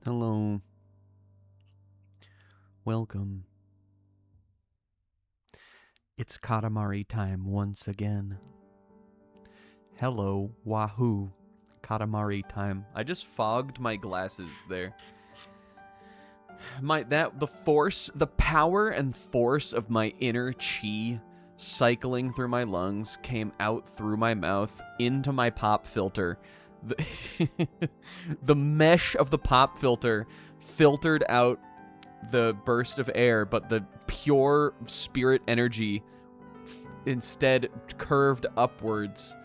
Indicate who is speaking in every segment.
Speaker 1: Hello. Welcome. It's Katamari time once again. Hello, wahoo. Katamari time. I just fogged my glasses there. The power and force of my inner chi cycling through my lungs came out through my mouth into my pop filter. The mesh of the pop filter filtered out the burst of air, but the pure spirit energy instead curved upwards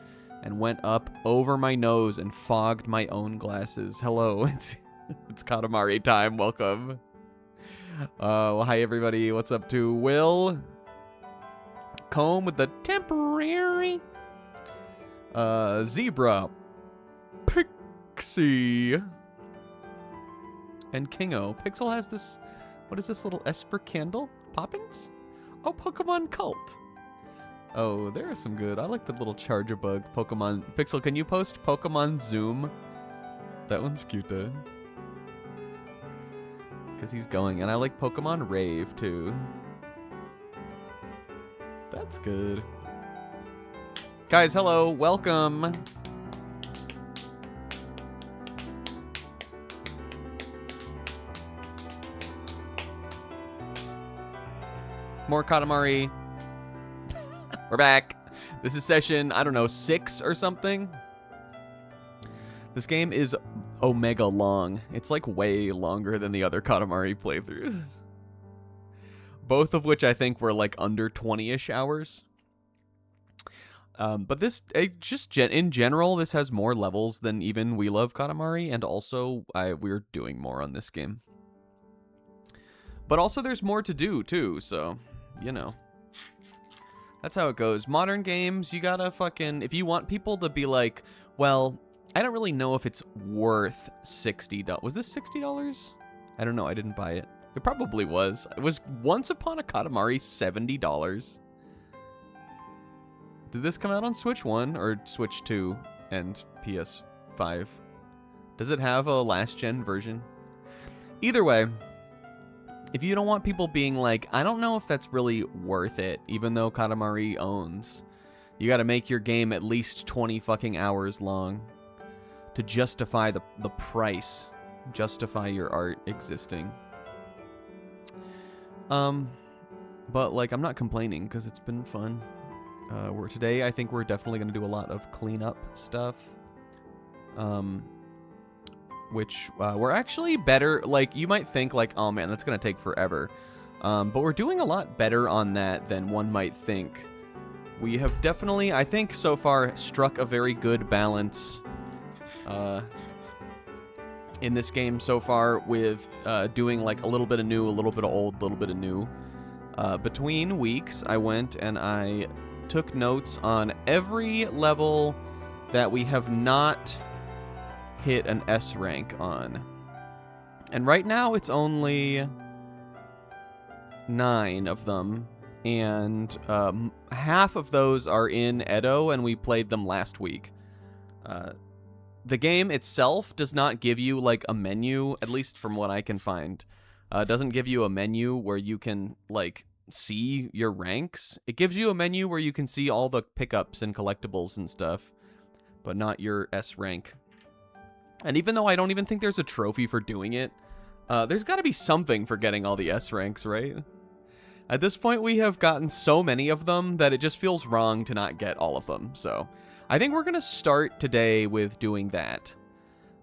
Speaker 1: and went up over my nose and fogged my own glasses. Hello, it's Katamari time. Welcome. Well, hi everybody. What's up to Will? Comb with the temporary. Zebra. Pixie. And Kingo. Pixel has this, what is this little Esper candle? Poppins? Oh, Pokemon Cult. Oh, there are some good. I like the little charger bug. Pokemon. Pixel, can you post Pokemon Zoom? That one's cute though. Because he's going. And I like Pokemon Rave too. That's good. Guys, hello. Welcome. More Katamari. We're back. This is session, I don't know, 6 or something. This game is omega long. It's like way longer than the other Katamari playthroughs. Both of which I think were like under 20-ish hours. But this, in general, this has more levels than even We Love Katamari, and also we're doing more on this game. But also there's more to do too, so, you know. That's how it goes. Modern games, you gotta fucking... If you want people to be like, well, I don't really know if it's worth $60. Was this $60? I don't know. I didn't buy it. It probably was. It was Once Upon a Katamari $70. Did this come out on Switch 1 or Switch 2 and PS5? Does it have a last-gen version? Either way... If you don't want people being like, I don't know if that's really worth it, even though Katamari owns, you gotta make your game at least 20 fucking hours long to justify the price, justify your art existing. But like, I'm not complaining because it's been fun. Today, I think we're definitely gonna do a lot of cleanup stuff. Which we're actually better, like, you might think, like, oh man, that's going to take forever. But we're doing a lot better on that than one might think. We have definitely, I think, so far, struck a very good balance in this game so far with doing, like, a little bit of new, a little bit of old, a little bit of new. Between weeks, I went and I took notes on every level that we have not hit an S rank on. And right now it's only 9 of them, and half of those are in Edo, and we played them last week. The game itself does not give you like a menu, at least from what I can find. It doesn't give you a menu where you can like see your ranks. It gives you a menu where you can see all the pickups and collectibles and stuff, but not your S rank. And even though I don't even think there's a trophy for doing it, there's got to be something for getting all the S ranks, right? At this point, we have gotten so many of them that it just feels wrong to not get all of them. So I think we're going to start today with doing that.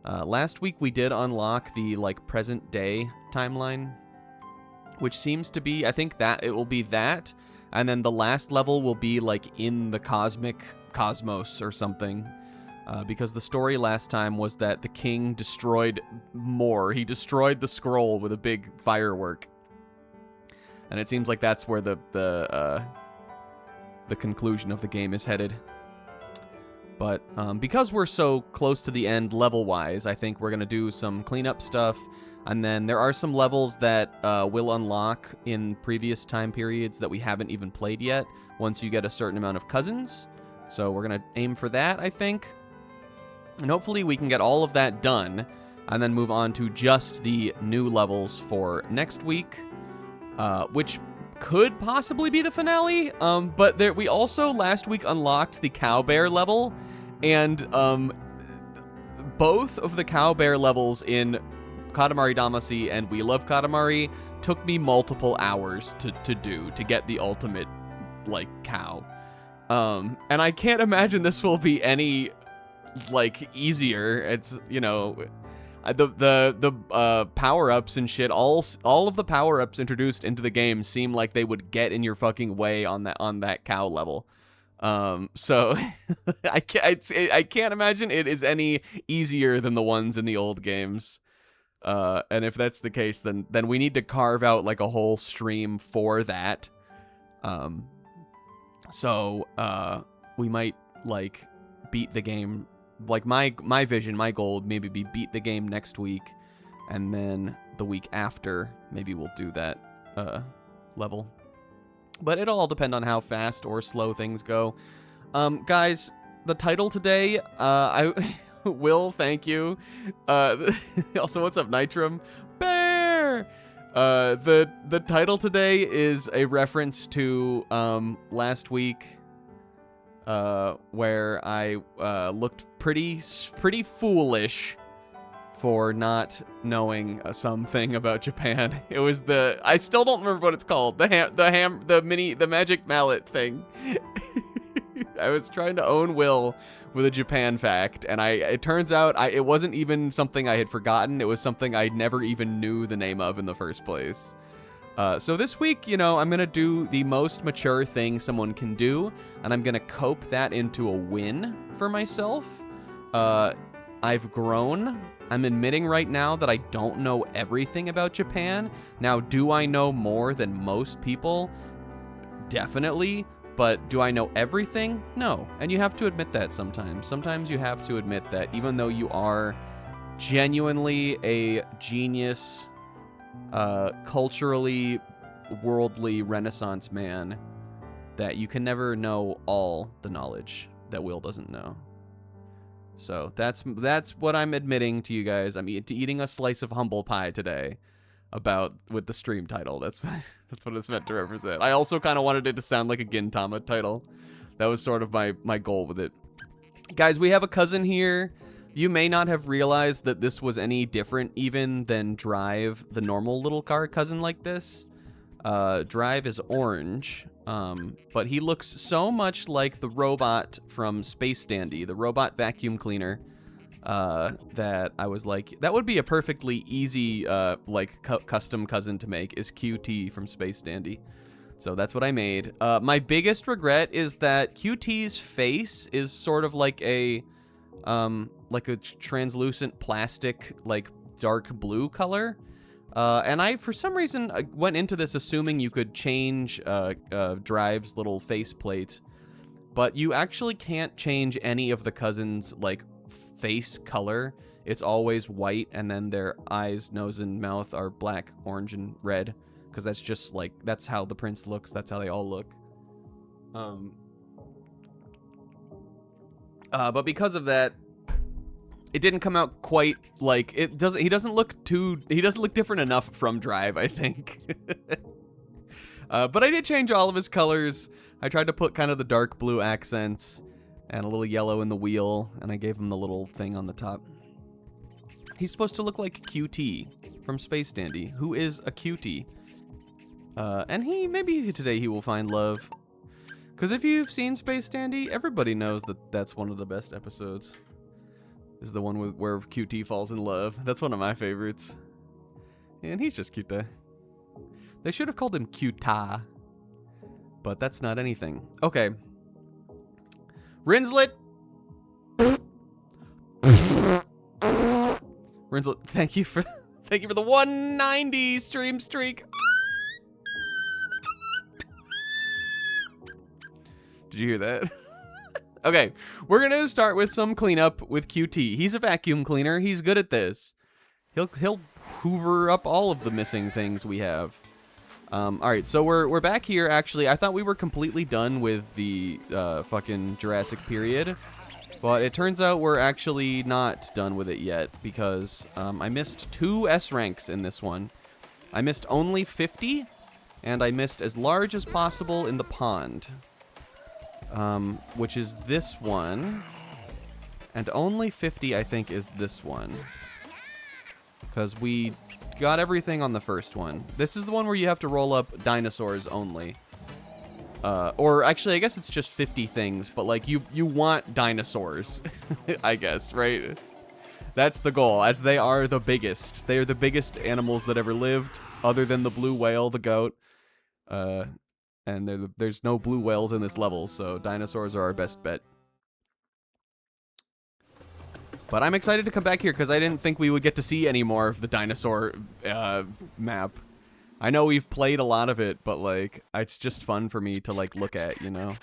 Speaker 1: Last week, we did unlock the like present day timeline, which seems to be, I think that it will be that. And then the last level will be like in the cosmic cosmos or something. Because the story last time was that the king destroyed more. He destroyed the scroll with a big firework. And it seems like that's where the conclusion of the game is headed. But because we're so close to the end level-wise, I think we're going to do some cleanup stuff. And then there are some levels that will unlock in previous time periods that we haven't even played yet once you get a certain amount of cousins. So we're going to aim for that, I think. And hopefully we can get all of that done and then move on to just the new levels for next week, which could possibly be the finale. But we also last week unlocked the cow bear level, and both of the cow bear levels in Katamari Damacy and We Love Katamari took me multiple hours to get the ultimate, like, cow. And I can't imagine this will be any, like, easier. It's, you know, the power-ups and shit, all of the power-ups introduced into the game seem like they would get in your fucking way on that cow level. So I can't imagine it is any easier than the ones in the old games. And if that's the case, then we need to carve out like a whole stream for that. So we might like beat the game. Like my vision, my goal would maybe be beat the game next week, and then the week after maybe we'll do that level. But it'll all depend on how fast or slow things go. Guys, the title today, Will, thank you. Also, what's up, Nitrum? Bear! The title today is a reference to last week, where I looked pretty foolish for not knowing something about Japan. It was I still don't remember what it's called. The magic mallet thing. I was trying to own Will with a Japan fact, and it turns out it wasn't even something I had forgotten. It was something I never even knew the name of in the first place. So this week, you know, I'm going to do the most mature thing someone can do, and I'm going to cope that into a win for myself. I've grown. I'm admitting right now that I don't know everything about Japan. Now, do I know more than most people? Definitely. But do I know everything? No. And you have to admit that sometimes. Sometimes you have to admit that even though you are genuinely a genius, culturally worldly Renaissance man, that you can never know all the knowledge that Will doesn't know. So that's what I'm admitting to you guys. I'm eating a slice of humble pie today with the stream title. That's what it's meant to represent. I also kind of wanted it to sound like a Gintama title. That was sort of my goal with it. Guys, we have a cousin here. You may not have realized that this was any different even than Drive, the normal little car cousin like this. Drive is orange, but he looks so much like the robot from Space Dandy, the robot vacuum cleaner, that I was like, that would be a perfectly easy, custom cousin to make, is QT from Space Dandy. So that's what I made. My biggest regret is that QT's face is sort of like a translucent plastic, like dark blue color. And I, for some reason, went into this assuming you could change Drive's little faceplate, but you actually can't change any of the cousins' like face color. It's always white, and then their eyes, nose, and mouth are black, orange, and red, because that's just like, that's how the prince looks. That's how they all look. But because of that, it didn't come out quite like it doesn't. He doesn't look different enough from Drive, I think. But I did change all of his colors. I tried to put kind of the dark blue accents and a little yellow in the wheel, and I gave him the little thing on the top. He's supposed to look like QT from Space Dandy, who is a cutie. And maybe today he will find love. Because if you've seen Space Dandy, everybody knows that that's one of the best episodes. Is the one where QT falls in love. That's one of my favorites. And he's just cute. They should have called him Cuta. But that's not anything. Okay. Rinslet. Rinslet, thank you for the 190 stream streak. Did you hear that? Okay, we're gonna start with some cleanup with QT. He's a vacuum cleaner. He's good at this. He'll hoover up all of the missing things we have. All right, so we're back here. Actually, I thought we were completely done with the fucking Jurassic period, But it turns out we're actually not done with it yet because I missed 2 S ranks in this one. I missed only 50, and I missed as large as possible in the pond, which is this one. And only 50, I think, is this one. Because we got everything on the first one. This is the one where you have to roll up dinosaurs only. Or actually, I guess it's just 50 things, but like you want dinosaurs, I guess, right? That's the goal, as they are the biggest. They are the biggest animals that ever lived, other than the blue whale, the goat. And there's no blue whales in this level, so dinosaurs are our best bet. But I'm excited to come back here because I didn't think we would get to see any more of the dinosaur map. I know we've played a lot of it, but like it's just fun for me to like look at, you know.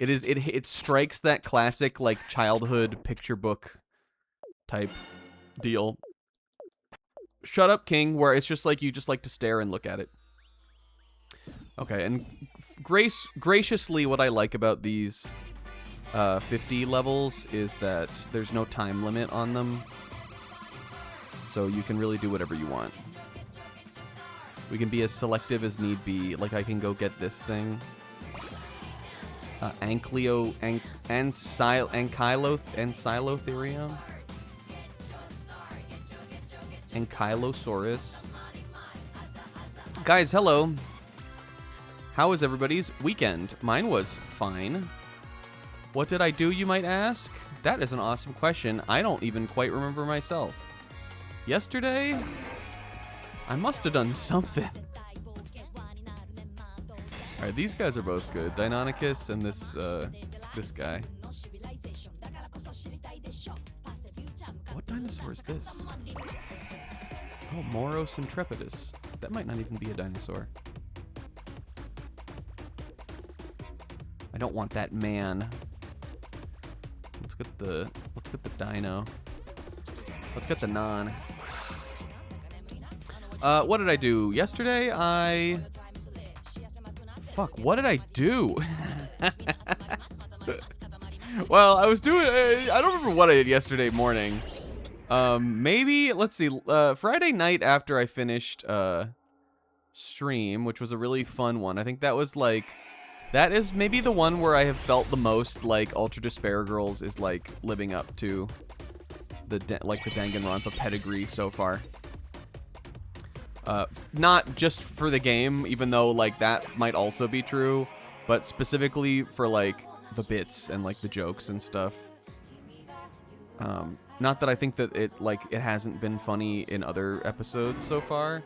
Speaker 1: It strikes that classic like childhood picture book type deal. Shut up, King, where it's just like you just like to stare and look at it. Okay, and graciously what I like about these 50 levels is that there's no time limit on them, so you can really do whatever you want. We can be as selective as need be. Like I can go get this thing, Ankylotherium, Ankylosaurus. Guys, hello. How was everybody's weekend? Mine was fine. What did I do, you might ask? That is an awesome question. I don't even quite remember myself. Yesterday, I must have done something. Alright, these guys are both good. Deinonychus and this guy. What dinosaur is this? Oh, Moros intrepidus. That might not even be a dinosaur. I don't want that man. Let's get the dino. Let's get the non. What did I do yesterday? Fuck, what did I do? Well, I was doing I don't remember what I did yesterday morning. Maybe, let's see, Friday night after I finished stream, which was a really fun one. I think that was like, that is maybe the one where I have felt the most like Ultra Despair Girls is like living up to the Danganronpa pedigree so far. Not just for the game, even though like that might also be true, but specifically for like the bits and like the jokes and stuff. Not that I think that it hasn't been funny in other episodes so far,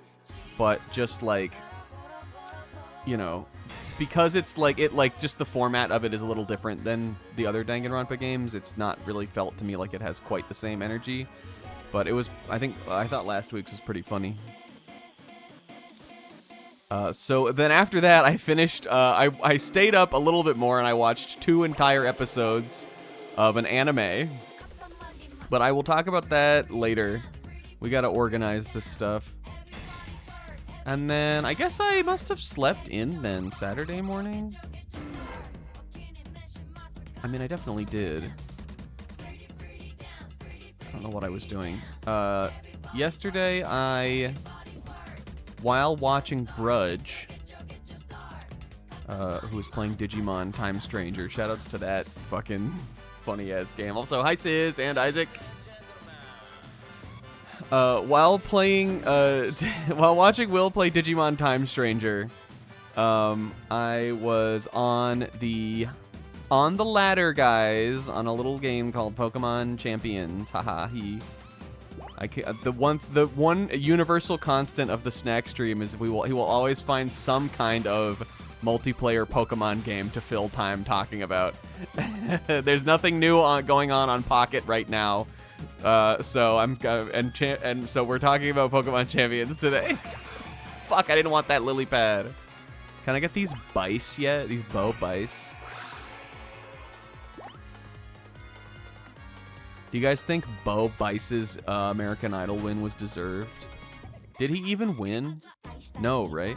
Speaker 1: but just like, you know, because it's like just the format of it is a little different than the other Danganronpa games. It's not really felt to me like it has quite the same energy, but it was, I thought last week's was pretty funny. So then after that, I finished, I stayed up a little bit more and I watched 2 entire episodes of an anime, but I will talk about that later. We gotta organize this stuff. And then I guess I must have slept in then Saturday morning. I mean, I definitely did. I don't know what I was doing. Yesterday while watching Grudge, who was playing Digimon Time Stranger, shoutouts to that fucking funny ass game. Also, hi Sis and Isaac. While watching Will play Digimon Time Stranger, I was on the ladder, guys, on a little game called Pokemon Champions. Haha, the one universal constant of the snack stream is he will always find some kind of multiplayer Pokemon game to fill time talking about. There's nothing new going on Pocket right now. So we're talking about Pokemon Champions today. Fuck, I didn't want that lily pad. Can I get these Bice yet? These Bo Bice? Do you guys think Bo Bice's American Idol win was deserved? Did he even win? No, right?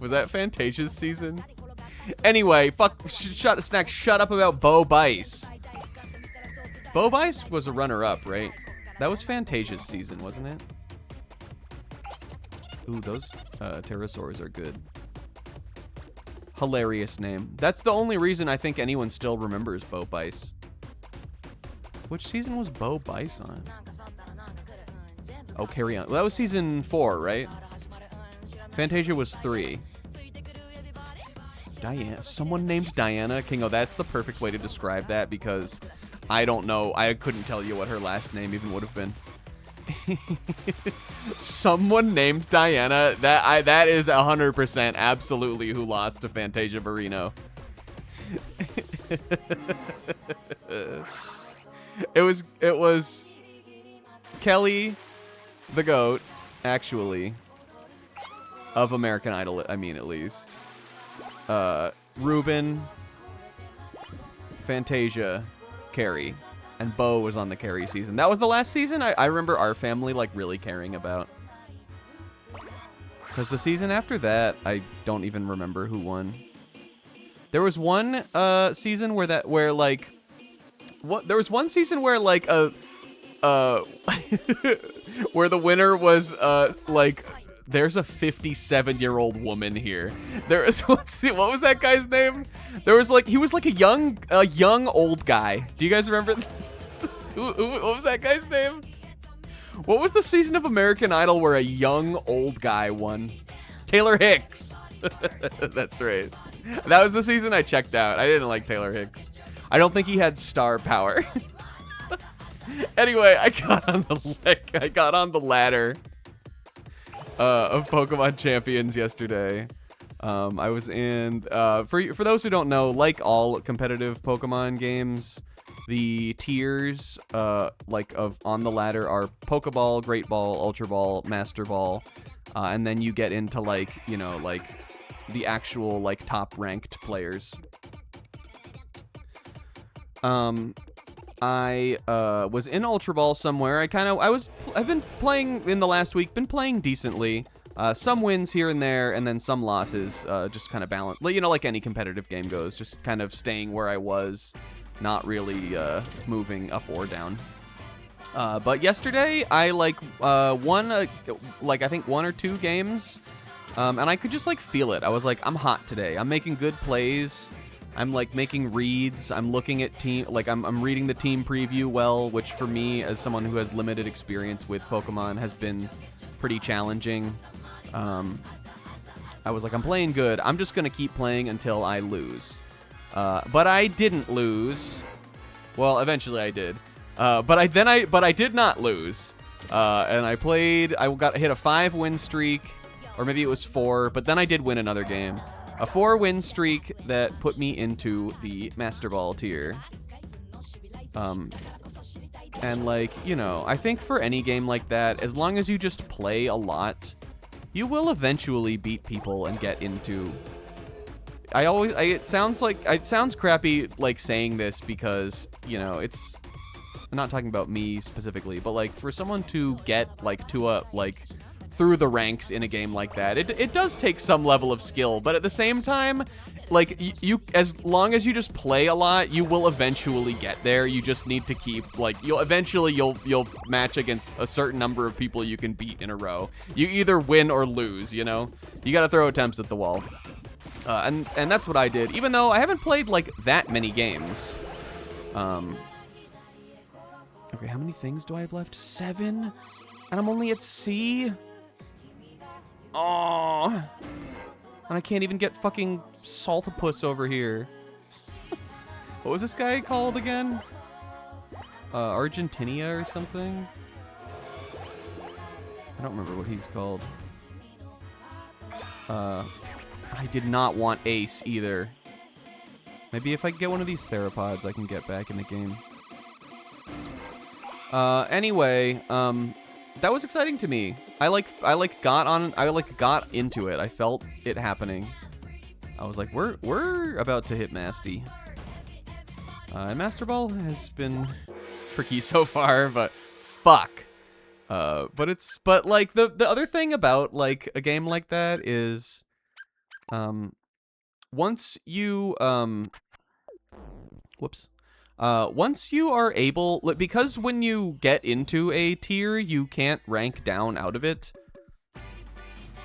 Speaker 1: Was that Fantasia's season? Anyway, fuck, shut up about Bo Bice. Bob Ice was a runner-up, right? That was Fantasia's season, wasn't it? Ooh, those pterosaurs are good. Hilarious name. That's the only reason I think anyone still remembers Bob Ice. Which season was Bob Ice on? Oh, Carry On. Well, that was season 4, right? Fantasia was 3. Diana. Someone named Diana Kingo. That's the perfect way to describe that because I don't know. I couldn't tell you what her last name even would have been. Someone named Diana. That is 100% absolutely who lost to Fantasia Barrino. It was Kelly, the GOAT, actually, of American Idol. I mean, at least. Ruben, Fantasia, Carrie, and Bo was on the Carrie season. That was the last season I remember our family like really caring about. Because the season after that, I don't even remember who won. There was one season where there was one season where like where the winner was like, there's a 57-year-old woman here. There was what was that guy's name? There was like, he was like a young old guy. Do you guys remember? What was that guy's name? What was the season of American Idol where a young old guy won? Taylor Hicks. That's right. That was the season I checked out. I didn't like Taylor Hicks. I don't think he had star power. Anyway, I got on the ladder of Pokemon Champions yesterday. I was in for those who don't know, like all competitive Pokemon games, the tiers like of on the ladder are Pokeball, Great Ball, Ultra Ball, Master Ball, and then you get into like, you know, like the actual like top ranked players. I was in Ultra Ball somewhere. I've been playing in the last week, been playing decently. Some wins here and there, and then some losses, just kind of balance. You know, like any competitive game goes, just kind of staying where I was, not really moving up or down. But yesterday, I won like I think 1 or 2 games, and I could just like feel it. I was like, I'm hot today. I'm making good plays. I'm like making reads. I'm looking at team, like I'm reading the team preview well, which for me as someone who has limited experience with Pokemon has been pretty challenging. I was like, I'm playing good. I'm just gonna keep playing until I lose. But I didn't lose. Well, eventually I did. But I did not lose. And I played. I hit a 5-win streak, or maybe it was 4. But then I did win another game. A 4-win streak that put me into the Master Ball tier. And like, you know, I think for any game like that, as long as you just play a lot, you will eventually beat people and get into... it sounds crappy like saying this because, you know, it's... I'm not talking about me specifically, but like for someone to get like to a like through the ranks in a game like that, it does take some level of skill, but at the same time, like you as long as you just play a lot, you will eventually get there. You just need to keep like you'll match against a certain number of people you can beat in a row. You either win or lose, you know. You got to throw attempts at the wall. And that's what I did, even though I haven't played like that many games. Okay, how many things do I have left? 7? And I'm only at C? Oh, and I can't even get fucking Saltapus over here. What was this guy called again? Argentinia or something? I don't remember what he's called. I did not want Ace either. Maybe if I get one of these theropods, I can get back in the game. Anyway, that was exciting to me. I got into it. I felt it happening. I was like, we're about to hit Masty. And Master Ball has been tricky so far, but fuck. But like the other thing about like a game like that is, once you Once you are able, because when you get into a tier, you can't rank down out of it.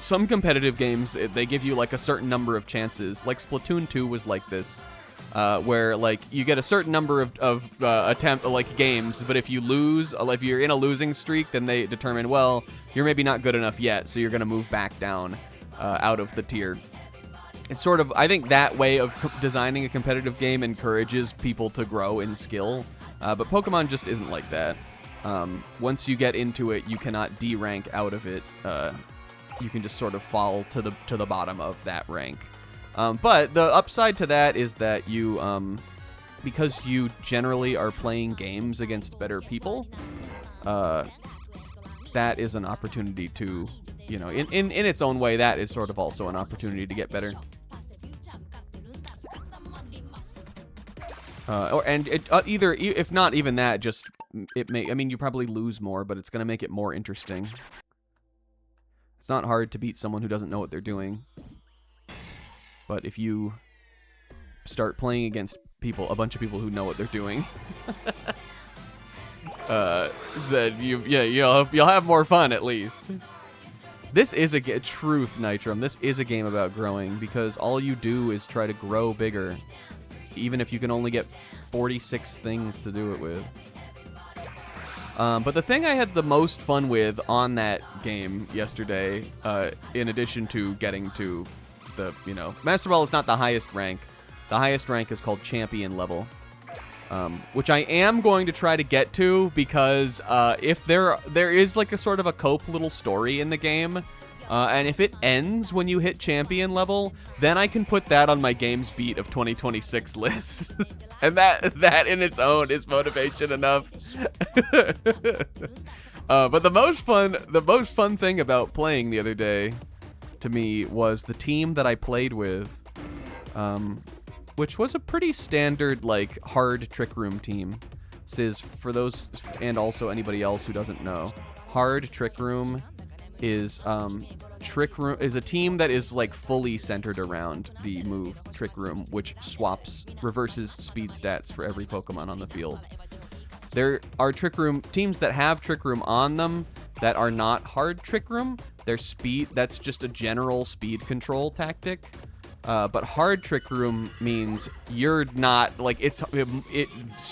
Speaker 1: Some competitive games, they give you like a certain number of chances. Like Splatoon 2 was like this, where like you get a certain number of games, but if you lose, if you're in a losing streak, then they determine, well, you're maybe not good enough yet, so you're gonna move back down out of the tier. It's sort of, I think that way of designing a competitive game encourages people to grow in skill, but Pokemon just isn't like that. Once you get into it, you cannot D-rank out of it. You can just sort of fall to the bottom of that rank. But the upside to that is that you, because you generally are playing games against better people, that is an opportunity to, you know, in its own way, that is sort of also an opportunity to get better. If not even that, just it may. I mean, you probably lose more, but it's gonna make it more interesting. It's not hard to beat someone who doesn't know what they're doing, but if you start playing against a bunch of people who know what they're doing, then you'll have more fun at least. This is truth, Nitrum. This is a game about growing, because all you do is try to grow bigger, even if you can only get 46 things to do it with. But the thing I had the most fun with on that game yesterday, in addition to getting to the, Master Ball is not the highest rank. The highest rank is called Champion level, which I am going to try to get to, because if there is like a sort of a cope little story in the game, and if it ends when you hit Champion level, then I can put that on my Games Beat of 2026 list. And that in its own is motivation enough. But the most fun thing about playing the other day, to me, was the team that I played with, which was a pretty standard, like, hard Trick Room team. This is, for those, and also anybody else who doesn't know, hard Trick Room is is a team that is like fully centered around the move Trick Room, which reverses speed stats for every Pokemon on the field. There are Trick Room teams that have Trick Room on them that are not hard Trick Room. Their speed, that's just a general speed control tactic. But hard Trick Room means you're not, like, it's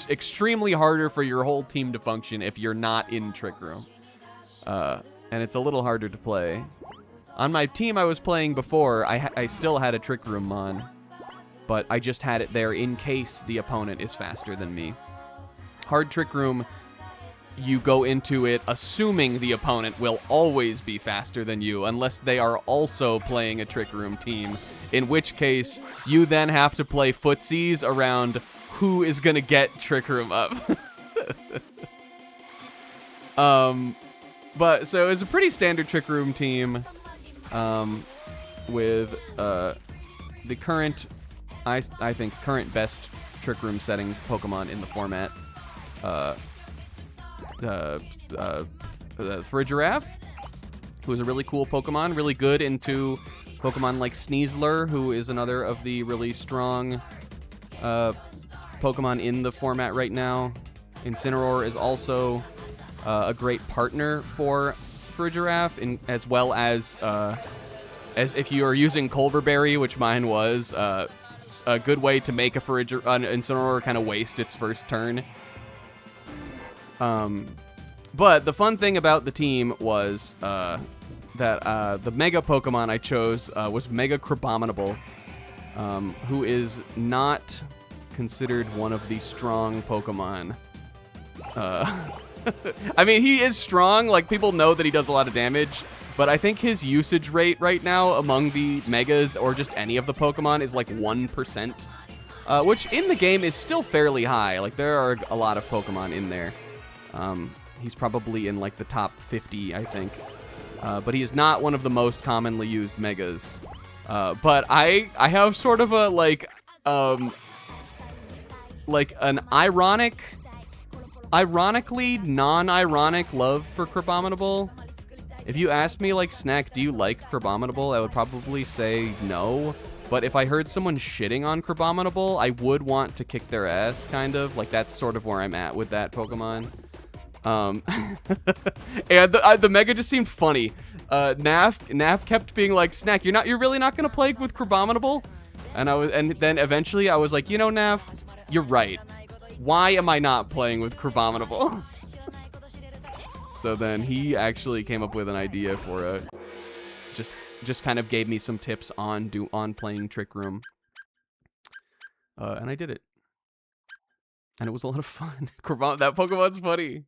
Speaker 1: extremely harder for your whole team to function if you're not in Trick Room. And it's a little harder to play. On my team I was playing before, I still had a Trick Room mon, but I just had it there in case the opponent is faster than me. Hard Trick Room, you go into it assuming the opponent will always be faster than you, unless they are also playing a Trick Room team, in which case you then have to play footsies around who is going to get Trick Room up. But so it's a pretty standard Trick Room team, with the current, I think, current best Trick Room setting Pokemon in the format. Frigiraf, who is a really cool Pokemon, really good into Pokemon like Sneasler, who is another of the really strong Pokemon in the format right now. Incineroar is also a great partner for Frigiraf, as well as if you are using Colberberry, which mine was, a good way to make an Incineroar kind of waste its first turn. But the fun thing about the team was that the Mega Pokemon I chose was Mega Crabominable, who is not considered one of the strong Pokemon. I mean, he is strong, like, people know that he does a lot of damage, but I think his usage rate right now among the Megas, or just any of the Pokemon, is like 1%, which in the game is still fairly high. Like, there are a lot of Pokemon in there. He's probably in like the top 50, I think, but he is not one of the most commonly used Megas. But I have sort of a, like an ironically non-ironic love for Crabominable. If you asked me, like, Snack, do you like Crabominable, I would probably say no. But if I heard someone shitting on Crabominable, I would want to kick their ass, kind of. Like, that's sort of where I'm at with that Pokemon. And the Mega just seemed funny. Naf kept being like, Snack, you're really not gonna play with Crabominable? And then eventually I was like, you know, Naf, you're right. Why am I not playing with Crabominable? So then he actually came up with an idea for a just kind of gave me some tips on playing Trick Room. And I did it. And it was a lot of fun. That Pokemon's funny.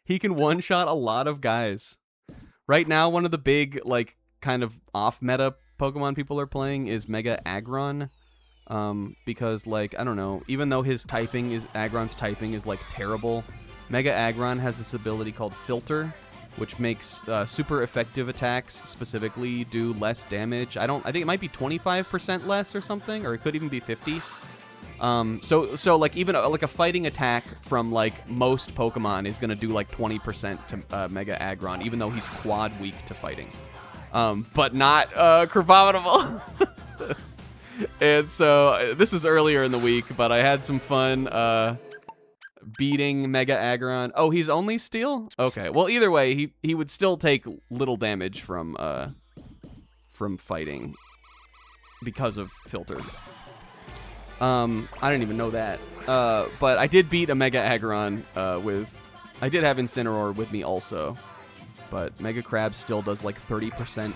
Speaker 1: He can one-shot a lot of guys. Right now, one of the big, like, kind of off-meta Pokemon people are playing is Mega Aggron. Because, like, I don't know, even though Aggron's typing is, like, terrible, Mega Aggron has this ability called Filter, which makes super effective attacks specifically do less damage. I think it might be 25% less or something, or it could even be 50. So like even like a fighting attack from like most Pokemon is gonna do like 20% to Mega Aggron, even though he's quad weak to fighting. But not Crabominable. And so this is earlier in the week, but I had some fun beating Mega Aggron. Oh, he's only Steel? Okay. Well, either way, he would still take little damage from fighting because of Filter. I didn't even know that. But I did beat a Mega Aggron I did have Incineroar with me also. But Mega Crab still does like 30%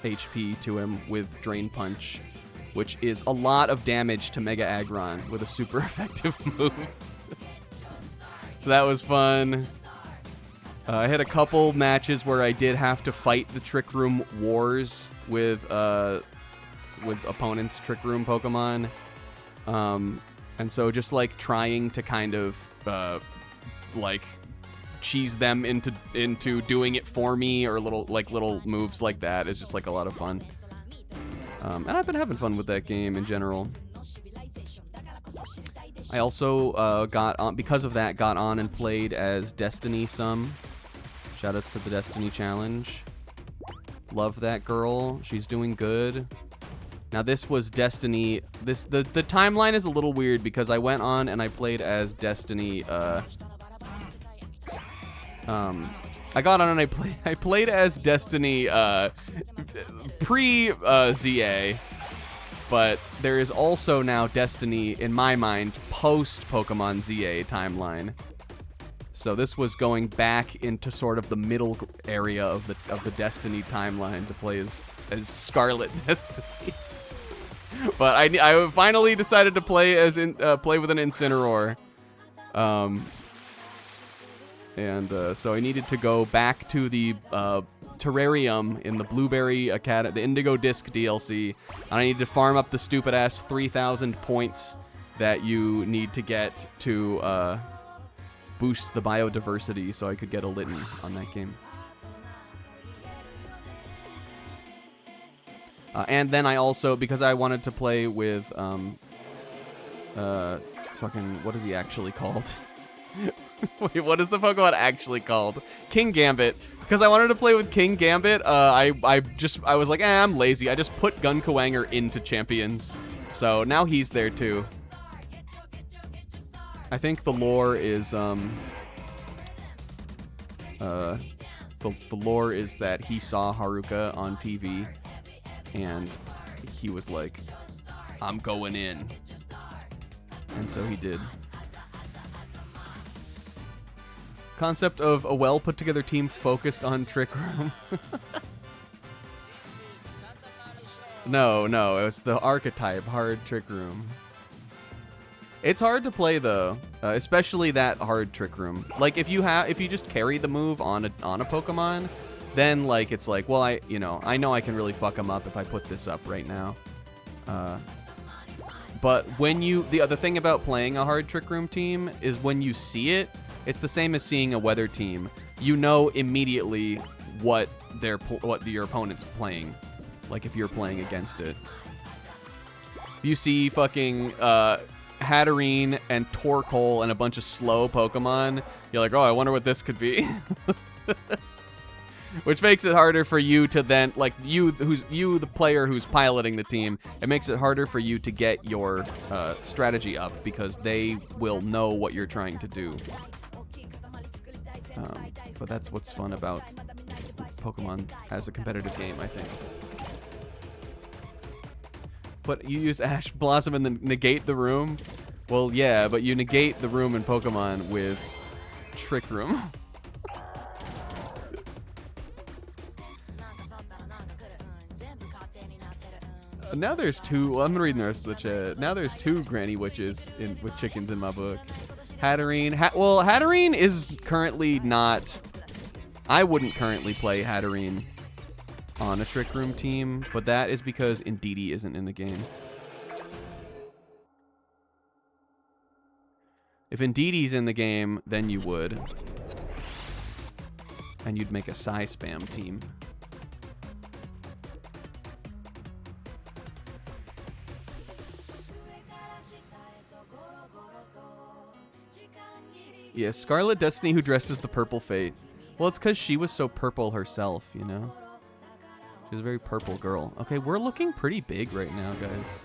Speaker 1: HP to him with Drain Punch, which is a lot of damage to Mega Aggron with a super effective move. So that was fun. I had a couple matches where I did have to fight the Trick Room wars with opponents' Trick Room Pokemon. And so just like trying to kind of like cheese them into doing it for me, or little moves like that is just like a lot of fun. And I've been having fun with that game in general. I also got on and played as Destiny some. Shoutouts to the Destiny Challenge. Love that girl. She's doing good. Now this was Destiny. The timeline is a little weird because I went on and I played as Destiny. I got on and I played as Destiny pre ZA, but there is also now Destiny in my mind post Pokemon ZA timeline. So this was going back into sort of the middle area of the Destiny timeline to play as Scarlet Destiny. But I finally decided to play play with an Incineroar. So I needed to go back to the Terrarium in the Blueberry Academy, the Indigo Disc DLC, and I needed to farm up the stupid-ass 3,000 points that you need to get to boost the biodiversity so I could get a Litten on that game. And then I also, because I wanted to play with, what is he actually called? Wait, what is the Pokemon actually called? King Gambit. Because I wanted to play with King Gambit, I was like, I'm lazy. I just put Gunkawanger into Champions. So now he's there too. I think the lore is, the lore is that he saw Haruka on TV, and he was like, I'm going in. And so he did. Concept of a well put together team focused on Trick Room. No, it was the archetype hard Trick Room. It's hard to play though, especially that hard Trick Room. Like if you just carry the move on a Pokemon, then like it's like, well, I know I can really fuck them up if I put this up right now. But when the other thing about playing a hard Trick Room team is when you see it, it's the same as seeing a weather team. You know immediately what your opponent's playing, like if you're playing against it. You see fucking Hatterene and Torkoal and a bunch of slow Pokemon, you're like, oh, I wonder what this could be. Which makes it harder for you to then, like, you, the player who's piloting the team, it makes it harder for you to get your strategy up because they will know what you're trying to do. But that's what's fun about Pokemon as a competitive game, I think. But you use Ash Blossom and then negate the room? Well, yeah, but you negate the room in Pokemon with Trick Room. Now there's two. Well, I'm reading the rest of the chat. Now there's two granny witches with chickens in my book. Hatterene. Well, Hatterene is currently not. I wouldn't currently play Hatterene on a Trick Room team, but that is because Indeedee isn't in the game. If Indeedee's in the game, then you would. And you'd make a Psy Spam team. Yeah, Scarlet Destiny who dressed as the Purple Fate. Well, it's because she was so purple herself, you know? She's a very purple girl. Okay, we're looking pretty big right now, guys.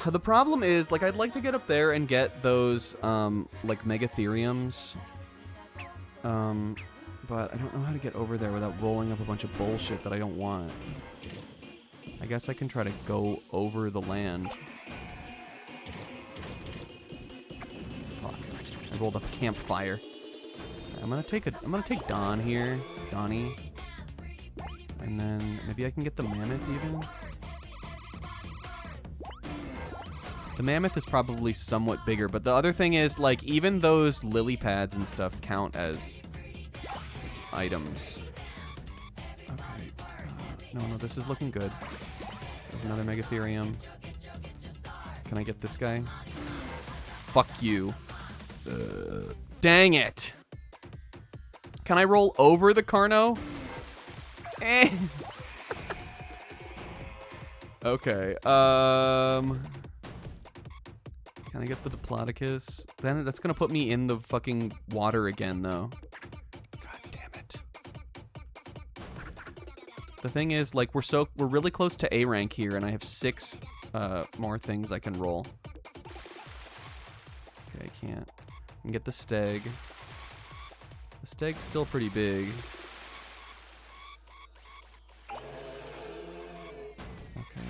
Speaker 1: The problem is, like, I'd like to get up there and get those, like, Megatheriums. But I don't know how to get over there without rolling up a bunch of bullshit that I don't want. I guess I can try to go over the land. I rolled up a campfire. I'm gonna take Don here, Donnie, and then maybe I can get the mammoth even. The mammoth is probably somewhat bigger, but the other thing is, like, even those lily pads and stuff count as items. Okay. No, this is looking good. There's another Megatherium. Can I get this guy? Fuck you. Dang it. Can I roll over the Carno? Eh. Okay. Can I get the Diplodocus? Then that's gonna put me in the fucking water again, though. God damn it. The thing is, like, we're really close to A rank here, and I have 6 more things I can roll. Okay, I can't. I can get the Steg. The Steg's still pretty big. Okay.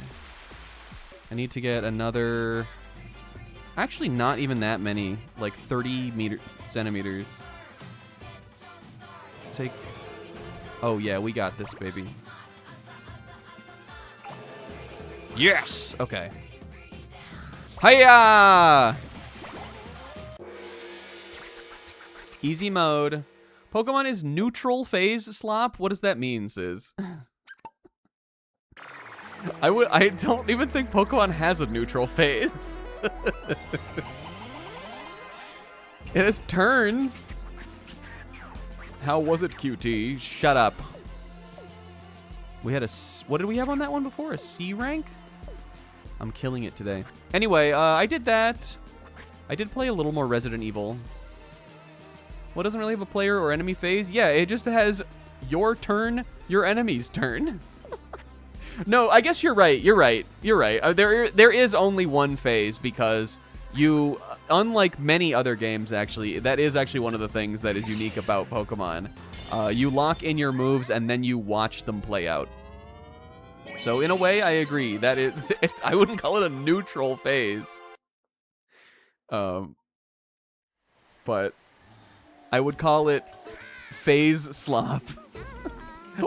Speaker 1: I need to get another... Actually, not even that many. Like 30 centimeters. Let's take... Oh, yeah, we got this, baby. Yes! Okay. Hiya! Easy mode. Pokemon is neutral phase slop? What does that mean, Sis? I don't even think Pokemon has a neutral phase. It has turns. How was it, QT? Shut up. We had a... What did we have on that one before? A C rank? I'm killing it today. Anyway, I did that. I did play a little more Resident Evil. Well, it doesn't really have a player or enemy phase. Yeah, it just has your turn, your enemy's turn. No, I guess you're right. You're right. There is only one phase because you, unlike many other games, actually, that is actually one of the things that is unique about Pokemon. You lock in your moves and then you watch them play out. So in a way, I agree. That is, I wouldn't call it a neutral phase. But I would call it phase slop.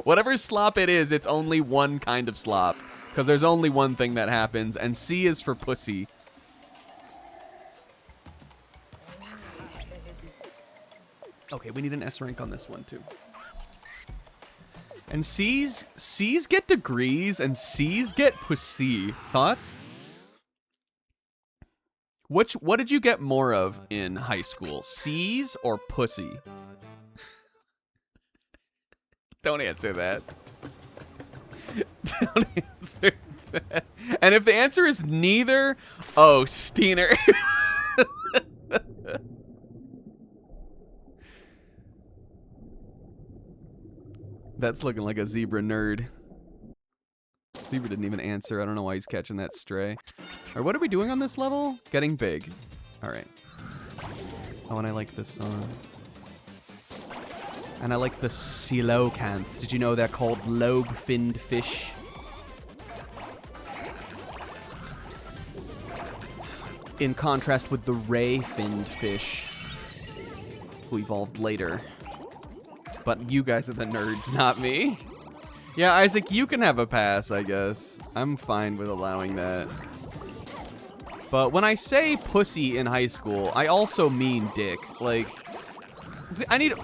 Speaker 1: Whatever slop it is, it's only one kind of slop. Because there's only one thing that happens, and C is for pussy. Okay, we need an S rank on this one, too. And C's get degrees, and C's get pussy. Thoughts? What did you get more of in high school? C's or pussy? Don't answer that. Don't answer that. And if the answer is neither, oh, Steener. That's looking like a zebra nerd. Zebra didn't even answer. I don't know why he's catching that stray. All right, what are we doing on this level? Getting big. All right. Oh, and I like this song. And I like the coelacanth. Did you know they're called lobe-finned fish? In contrast with the ray-finned fish, who evolved later. But you guys are the nerds, not me. Yeah, Isaac, you can have a pass, I guess. I'm fine with allowing that. But when I say pussy in high school, I also mean dick. Like, I need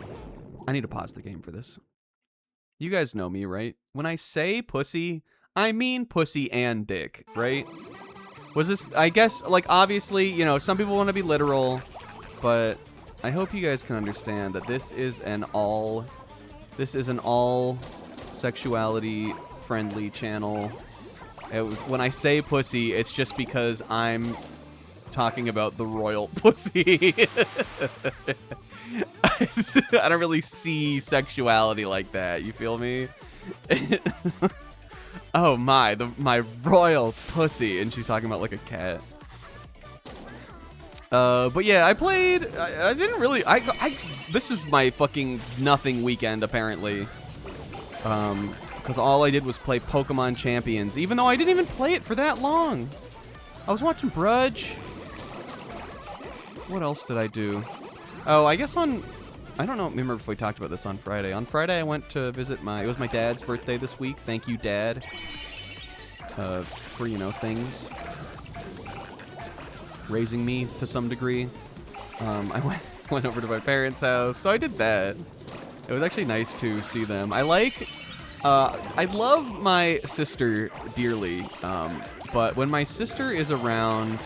Speaker 1: to pause the game for this. You guys know me, right? When I say pussy, I mean pussy and dick, right? Was this, I guess, like, obviously, you know, some people want to be literal, but I hope you guys can understand that this is an all sexuality friendly channel. When I say pussy, it's just because I'm talking about the royal pussy. I don't really see sexuality like that. You feel me? Oh my royal pussy, and she's talking about like a cat. But yeah, I played. I didn't really. This is my fucking nothing weekend apparently. Because all I did was play Pokemon Champions, even though I didn't even play it for that long. I was watching Brudge. What else did I do? Oh, I guess I don't know, remember if we talked about this on Friday. On Friday, I went to visit it was my dad's birthday this week. Thank you, Dad, for, you know, things. Raising me to some degree. I went over to my parents' house, so I did that. It was actually nice to see them. I love my sister dearly, but when my sister is around,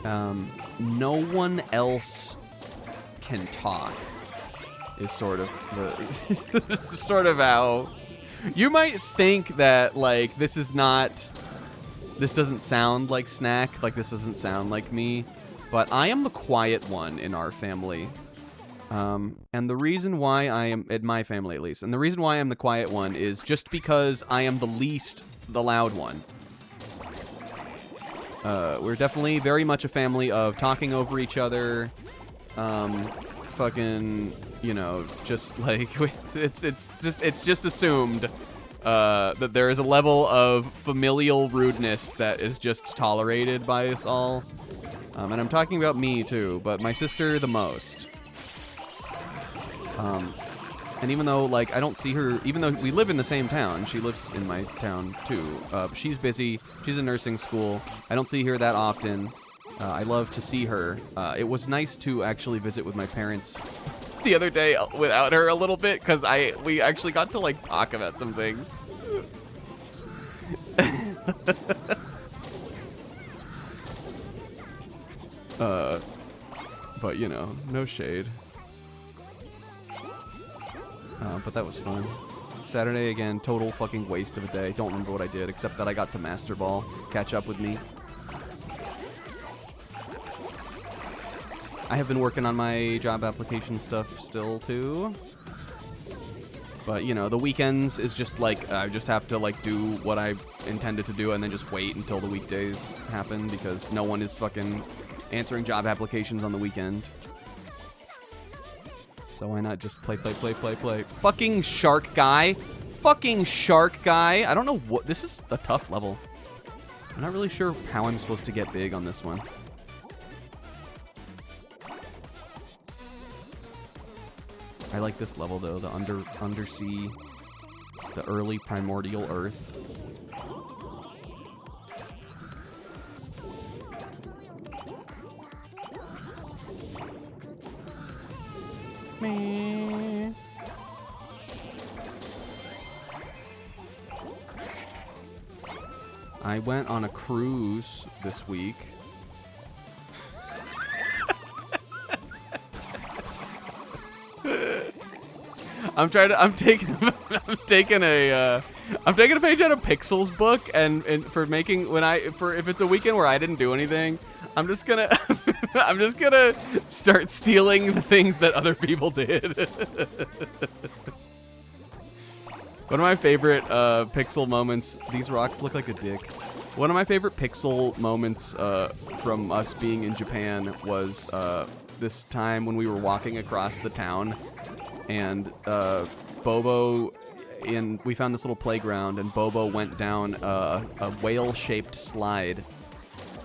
Speaker 1: no one else can talk. Is sort of it's sort of how you might think that, like, this doesn't sound like Snack, like this doesn't sound like me, but I am the quiet one in our family. And the reason why I am, in my family at least, and the reason why I'm the quiet one is just because I am the loud one. We're definitely very much a family of talking over each other, fucking, you know, just like, it's just assumed, that there is a level of familial rudeness that is just tolerated by us all. And I'm talking about me too, but my sister the most. And even though, like, I don't see her, even though we live in the same town, she lives in my town too. She's busy. She's in nursing school. I don't see her that often. I love to see her. It was nice to actually visit with my parents the other day without her a little bit, because we actually got to, like, talk about some things. But, you know, no shade. But that was fun. Saturday, again, total fucking waste of a day. Don't remember what I did, except that I got to Master Ball. Catch up with me. I have been working on my job application stuff still, too. But, you know, the weekends is just, like, I just have to, like, do what I intended to do and then just wait until the weekdays happen, because no one is fucking answering job applications on the weekend. So why not just play. Fucking shark guy. Fucking shark guy. I don't know what... This is a tough level. I'm not really sure how I'm supposed to get big on this one. I like this level, though. The undersea... The early primordial Earth. I went on a cruise this week. I'm taking a page out of Pixel's book, and for making if it's a weekend where I didn't do anything, I'm just gonna start stealing the things that other people did. One of my favorite Pixel moments, these rocks look like a dick. One of my favorite Pixel moments from us being in Japan was this time when we were walking across the town, and Bobo, we found this little playground, and Bobo went down a whale-shaped slide.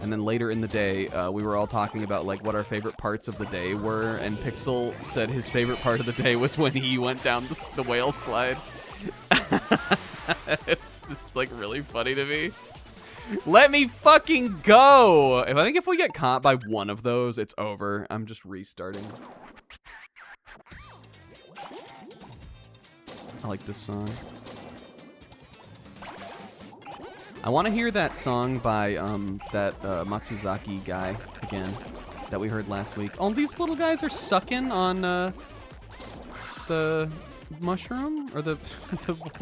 Speaker 1: And then later in the day, we were all talking about like what our favorite parts of the day were, and Pixel said his favorite part of the day was when he went down the whale slide. It's just like really funny to me. Let me fucking go! I think if we get caught by one of those, it's over. I'm just restarting. I like this song. I want to hear that song by that Matsuzaki guy again that we heard last week. Oh, these little guys are sucking on the mushroom? Or the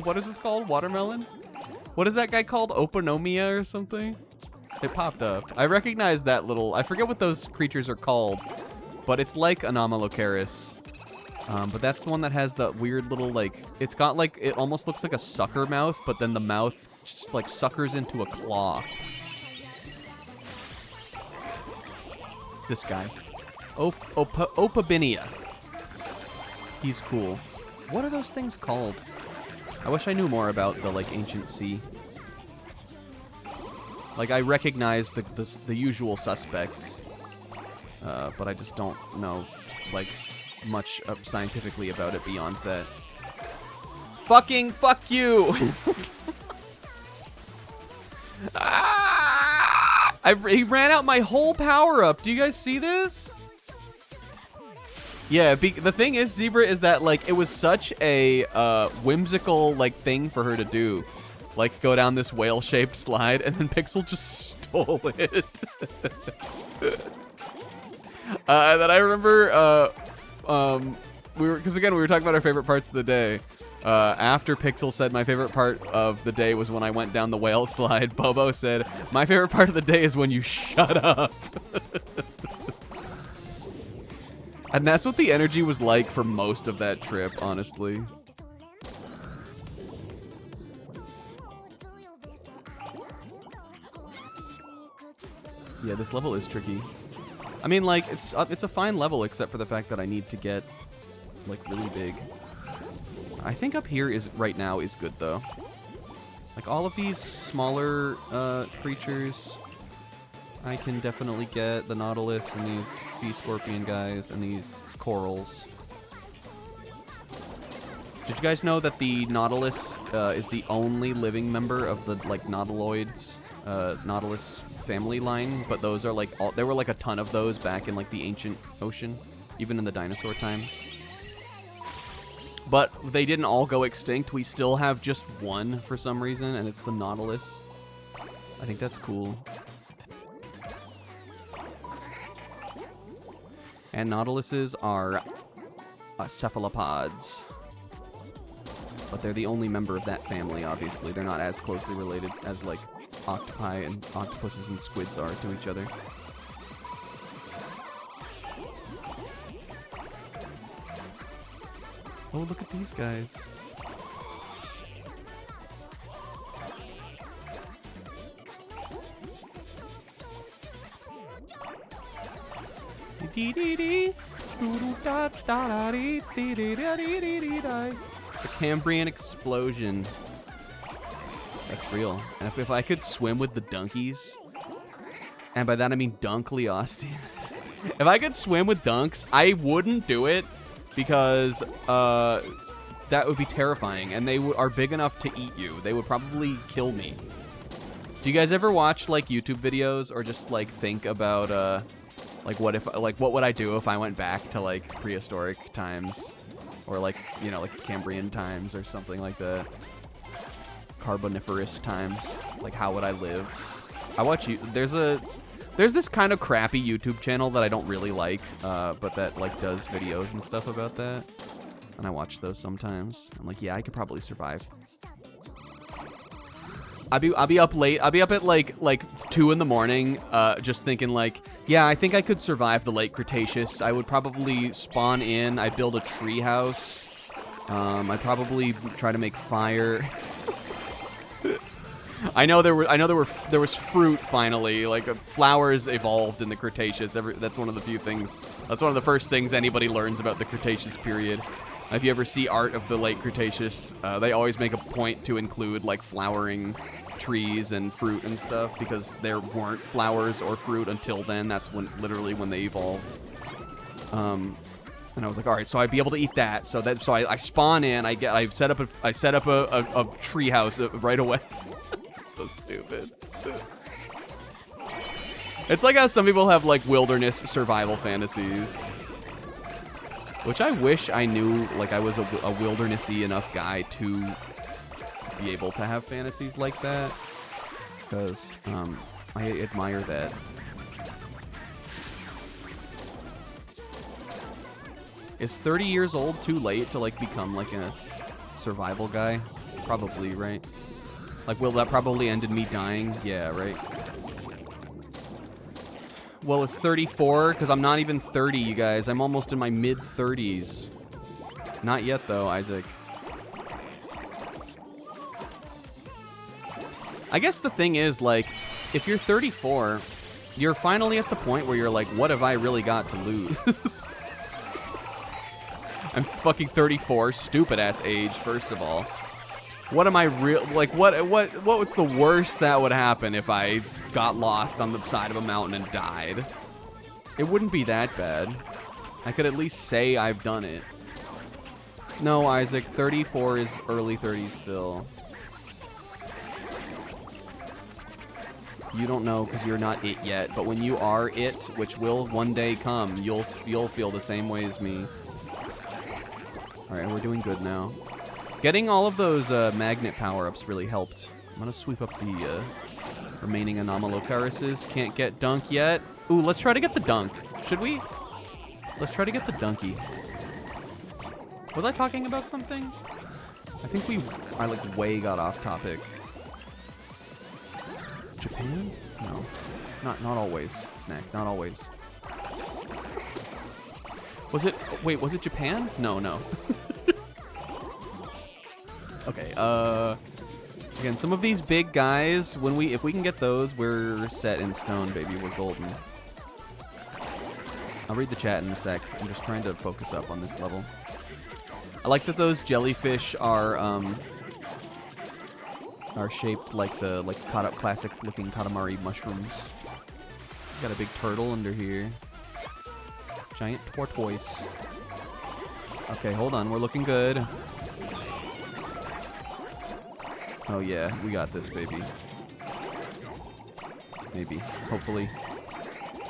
Speaker 1: what is this called? Watermelon? What is that guy called? Oponomia or something? It popped up. I recognize that little... I forget what those creatures are called, but it's like Anomalocaris. But that's the one that has the weird little, like... It's got, like... It almost looks like a sucker mouth, but then the mouth just, like, suckers into a claw. This guy. Opabinia. He's cool. What are those things called? I wish I knew more about the, like, ancient sea. Like, I recognize the usual suspects, but I just don't know, like, much scientifically about it beyond that. Fucking fuck you! He ran out my whole power-up. Do you guys see this? Yeah, the thing is, Zebra, is that, like, it was such a whimsical, like, thing for her to do. Like, go down this whale-shaped slide, and then Pixel just stole it. And then I remember, because again, we were talking about our favorite parts of the day. After Pixel said my favorite part of the day was when I went down the whale slide, Bobo said, my favorite part of the day is when you shut up. And that's what the energy was like for most of that trip, honestly. Yeah, this level is tricky. I mean, like, it's a fine level except for the fact that I need to get, like, really big. I think up here right now is good, though. Like, all of these smaller creatures, I can definitely get the Nautilus and these sea scorpion guys and these corals. Did you guys know that the Nautilus is the only living member of the, like, Nautiloids, Nautilus family line? But those are, like, there were, like, a ton of those back in, like, the ancient ocean, even in the dinosaur times. But they didn't all go extinct. We still have just one for some reason, and it's the Nautilus. I think that's cool. And Nautiluses are cephalopods. But they're the only member of that family, obviously. They're not as closely related as, like, octopi and octopuses and squids are to each other. Oh, look at these guys. The Cambrian explosion. That's real. And if I could swim with the donkeys, and by that I mean Dunkleosteus. If I could swim with dunks, I wouldn't do it because that would be terrifying, and they are big enough to eat you. They would probably kill me. Do you guys ever watch like YouTube videos or just like think about like what would I do if I went back to like prehistoric times, or like, you know, like Cambrian times or something like that, Carboniferous times? Like, how would I live? I watch you. There's this kind of crappy YouTube channel that I don't really like, but that like does videos and stuff about that, and I watch those sometimes. I'm like, yeah, I could probably survive. I'll be up late. I'll be up at like 2 in the morning, just thinking like, yeah, I think I could survive the late Cretaceous. I would probably spawn in. I'd build a tree house, I'd probably try to make fire. I know there was fruit finally. Like flowers evolved in the Cretaceous. That's one of the few things. That's one of the first things anybody learns about the Cretaceous period. If you ever see art of the late Cretaceous, they always make a point to include like flowering trees and fruit and stuff because there weren't flowers or fruit until then. That's literally when they evolved. And I was like, all right, so I'd be able to eat that. So I spawn in. I set up a tree house right away. So stupid. It's like how some people have like wilderness survival fantasies, which I wish I knew. Like I was a wildernessy enough guy to be able to have fantasies like that, because I admire that. Is 30 years old too late to like become like a survival guy? Probably, right? Like, will that probably end in me dying? Yeah, right? Well, it's 34, because I'm not even 30, you guys. I'm almost in my mid-30s. Not yet, though, Isaac. I guess the thing is, like, if you're 34, you're finally at the point where you're like, what have I really got to lose? I'm fucking 34, stupid-ass age, first of all. What am I like, what's the worst that would happen if I got lost on the side of a mountain and died? It wouldn't be that bad. I could at least say I've done it. No, Isaac, 34 is early 30s still. You don't know because you're not it yet, but when you are it, which will one day come, you'll feel the same way as me. All right, we're doing good now. Getting all of those magnet power-ups really helped. I'm going to sweep up the remaining Anomalocaruses. Can't get Dunk yet. Ooh, let's try to get the Dunk. Should we? Let's try to get the Donkey. Was I talking about something? I think I like way got off topic. Japan? No. Not always, Snack. Not always. Was it... Wait, was it Japan? No. Okay, again, some of these big guys, if we can get those, we're set in stone, baby. We're golden. I'll read the chat in a sec. I'm just trying to focus up on this level. I like that those jellyfish are shaped like the classic-looking Katamari mushrooms. Got a big turtle under here. Giant tortoise. Okay, hold on. We're looking good. Oh yeah, we got this, baby. Maybe. Hopefully.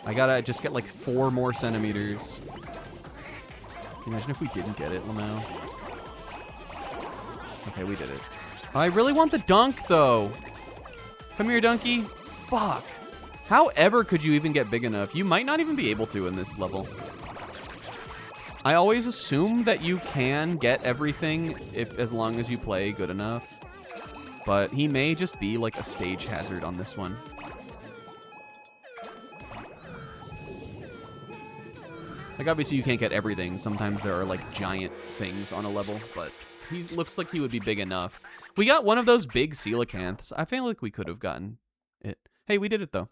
Speaker 1: I gotta just get like 4 more centimeters. Can you imagine if we didn't get it, Lamau? Okay, we did it. I really want the Dunk, though. Come here, Donkey. Fuck. However could you even get big enough? You might not even be able to in this level. I always assume that you can get everything as long as you play good enough. But he may just be like a stage hazard on this one. Like, obviously you can't get everything. Sometimes there are like giant things on a level, but he looks like he would be big enough. We got one of those big coelacanths. I feel like we could have gotten it. Hey, we did it though.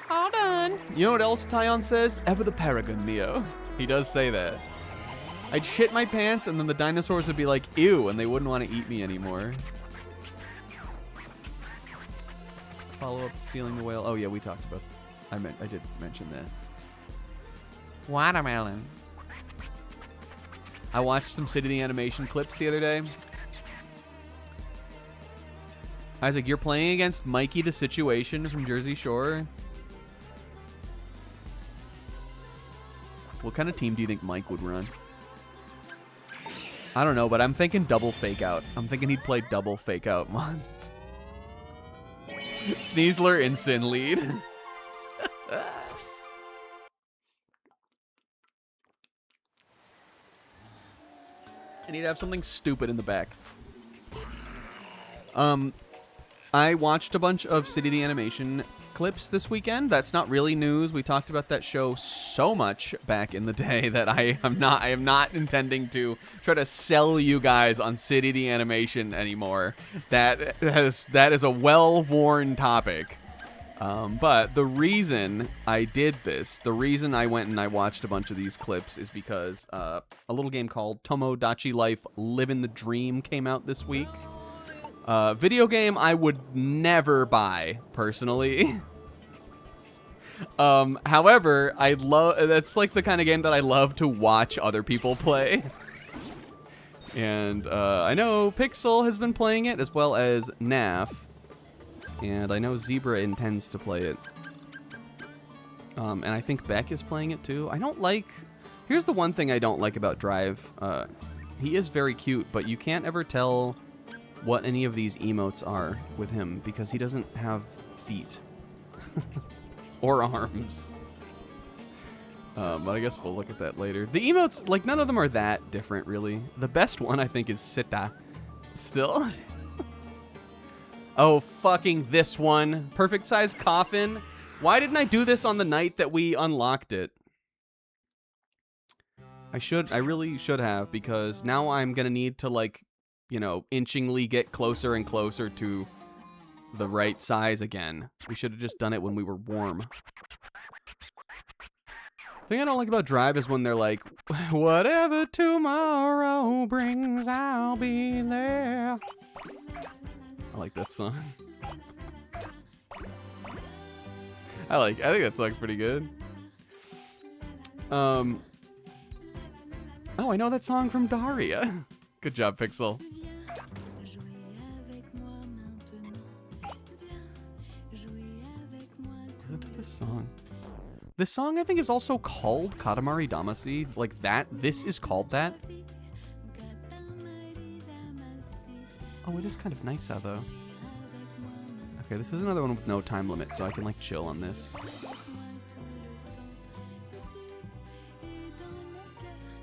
Speaker 1: All done. You know what else Tyon says? Ever the Paragon, Neo. He does say that. I'd shit my pants, and then the dinosaurs would be like, ew, and they wouldn't want to eat me anymore. Follow up to stealing the whale. Oh, yeah, we talked about... I did mention that. Watermelon. I watched some City of the Animation clips the other day. Isaac, you're playing against Mikey the Situation from Jersey Shore. What kind of team do you think Mike would run? I don't know, but I'm thinking double fake out. I'm thinking he'd play double fake out mods. Sneasler in Sin lead. I need to have something stupid in the back. I watched a bunch of City of the Animation clips this weekend. That's not really news. We talked about that show so much back in the day that I am not intending to try to sell you guys on City the Animation anymore. That is a well-worn topic. But the reason I did this, the reason I went and I watched a bunch of these clips is because a little game called Tomodachi Life Livin' the Dream came out this week. Video game I would never buy, personally. However, that's like the kind of game that I love to watch other people play. And I know Pixel has been playing it, as well as NAF. And I know Zebra intends to play it. And I think Beck is playing it too. Here's the one thing I don't like about Drive. He is very cute, but you can't ever tell what any of these emotes are with him because he doesn't have feet or arms. But I guess we'll look at that later. The emotes, like, none of them are that different, really. The best one, I think, is Sita. Still. Oh, fucking this one. Perfect size coffin. Why didn't I do this on the night that we unlocked it? I really should have, because now I'm gonna need to, like, you know, inchingly get closer and closer to the right size again. We should have just done it when we were warm. The thing I don't like about Drive is when they're like, whatever tomorrow brings, I'll be there. I like that song. I think that song's pretty good. Oh, I know that song from Daria. Good job, Pixel. Listen to this song. This song, I think, is also called Katamari Damacy. Like that. This is called that. Oh, it is kind of nice out, though. Okay, this is another one with no time limit, so I can, like, chill on this.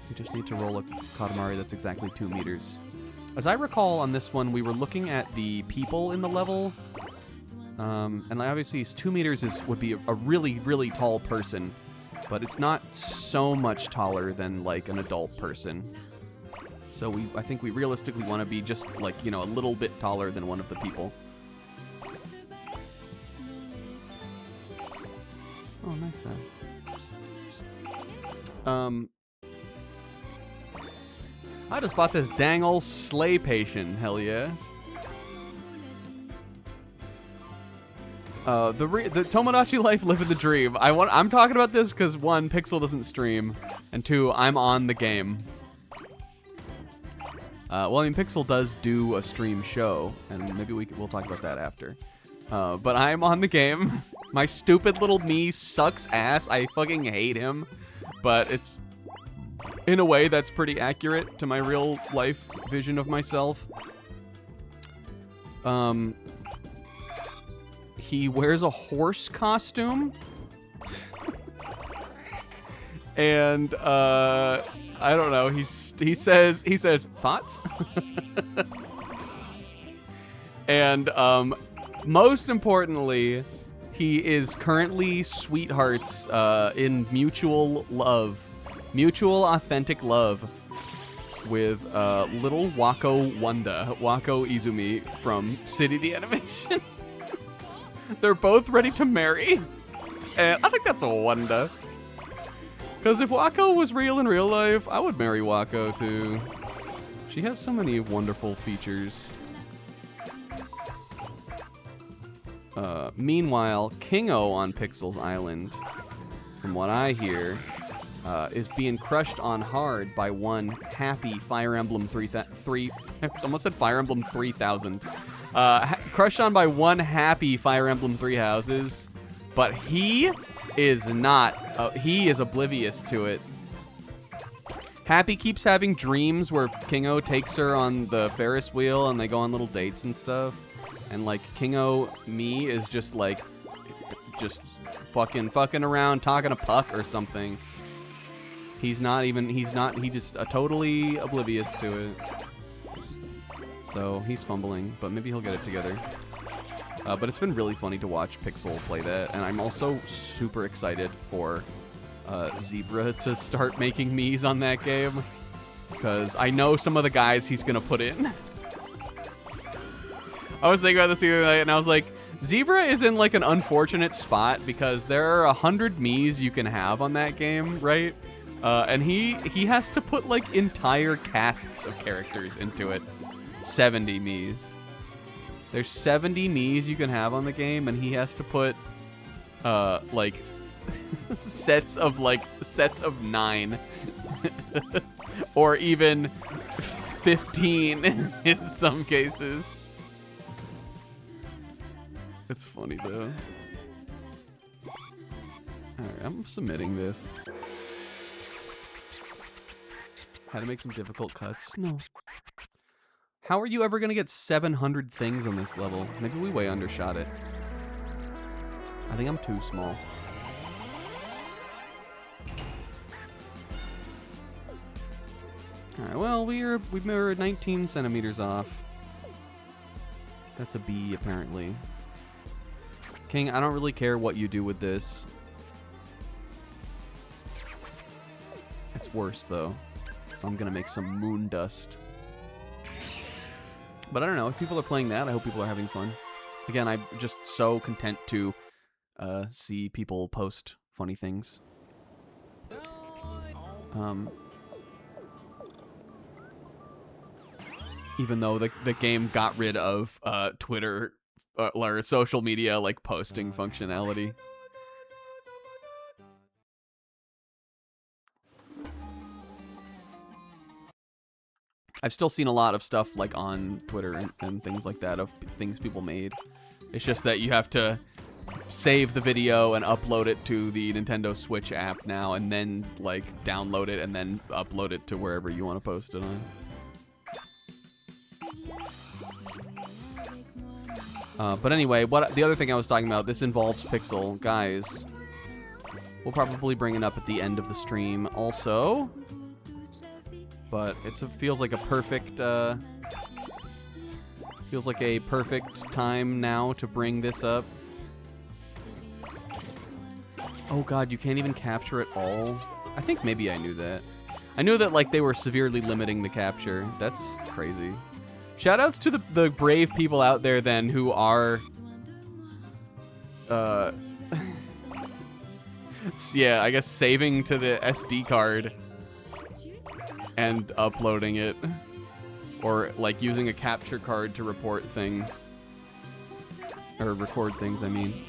Speaker 1: We just need to roll a Katamari that's exactly 2 meters. As I recall, on this one, we were looking at the people in the level. And obviously, 2 meters would be a really, really tall person. But it's not so much taller than, like, an adult person. So I think we realistically want to be just, like, you know, a little bit taller than one of the people. Oh, nice. I just bought this dang old sleigh patient. Hell yeah. The Tomodachi Life Livin' the Dream. I'm talking about this because 1, Pixel doesn't stream, and 2, I'm on the game. Well, I mean, Pixel does do a stream show, and maybe we'll talk about that after. But I'm on the game. My stupid little me sucks ass. I fucking hate him. But it's, in a way, that's pretty accurate to my real life vision of myself. He wears a horse costume. And, I don't know. He says thoughts? And, most importantly, he is currently sweethearts in mutual authentic love with little Wako Izumi from City the Animation. They're both ready to marry, and I think that's a wonder. Because if Wako was real in real life, I would marry Wako too. She has so many wonderful features. Meanwhile, Kingo on Pixel's Island, from what I hear, is being crushed on hard by one happy Fire Emblem 3... I almost said Fire Emblem 3000. Crushed on by one happy Fire Emblem 3 Houses, but he is not... he is oblivious to it. Happy keeps having dreams where Kingo takes her on the Ferris wheel and they go on little dates and stuff. And, like, Kingo me is just, like, just fucking around, talking to Puck or something. He's just totally oblivious to it. So, he's fumbling, but maybe he'll get it together. But it's been really funny to watch Pixel play that, and I'm also super excited for Zebra to start making Miis on that game, because I know some of the guys he's gonna put in. I was thinking about this the other night, and I was like, Zebra is in like an unfortunate spot because there are 100 Miis you can have on that game, right? And he has to put like entire casts of characters into it. 70 Miis. There's 70 Miis you can have on the game, and he has to put like sets of 9 or even 15 in some cases. It's funny though. Alright, I'm submitting this. How to make some difficult cuts? No. How are you ever gonna get 700 things on this level? Maybe we way undershot it. I think I'm too small. Alright, well, we were 19 centimeters off. That's a B, apparently. King, I don't really care what you do with this. It's worse, though. So I'm gonna make some moon dust. But I don't know, if people are playing that, I hope people are having fun. Again, I'm just so content to see people post funny things. Even though the game got rid of Twitter or social media like posting functionality. I've still seen a lot of stuff like on Twitter and things like that of things people made. It's just that you have to save the video and upload it to the Nintendo Switch app now, and then like download it and then upload it to wherever you want to post it on. But anyway, the other thing I was talking about, this involves Pixel. Guys, we'll probably bring it up at the end of the stream also. But it feels like a perfect time now to bring this up. Oh god, you can't even capture it all? I think maybe I knew that. I knew that like they were severely limiting the capture. That's crazy. Shoutouts to the brave people out there then who are yeah, I guess saving to the SD card and uploading it, or like using a capture card to report things or record things. I mean,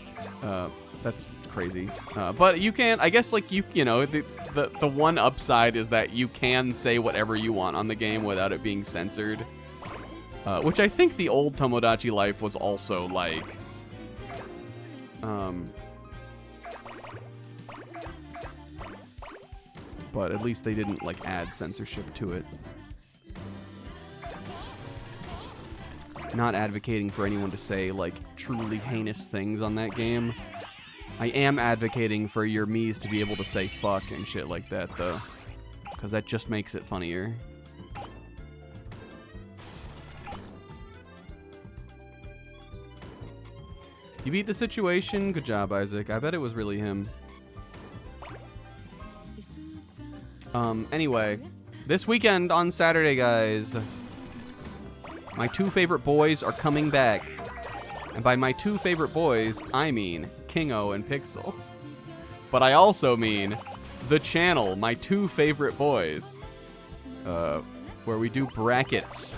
Speaker 1: that's crazy. But you can, I guess, like you know, the one upside is that you can say whatever you want on the game without it being censored, which I think the old Tomodachi Life was also like. But at least they didn't, like, add censorship to it. Not advocating for anyone to say, like, truly heinous things on that game. I am advocating for your Miis to be able to say fuck and shit like that, though. Because that just makes it funnier. You beat the situation? Good job, Isaac. I bet it was really him. Anyway, this weekend on Saturday, guys, my two favorite boys are coming back. And by my two favorite boys, I mean Kingo and Pixel. But I also mean the channel, my two favorite boys, where we do brackets.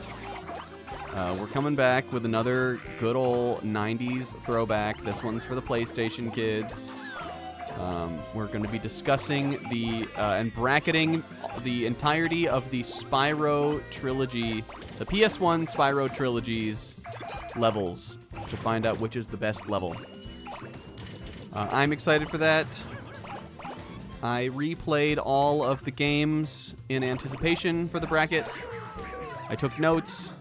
Speaker 1: We're coming back with another good old 90s throwback. This one's for the PlayStation kids. We're going to be discussing and bracketing the entirety of the Spyro trilogy, the PS1 Spyro trilogy's levels, to find out which is the best level. I'm excited for that. I replayed all of the games in anticipation for the bracket. I took notes.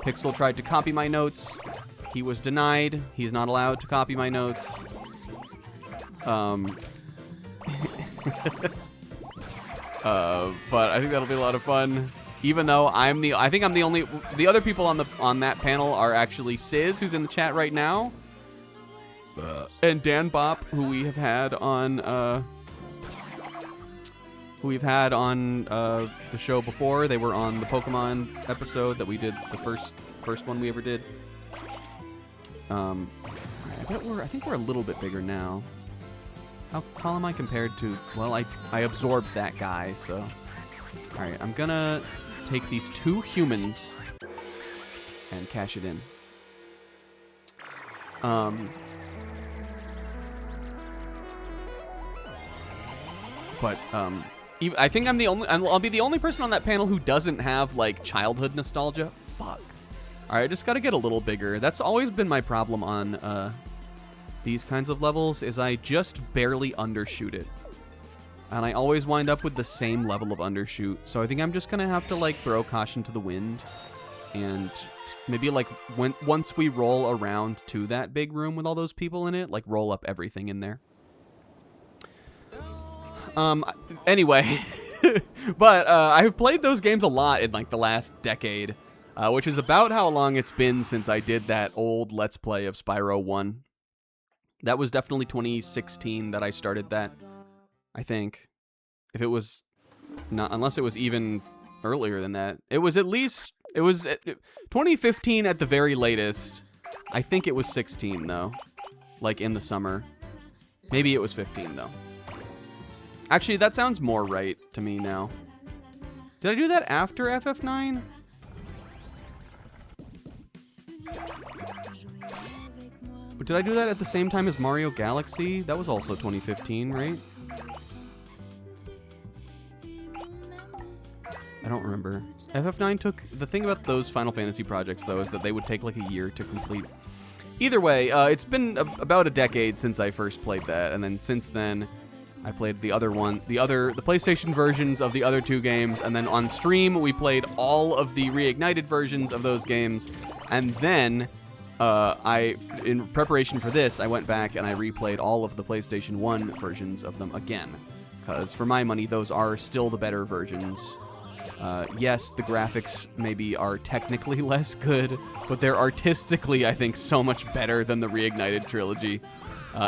Speaker 1: Pixel tried to copy my notes. He was denied. He's not allowed to copy my notes. But I think that'll be a lot of fun. Even though I think I'm the only, the other people on that panel are actually Sizz, who's in the chat right now, and Dan Bop, who we have had on the show before. They were on the Pokemon episode that we did, the first one we ever did. I think we're a little bit bigger now. How am I compared to? Well, I absorbed that guy, so. All right, I'm gonna take these 2 humans and cash it in. But I think I'll be the only person on that panel who doesn't have like childhood nostalgia. Fuck. All right, I just got to get a little bigger. That's always been my problem on these kinds of levels, is I just barely undershoot it. And I always wind up with the same level of undershoot. So I think I'm just going to have to like throw caution to the wind. And maybe like once we roll around to that big room with all those people in it, like roll up everything in there. Anyway, but I've played those games a lot in like the last decade, which is about how long it's been since I did that old Let's Play of Spyro 1. That was definitely 2016 that I started that, I think. If it was not, unless it was even earlier than that. It was 2015 at the very latest. I think it was 16 though, like in the summer. Maybe it was 15 though. Actually, that sounds more right to me now. Did I do that after FF9? Did I do that at the same time as Mario Galaxy? That was also 2015, right? I don't remember. FF9 took... The thing about those Final Fantasy projects, though, is that they would take like a year to complete. Either way, it's been about a decade since I first played that, and then since then, I played the PlayStation versions of the other 2 games, and then on stream, we played all of the reignited versions of those games, and then... in preparation for this, I went back and I replayed all of the PlayStation 1 versions of them again. Because for my money, those are still the better versions. Yes, the graphics maybe are technically less good, but they're artistically, I think, so much better than the Reignited trilogy.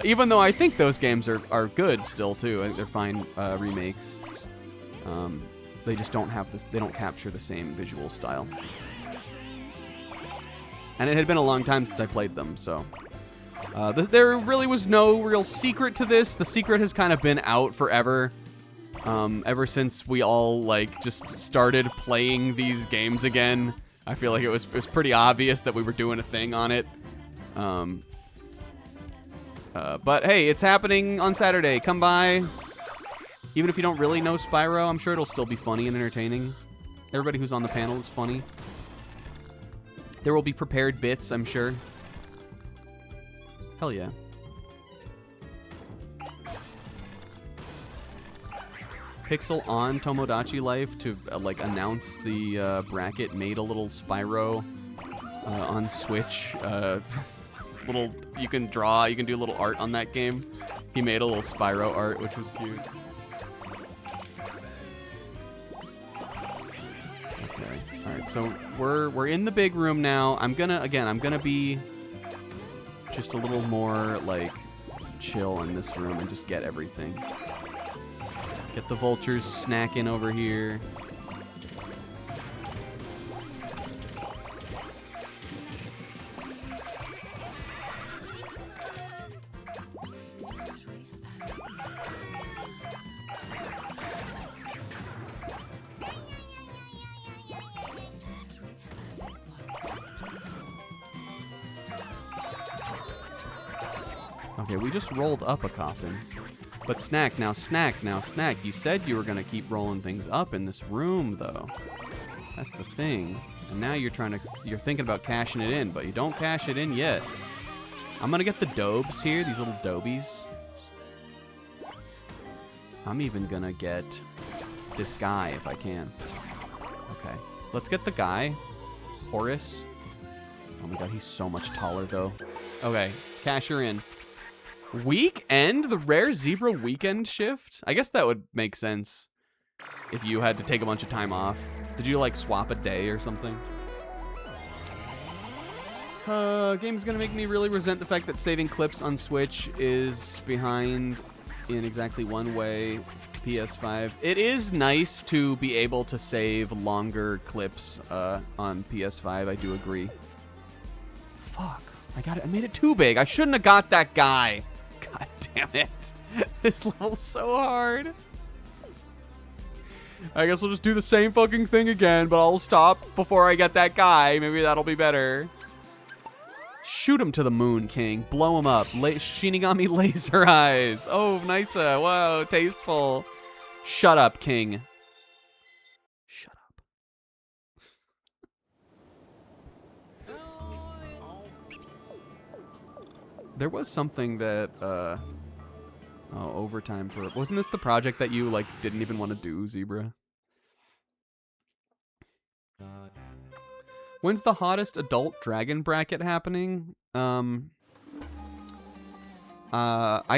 Speaker 1: Even though I think those games are good still, too. I think they're fine remakes. They just don't have this, they don't capture the same visual style. And it had been a long time since I played them, so... there really was no real secret to this. The secret has kind of been out forever. Ever since we all, like, just started playing these games again. I feel like it was pretty obvious that we were doing a thing on it. But hey, it's happening on Saturday. Come by. Even if you don't really know Spyro, I'm sure it'll still be funny and entertaining. Everybody who's on the panel is funny. There will be prepared bits, I'm sure. Hell yeah. Pixel on Tomodachi Life to like announce the bracket made a little Spyro on Switch. You can do a little art on that game. He made a little Spyro art, which was cute. Okay, all right. So we're in the big room now. I'm gonna be just a little more like chill in this room and just get everything. Get the vultures snacking over here. Okay, we just rolled up a coffin. But snack now, snack now, snack. You said you were going to keep rolling things up in this room, though. That's the thing. And now you're thinking about cashing it in, but you don't cash it in yet. I'm going to get the dobes here, these little dobies. I'm even going to get this guy if I can. Okay, let's get the guy. Horace. Oh my god, he's so much taller, though. Okay, cash her in. Weekend? The rare zebra weekend shift? I guess that would make sense if you had to take a bunch of time off. Did you, like, swap a day or something? Game's gonna make me really resent the fact that saving clips on Switch is behind in exactly one way to PS5. It is nice to be able to save longer clips on PS5. I do agree. Fuck. I made it too big. I shouldn't have got that guy. God damn it. This level's so hard. I guess we'll just do the same fucking thing again, but I'll stop before I get that guy. Maybe that'll be better. Shoot him to the moon, King. Blow him up. Shinigami laser eyes. Oh, nice. Wow, tasteful. Shut up, King. Shut up. There was something that, overtime for... Wasn't this the project that you, like, didn't even want to do, Zebra? When's the hottest adult dragon bracket happening? I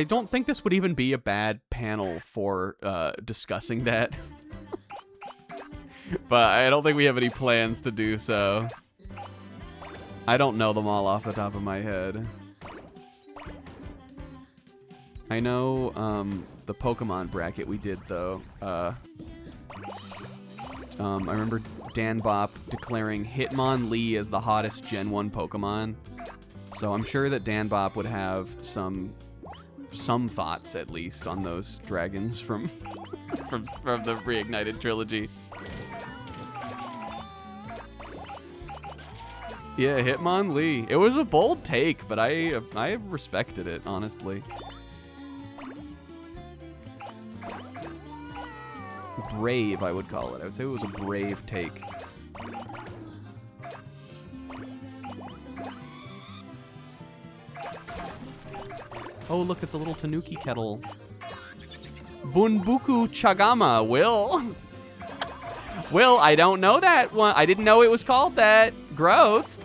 Speaker 1: don't think this would even be a bad panel for discussing that. But I don't think we have any plans to do so. I don't know them all off the top of my head. I know the Pokemon bracket we did, though. I remember Dan Bop declaring Hitmonlee as the hottest Gen 1 Pokemon. So I'm sure that Dan Bop would have some thoughts, at least, on those dragons from from the Reignited trilogy. Yeah, Hitmonlee. It was a bold take, but I respected it, honestly. Brave, I would call it. I would say it was a brave take. Oh, look, it's a little Tanuki kettle. Bunbuku Chagama, Will. Will, I don't know that one. I didn't know it was called that. Growth.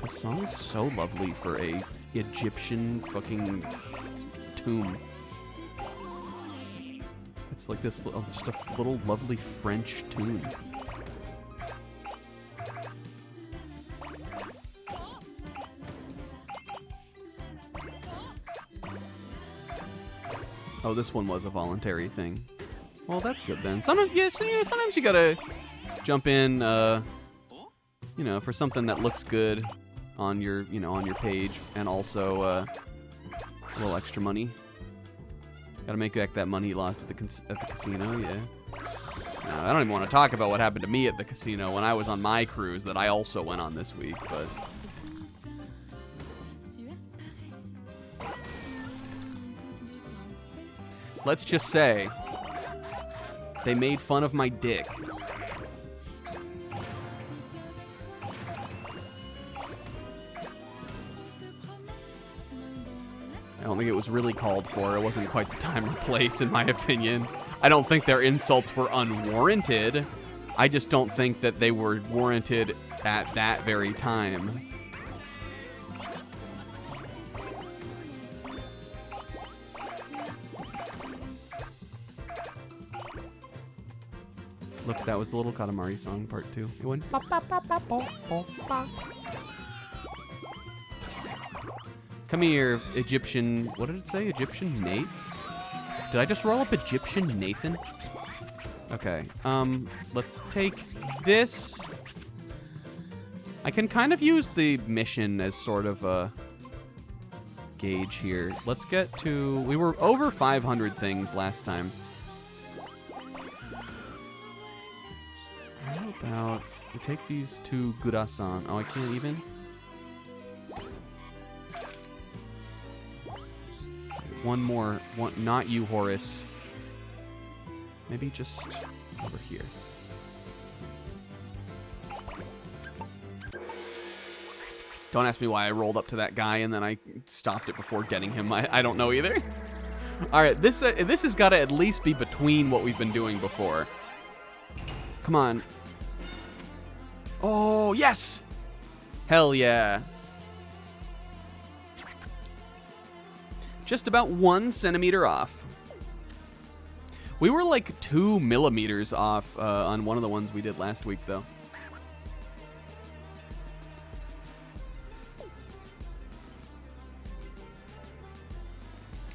Speaker 1: The song is so lovely for a Egyptian fucking tomb. It's like this, just a little lovely French tune. Oh, this one was a voluntary thing. Well, that's good then. Sometimes, yeah, sometimes you gotta jump in, you know, for something that looks good on your, on your page, and also a little extra money. Gotta make back that money you lost at the casino, yeah. I don't even want to talk about what happened to me at the casino when I was on my cruise that I also went on this week, but... Let's just say, they made fun of my dick. I don't think it was really called for. It wasn't quite the time or place, in my opinion. I don't think their insults were unwarranted. I just don't think that they were warranted at that very time. Look, that was the little Katamari song, part 2. It went... Come here, Egyptian... What did it say? Egyptian Nate? Did I just roll up Egyptian Nathan? Okay, let's take this. I can kind of use the mission as sort of a gauge here. Let's get to... We were over 500 things last time. How about we take these to Gurasan? Oh, I can't even? One more. One, not you, Horace. Maybe just over here. Don't ask me why I rolled up to that guy and then I stopped it before getting him. I don't know either. All right, this has got to at least be between what we've been doing before. Come on. Oh, yes! Hell yeah. Just about 1 centimeter off. We were like 2 millimeters off on one of the ones we did last week, though.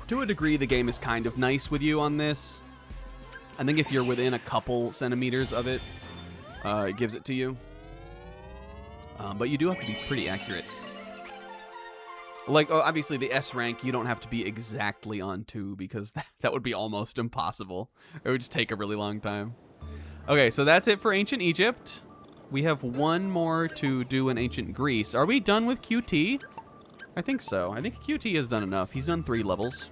Speaker 2: To a degree, the game is kind of nice with you on this. I think if you're within a couple centimeters of it, it gives it to you. But you do have to be pretty accurate. Like, obviously, the S rank, you don't have to be exactly on 2 because that would be almost impossible. It would just take a really long time. Okay, so that's it for Ancient Egypt. We have one more to do in Ancient Greece. Are we done with QT? I think so. I think QT has done enough. He's done 3 levels.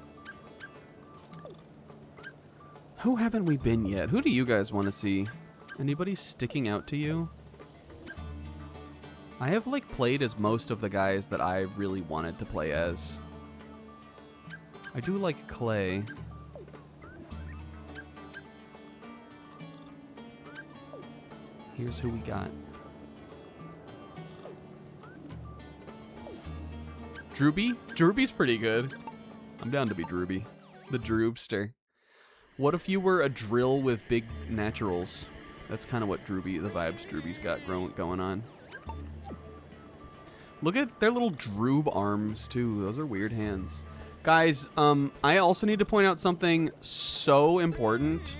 Speaker 2: Who haven't we been yet? Who do you guys want to see? Anybody sticking out to you? I have, like, played as most of the guys that I really wanted to play as. I do like Clay. Here's who we got. Drooby? Drooby's pretty good. I'm down to be Drooby. The Droobster. What if you were a drill with big naturals? That's kind of what Drooby, the vibes Drooby's got going on. Look at their little Droob arms, too. Those are weird hands. Guys, I also need to point out something so important.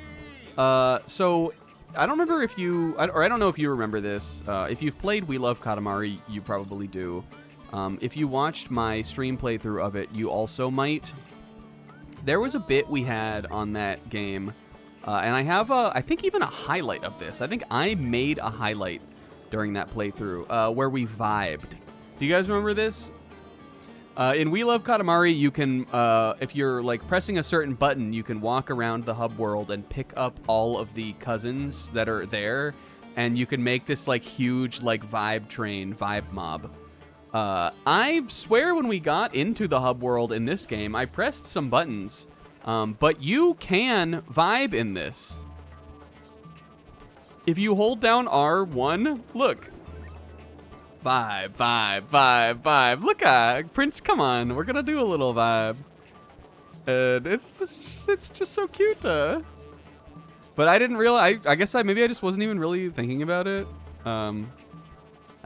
Speaker 2: So, I don't remember if you... I don't know if you remember this. If you've played We Love Katamari, you probably do. If you watched my stream playthrough of it, you also might. There was a bit we had on that game, and I have, I think even a highlight of this. I think I made a highlight during that playthrough where we vibed. Do you guys remember this? In We Love Katamari, you can, if you're like pressing a certain button, you can walk around the hub world and pick up all of the cousins that are there, and you can make this like huge like vibe mob. I swear when we got into the hub world in this game, I pressed some buttons, but you can vibe in this. If you hold down R1, look. Vibe. Look at Prince, come on. We're going to do a little vibe. And it's just so cute. But I didn't realize, I guess maybe I just wasn't even really thinking about it.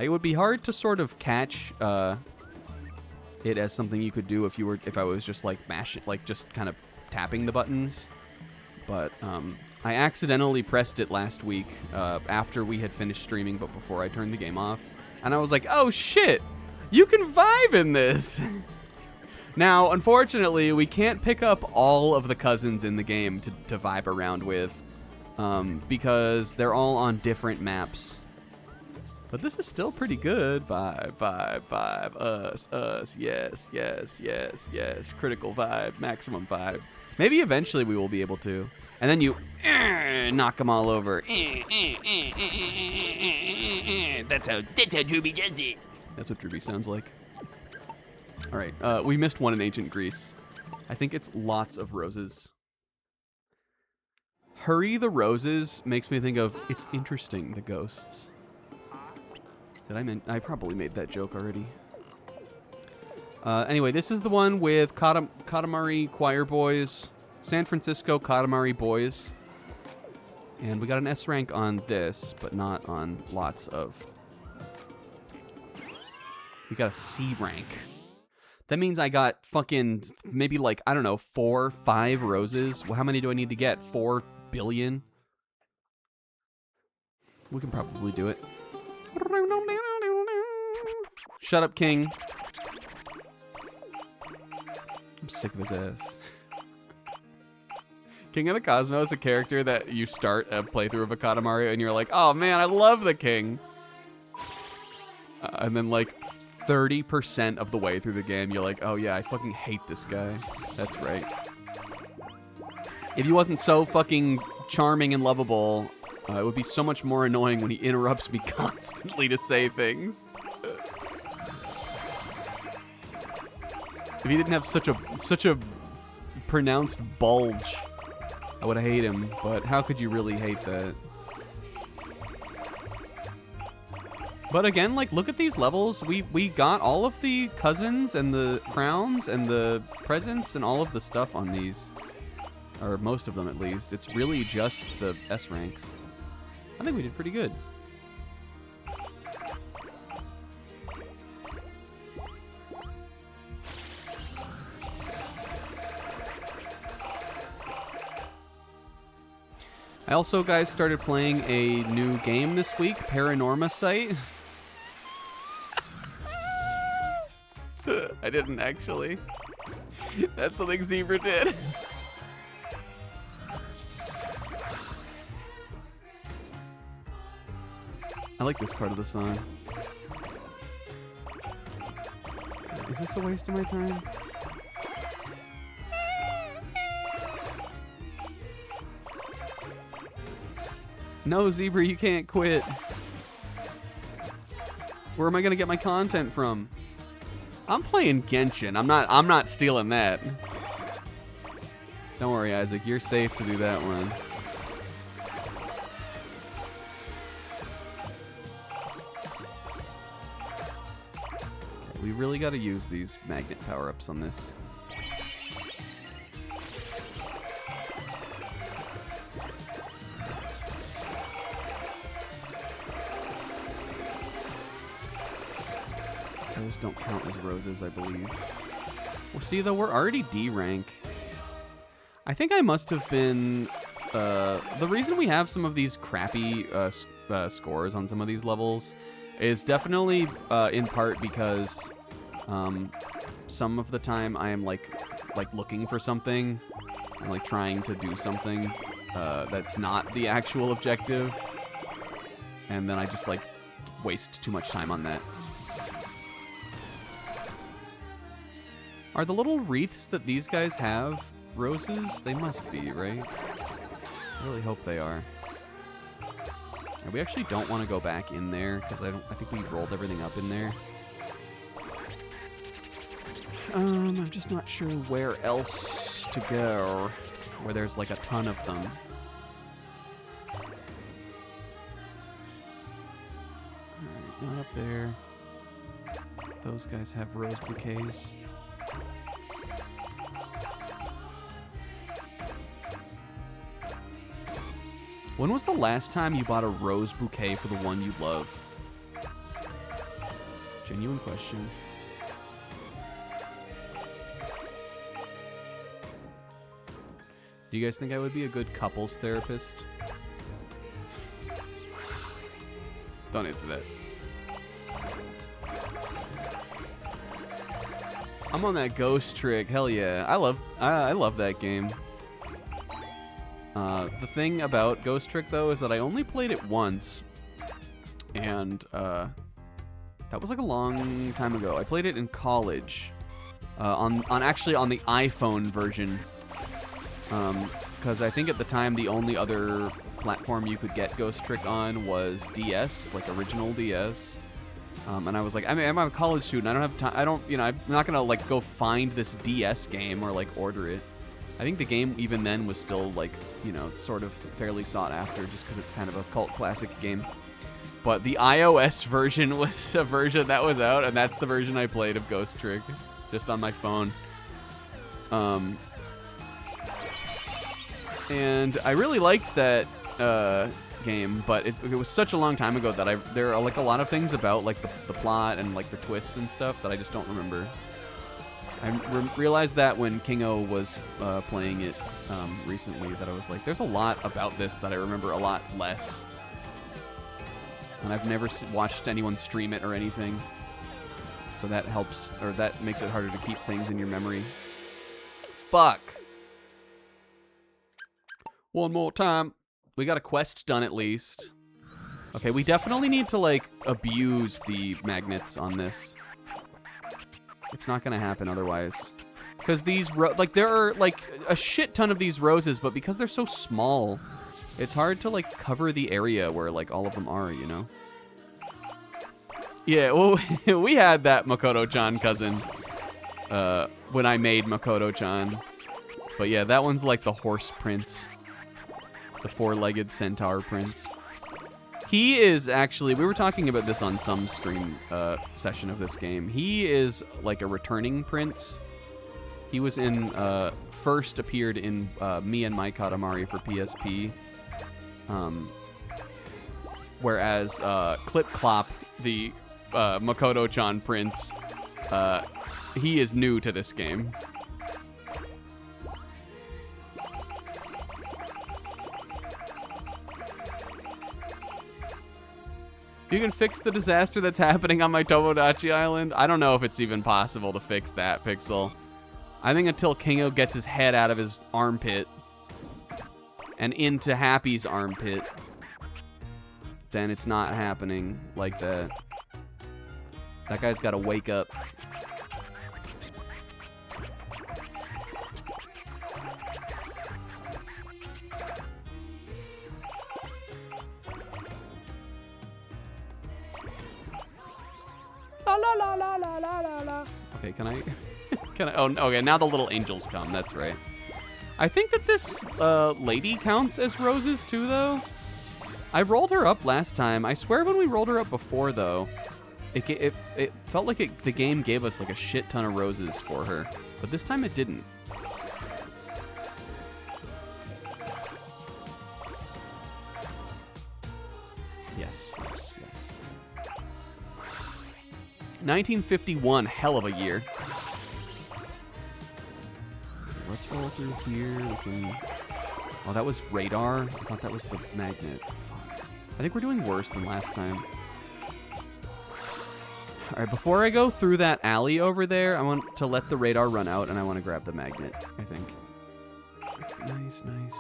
Speaker 2: It would be hard to sort of catch it as something you could do if I was just like mashing, like just kind of tapping the buttons. But I accidentally pressed it last week after we had finished streaming, but before I turned the game off. And I was like, oh shit, you can vibe in this. Now, unfortunately, we can't pick up all of the cousins in the game to vibe around with because they're all on different maps. But this is still pretty good. Vibe. Us. Yes. Critical vibe. Maximum vibe. Maybe eventually we will be able to. And then you knock them all over. That's how Drooby does it. That's what Drooby sounds like. All right. We missed one in Ancient Greece. I think it's lots of roses. Hurry the roses makes me think of It's Interesting, the Ghosts. I probably made that joke already. Anyway, this is the one with Katamari Choir Boys. San Francisco Katamari Boys. And we got an S rank on this, but not on lots of... We got a C rank. That means I got fucking maybe like, I don't know, 4, 5 roses. Well, how many do I need to get? 4 billion? We can probably do it. Shut up, King. I'm sick of his ass. King of the Cosmos is a character that you start a playthrough of a Katamari and you're like, oh man, I love the king. And then like 30% of the way through the game, you're like, oh yeah, I fucking hate this guy. That's right. If he wasn't so fucking charming and lovable, it would be so much more annoying when he interrupts me constantly to say things. If he didn't have such a pronounced bulge, I would hate him, but how could you really hate that? But again, like, look at these levels. We got all of the cousins and the crowns and the presents and all of the stuff on these. Or most of them, at least. It's really just the S ranks. I think we did pretty good. I also, guys, started playing a new game this week, Paranorma Site. I didn't actually. That's something Zebra did. I like this part of the song. Is this a waste of my time? No, Zebra, you can't quit. Where am I gonna get my content from? I'm playing Genshin. I'm not stealing that. Don't worry, Isaac. You're safe to do that one. Okay, we really got to use these magnet power-ups on this. Those don't count as roses, I believe. Well, see, though, we're already D rank. I think I must have been... the reason we have some of these crappy scores on some of these levels is definitely in part because some of the time I am like looking for something and like trying to do something that's not the actual objective, and then I just like waste too much time on that. Are the little wreaths that these guys have roses? They must be, right? I really hope they are. And we actually don't want to go back in there because I think we rolled everything up in there. I'm just not sure where else to go where there's like a ton of them. Alright, not up there. Those guys have rose bouquets. When was the last time you bought a rose bouquet for the one you love? Genuine question. Do you guys think I would be a good couples therapist? Don't answer that. I'm on that ghost trick. Hell yeah. I love that game. The thing about Ghost Trick, though, is that I only played it once, and that was like a long time ago. I played it in college, actually on the iPhone version, because I think at the time the only other platform you could get Ghost Trick on was DS, like original DS. And I was like, I mean, I'm a college student. I don't have time. I'm not gonna like go find this DS game or like order it. I think the game even then was still like, sort of fairly sought after just because it's kind of a cult classic game. But the iOS version was a version that was out, and that's the version I played of Ghost Trick, just on my phone. And I really liked that game, but it was such a long time ago that there are like a lot of things about like the plot and like the twists and stuff that I just don't remember. I realized that when Kingo was playing it recently, that I was like, there's a lot about this that I remember a lot less. And I've never watched anyone stream it or anything. So that helps, or that makes it harder to keep things in your memory. Fuck. One more time. We got a quest done at least. Okay, we definitely need to, like, abuse the magnets on this. It's not gonna happen otherwise. Because these, there are, like, a shit ton of these roses, but because they're so small, it's hard to, like, cover the area where, like, all of them are, Yeah, well, we had that Makoto-chan cousin when I made Makoto-chan. But yeah, that one's like the horse prince. The four-legged centaur prince. He is actually, we were talking about this on some stream session of this game. He is like a returning prince. He was in, first appeared in Me and My Katamari for PSP. Whereas Clip Clop, the Makoto-chan prince, he is new to this game. You can fix the disaster that's happening on my Tomodachi Island. I don't know if it's even possible to fix that, Pixel. I think until Kingo gets his head out of his armpit and into Happy's armpit, then it's not happening like that. That guy's got to wake up. La la la la la la la la. Okay, can I? Can I? Oh, okay. Now the little angels come. That's right. I think that this lady counts as roses too, though. I rolled her up last time. I swear when we rolled her up before, though, it felt like the game gave us like a shit ton of roses for her, but this time it didn't. Yes, yes, yes. 1951, hell of a year. Let's roll through here. We can... Oh, that was radar. I thought that was the magnet. Fuck. I think we're doing worse than last time. All right, before I go through that alley over there, I want to let the radar run out, and I want to grab the magnet, I think. Nice, nice.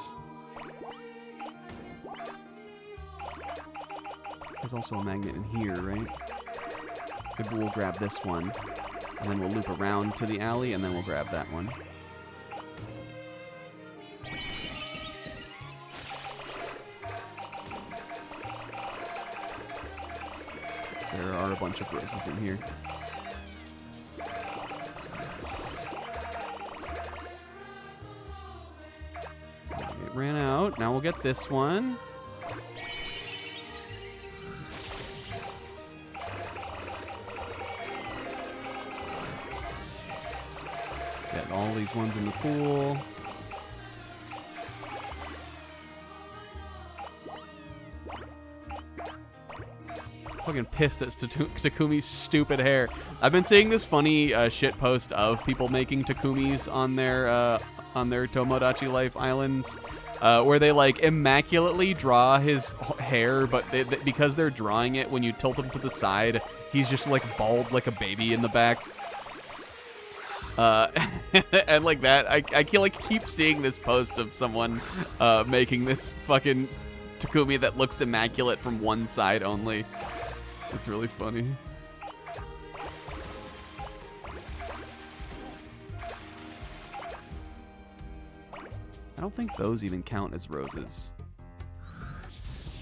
Speaker 2: There's also a magnet in here, right? Maybe we'll grab this one, and then we'll loop around to the alley, and then we'll grab that one. There are a bunch of roses in here. It ran out. Now we'll get this one. Get all these ones in the pool. Fucking pissed at Takumi's stupid hair. I've been seeing this funny shit post of people making Takumis on their Tomodachi Life islands, where they like immaculately draw his hair, but because they're drawing it, when you tilt him to the side, he's just like bald like a baby in the back. And like that, I keep seeing this post of someone making this fucking Takumi that looks immaculate from one side only. It's really funny. I don't think those even count as roses.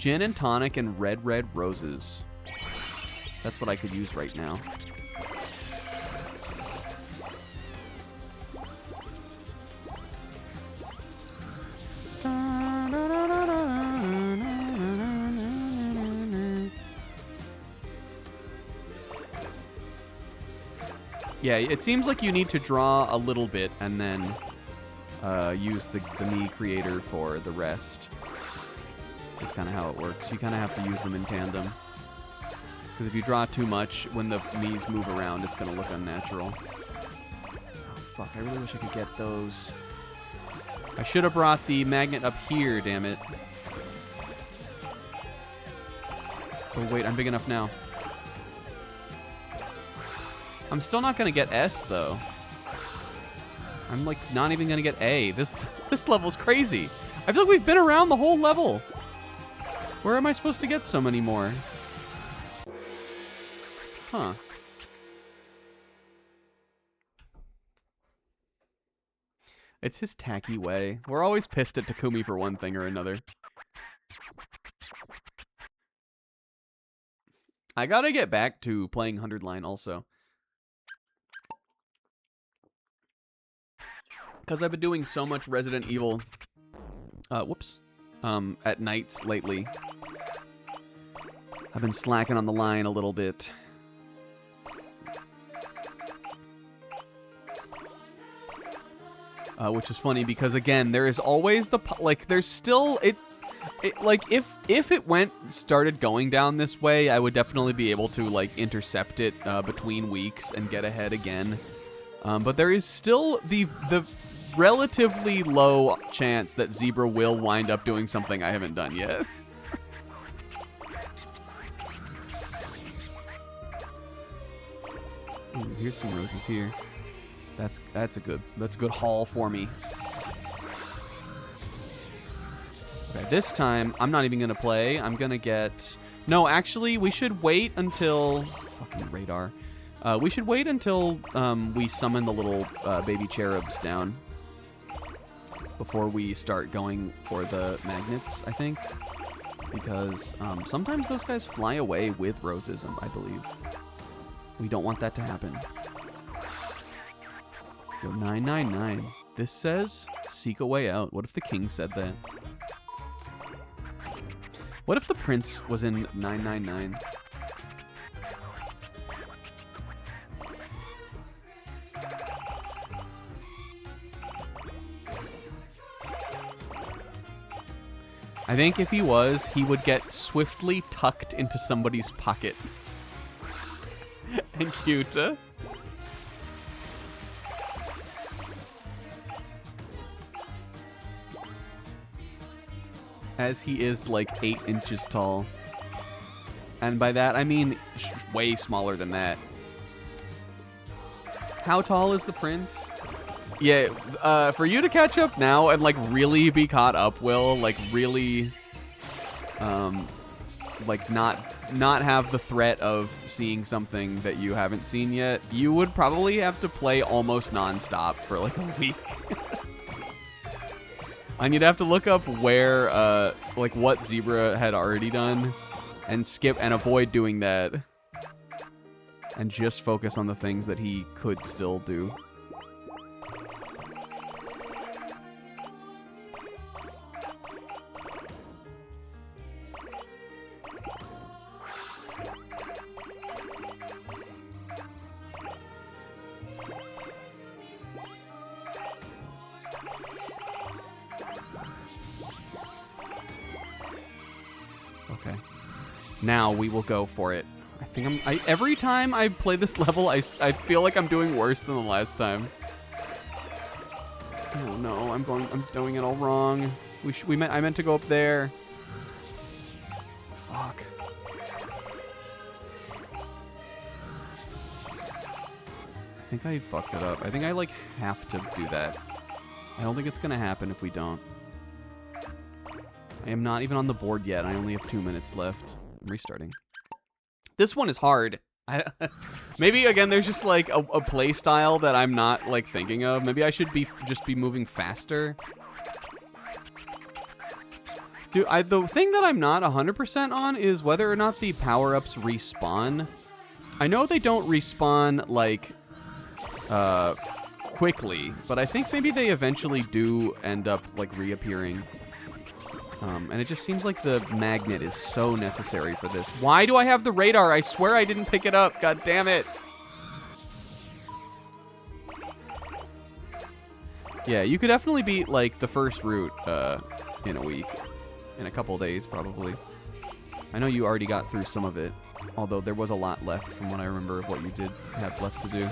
Speaker 2: Gin and tonic and red roses. That's what I could use right now. Yeah, it seems like you need to draw a little bit and then use the Mii creator for the rest. That's kind of how it works. You kind of have to use them in tandem. Because if you draw too much, when the Miis move around, it's going to look unnatural. Oh, fuck. I really wish I could get those. I should have brought the magnet up here, damn it. Oh, wait. I'm big enough now. I'm still not going to get S, though. I'm, like, not even going to get A. This level's crazy. I feel like we've been around the whole level. Where am I supposed to get so many more? Huh. It's his tacky way. We're always pissed at Takumi for one thing or another. I gotta get back to playing 100 Line also. Because I've been doing so much Resident Evil, at nights lately. I've been slacking on the line a little bit. Which is funny because, again, there is always the, like, there's still, like, if it started going down this way, I would definitely be able to, like, intercept it between weeks and get ahead again. But there is still the relatively low chance that Zebra will wind up doing something I haven't done yet. Ooh, here's some roses here. That's a good haul for me. Okay, this time I'm not even gonna play. I'm gonna get. No, actually, we should wait until fucking radar. We should wait until we summon the little baby cherubs down before we start going for the magnets, I think. Because sometimes those guys fly away with roses, I believe. We don't want that to happen. Go 999. This says, seek a way out. What if the king said that? What if the prince was in 999? I think if he was, he would get swiftly tucked into somebody's pocket. And cute. As he is like 8 inches tall. And by that, I mean way smaller than that. How tall is the prince? Yeah, for you to catch up now and like really be caught up, Will, like really, like not have the threat of seeing something that you haven't seen yet, you would probably have to play almost nonstop for like a week. And you'd have to look up where, like what Zebra had already done and skip and avoid doing that. And just focus on the things that he could still do. Okay. Now we will go for it. I think every time I play this level, I feel like I'm doing worse than the last time. Oh no, I'm doing it all wrong. I meant to go up there. Fuck. I think I fucked it up. I think I like have to do that. I don't think it's gonna happen if we don't. I am not even on the board yet. I only have 2 minutes left. I'm restarting. This one is hard. Maybe, again, there's just, like, a play style that I'm not, like, thinking of. Maybe I should just be moving faster. Dude, the thing that I'm not 100% on is whether or not the power-ups respawn. I know they don't respawn, like, quickly, but I think maybe they eventually do end up, like, reappearing. And it just seems like the magnet is so necessary for this. Why do I have the radar? I swear I didn't pick it up. God damn it. Yeah, you could definitely beat, like, the first route in a week. In a couple days, probably. I know you already got through some of it. Although there was a lot left from what I remember of what you did have left to do.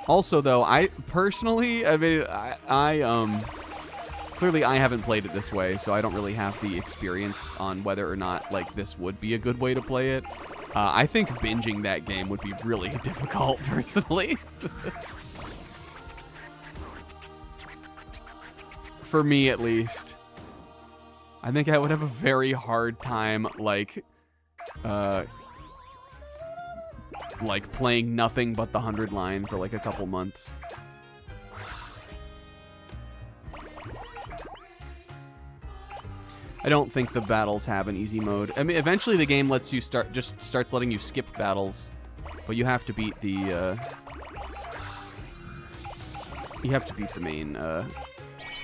Speaker 2: Also, though, I personally, I mean, clearly I haven't played it this way, so I don't really have the experience on whether or not, like, this would be a good way to play it. I think binging that game would be really difficult, personally. For me, at least. I think I would have a very hard time, like playing nothing but the 100 line for like a couple months. I don't think the battles have an easy mode. I mean, eventually the game lets you starts letting you skip battles, but you have to beat the main.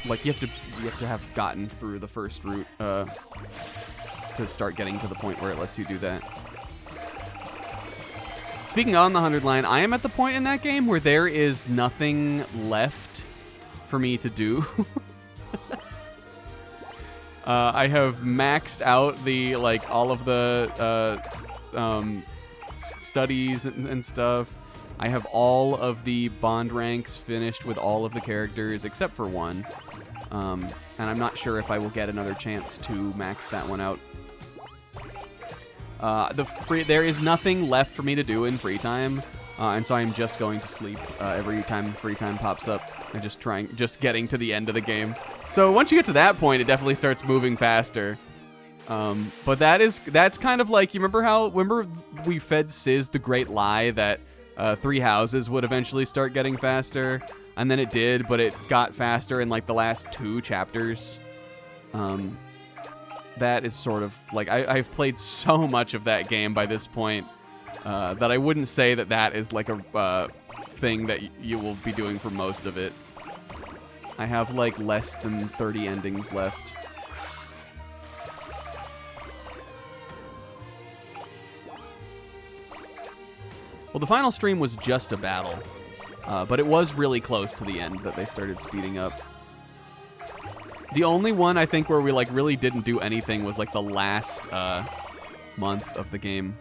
Speaker 2: Like you have to have gotten through the first route to start getting to the point where it lets you do that. Speaking on the 100 line, I am at the point in that game where there is nothing left for me to do. I have maxed out the all of the studies and stuff. I have all of the bond ranks finished with all of the characters except for one. And I'm not sure if I will get another chance to max that one out. There is nothing left for me to do in free time, and so I'm just going to sleep every time free time pops up, and just getting to the end of the game. So once you get to that point, it definitely starts moving faster. But that's kind of like, you remember we fed Sizz the great lie that Three Houses would eventually start getting faster, and then it did, but it got faster in like the last 2 chapters. That is sort of like, I've played so much of that game by this point that I wouldn't say that is like a thing that you will be doing for most of it. I have like less than 30 endings left. Well, the final stream was just a battle, but it was really close to the end that they started speeding up. The only one I think where we like really didn't do anything was like the last month of the game.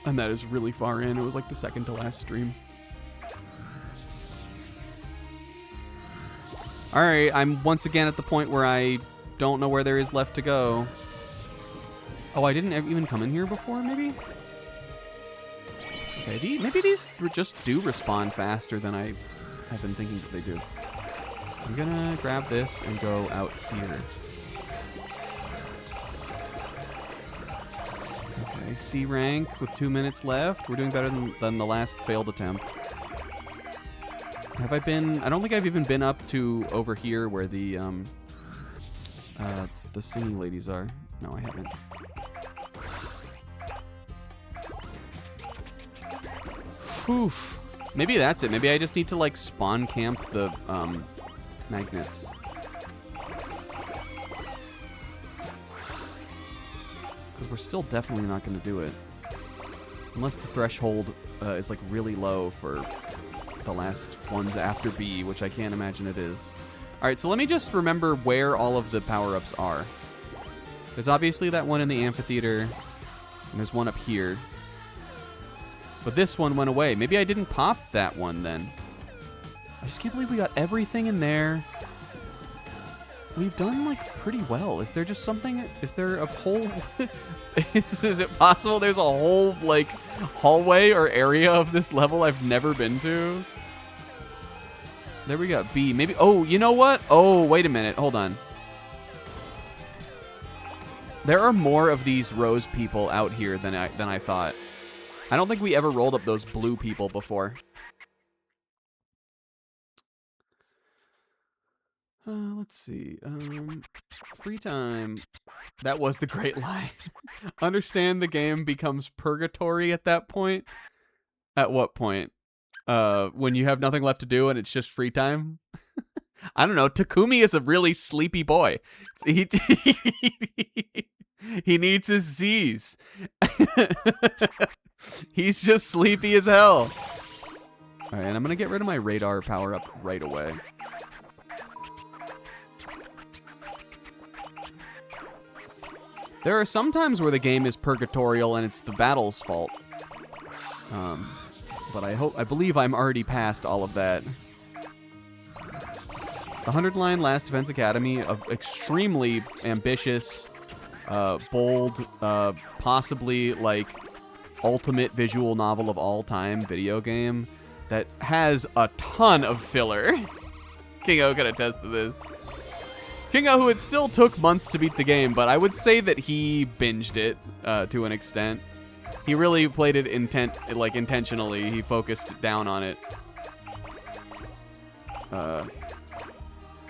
Speaker 2: And that is really far in. It was like the second to last stream. Alright, I'm once again at the point where I don't know where there is left to go. Oh, I didn't even come in here before, maybe? Okay, maybe these just do respawn faster than I have been thinking that they do. I'm gonna grab this and go out here. Okay, C rank with 2 minutes left. We're doing better than the last failed attempt. Have I been... I don't think I've even been up to over here where the singing ladies are. No, I haven't. Oof. Maybe that's it. Maybe I just need to like spawn camp the magnets. Because we're still definitely not going to do it. Unless the threshold is like really low for the last ones after B, which I can't imagine it is. Alright, so let me just remember where all of the power-ups are. There's obviously that one in the amphitheater, and there's one up here. But this one went away. Maybe I didn't pop that one then. I just can't believe we got everything in there. We've done, like, pretty well. Is there just something... Is there a whole... is it possible there's a whole, like, hallway or area of this level I've never been to? There we go. B. Maybe... Oh, you know what? Oh, wait a minute. Hold on. There are more of these rose people out here than I thought. I don't think we ever rolled up those blue people before. Let's see. Free time. That was the great lie. Understand the game becomes purgatory at that point? At what point? When you have nothing left to do and it's just free time? I don't know. Takumi is a really sleepy boy. He needs his Z's. He's just sleepy as hell. All right, and I'm going to get rid of my radar power-up right away. There are some times where the game is purgatorial and it's the battle's fault. But I believe I'm already past all of that. The 100-line Last Defense Academy, of extremely ambitious, bold, possibly like ultimate visual novel of all time video game that has a ton of filler. Kingo can attest to this. Kingo, who it still took months to beat the game, but I would say that he binged it to an extent. He really played it intentionally. He focused down on it.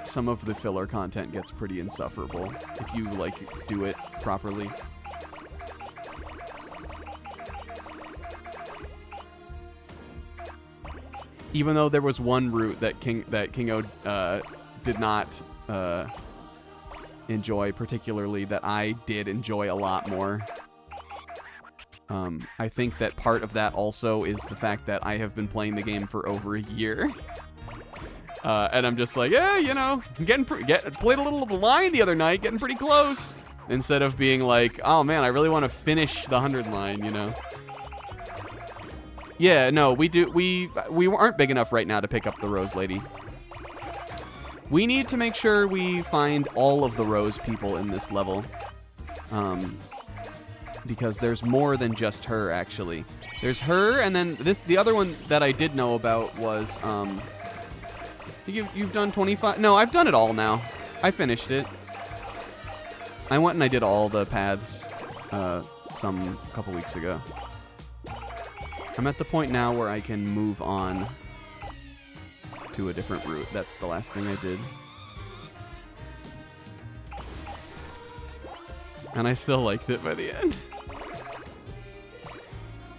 Speaker 2: Some of the filler content gets pretty insufferable if you like do it properly. Even though there was one route that Kingo did not enjoy particularly, that I did enjoy a lot more. I think that part of that also is the fact that I have been playing the game for over a year. And I'm just like, yeah, you know, played a little of the line the other night, getting pretty close. Instead of being like, oh man, I really want to finish the 100 line, you know. Yeah, no, we aren't big enough right now to pick up the Rose Lady. We need to make sure we find all of the Rose people in this level. Because there's more than just her, actually. There's her, and then the other one that I did know about was, you've done 25? No, I've done it all now. I finished it. I went and I did all the paths some couple weeks ago. I'm at the point now where I can move on to a different route. That's the last thing I did. And I still liked it by the end.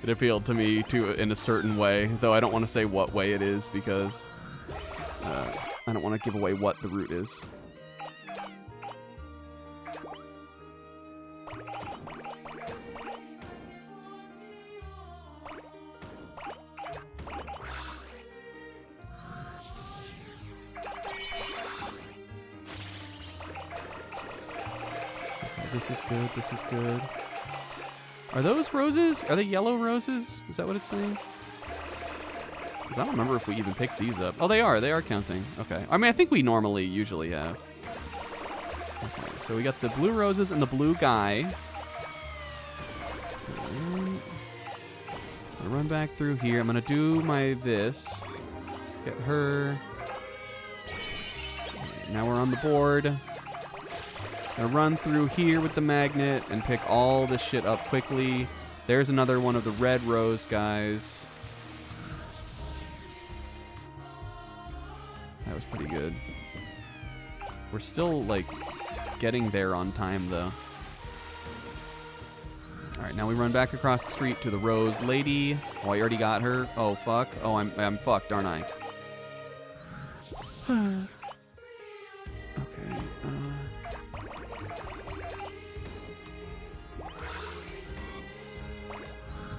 Speaker 2: It appealed to me in a certain way, though I don't want to say what way it is because I don't want to give away what the route is. This is good, this is good. Are those roses? Are they yellow roses? Is that what it's saying? Because I don't remember if we even picked these up. Oh, they are counting. Okay. I mean, I think we usually have. Okay, so we got the blue roses and the blue guy. I'll run back through here. I'm going to do this. Get her. Right, now we're on the board. Gonna run through here with the magnet and pick all this shit up quickly. There's another one of the red rose guys. That was pretty good. We're still, like, getting there on time, though. Alright, now we run back across the street to the rose lady. Oh, I already got her. Oh, fuck. Oh, I'm fucked, aren't I? Okay,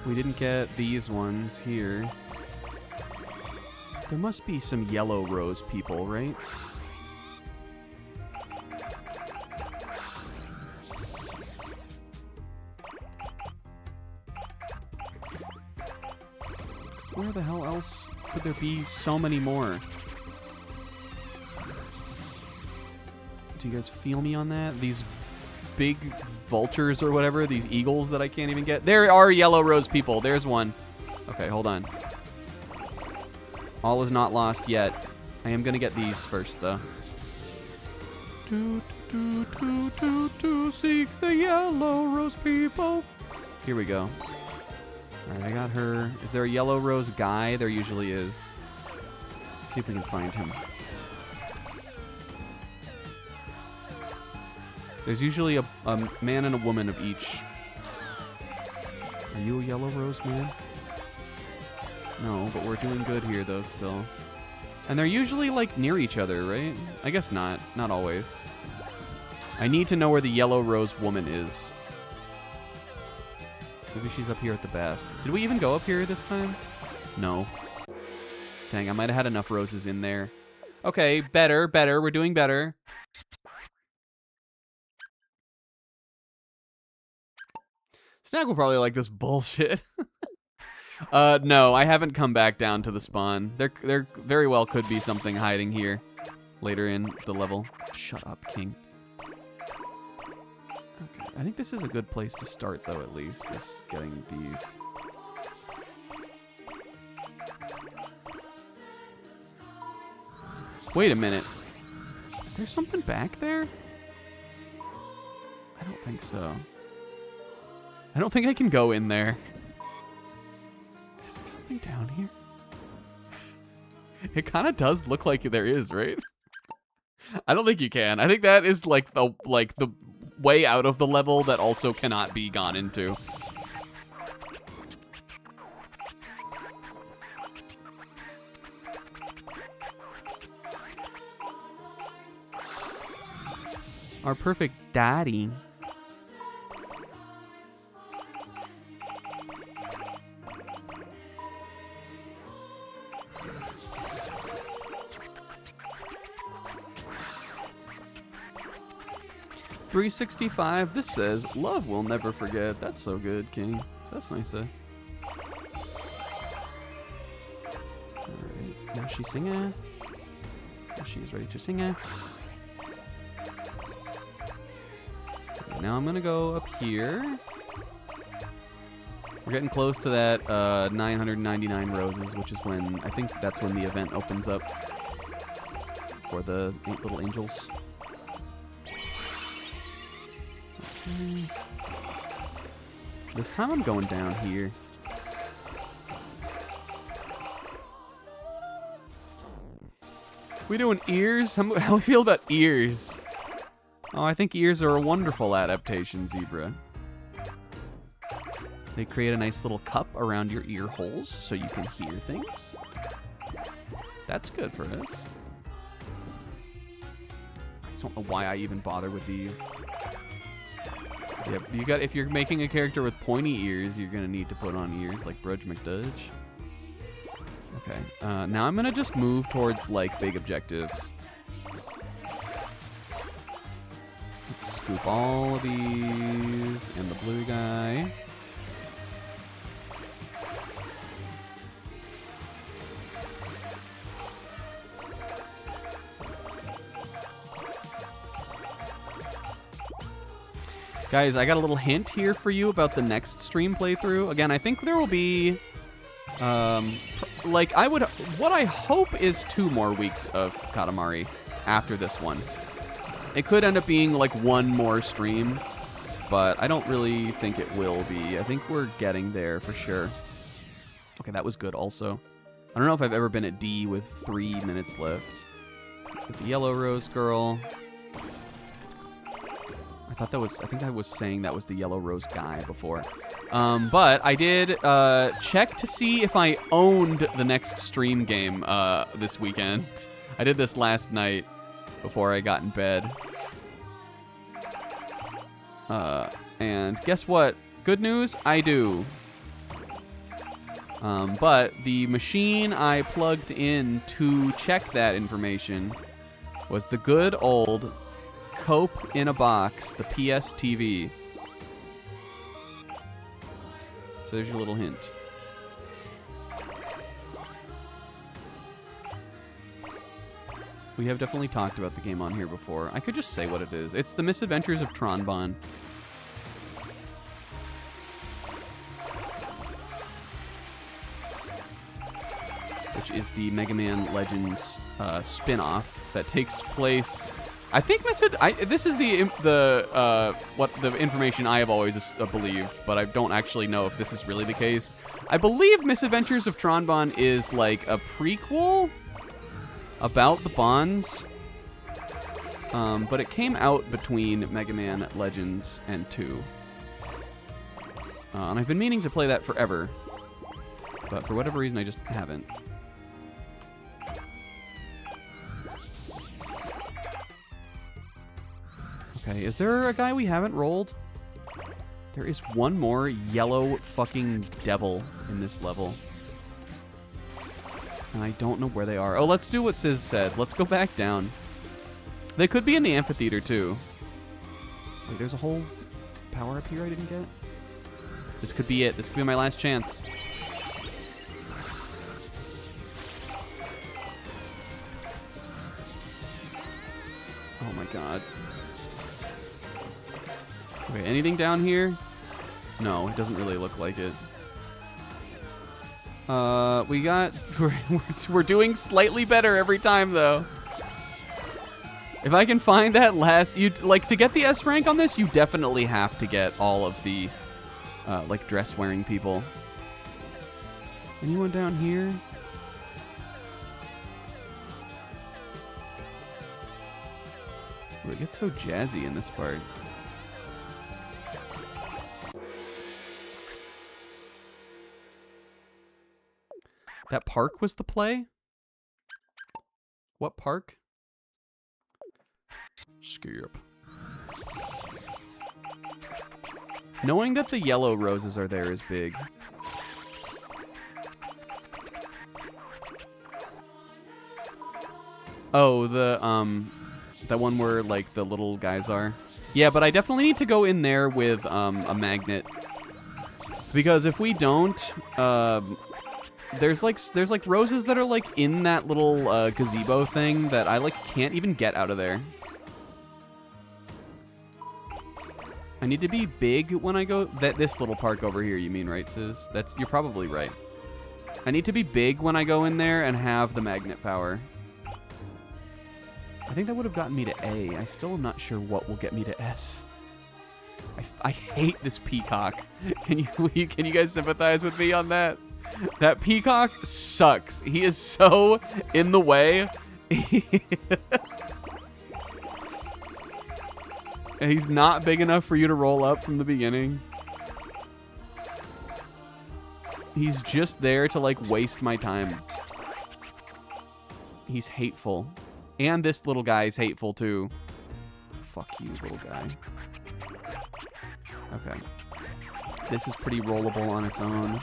Speaker 2: we didn't get these ones here. There must be some yellow rose people, right? Where the hell else could there be so many more? Do you guys feel me on that? These big vultures or whatever, these eagles that I can't even get. There are yellow rose people. There's one. Okay, hold on. All is not lost yet. I am gonna get these first, though. Seek the yellow rose people. Here we go. All right, I got her. Is there a yellow rose guy? There usually is. Let's see if we can find him. There's usually a man and a woman of each. Are you a yellow rose man? No, but we're doing good here, though, still. And they're usually, like, near each other, right? I guess not. Not always. I need to know where the yellow rose woman is. Maybe she's up here at the bath. Did we even go up here this time? No. Dang, I might have had enough roses in there. Okay, better. We're doing better. Snag will probably like this bullshit. No, I haven't come back down to the spawn. There very well could be something hiding here later in the level. Shut up, King. Okay, I think this is a good place to start, though, at least, is getting these. Wait a minute. Is there something back there? I don't think so. I don't think I can go in there. Is there something down here? It kind of does look like there is, right? I don't think you can. I think that is like the way out of the level that also cannot be gone into. Our perfect daddy. $365. This says, love will never forget. That's so good, King. That's nice, eh? Alright, now she's singing. Now she's ready to sing. Now I'm going to go up here. We're getting close to that 999 roses, which is when, I think that's when the event opens up for the 8 little angels. Okay. This time I'm going down here. We doing ears? How do we feel about ears? Oh, I think ears are a wonderful adaptation, Zebra. They create a nice little cup around your ear holes so you can hear things. That's good for us. I don't know why I even bother with these. Yep, if you're making a character with pointy ears, you're gonna need to put on ears like Brudge McDudge. Okay, now I'm gonna just move towards like big objectives. Let's scoop all of these and the blue guy. Guys, I got a little hint here for you about the next stream playthrough. Again, I think there will be, what I hope is 2 more weeks of Katamari after this one. It could end up being like 1 more stream, but I don't really think it will be. I think we're getting there for sure. Okay, that was good also. I don't know if I've ever been at D with 3 minutes left. Let's get the yellow rose girl. I think I was saying that was the yellow rose guy before. But I did check to see if I owned the next stream game this weekend. I did this last night before I got in bed. And guess what? Good news, I do. But the machine I plugged in to check that information was the good old Cope in a box, the PS TV. So there's your little hint. We have definitely talked about the game on here before. I could just say what it is. It's The Misadventures of Tronbon. Which is the Mega Man Legends spin-off that takes place... I think this is the information I have always believed, but I don't actually know if this is really the case. I believe Misadventures of Tronbon is like a prequel about the Bonds, but it came out between Mega Man Legends and 2. And I've been meaning to play that forever, but for whatever reason I just haven't. Okay, is there a guy we haven't rolled? There is one more yellow fucking devil in this level. And I don't know where they are. Oh, let's do what Sis said. Let's go back down. They could be in the amphitheater, too. Wait, there's a whole power-up here I didn't get? This could be it. This could be my last chance. Oh my god. Okay, anything down here? No, it doesn't really look like it. We're doing slightly better every time though. If I can find that last, to get the S rank on this, you definitely have to get all of the dress wearing people. Anyone down here? Ooh, it gets so jazzy in this part. That park was the play? What park? Skip. Knowing that the yellow roses are there is big. Oh, the one where like the little guys are. Yeah, but I definitely need to go in there with a magnet. Because if we don't, there's like roses that are like in that little gazebo thing that I like can't even get out of there. I need to be big when I go... This little park over here, you mean, right, Sis? You're probably right. I need to be big when I go in there and have the magnet power. I think that would have gotten me to A. I still am not sure what will get me to S. I hate this peacock. Can you guys sympathize with me on that? That peacock sucks. He is so in the way. He's not big enough for you to roll up from the beginning. He's just there to, like, waste my time. He's hateful. And this little guy is hateful, too. Fuck you, little guy. Okay. This is pretty rollable on its own.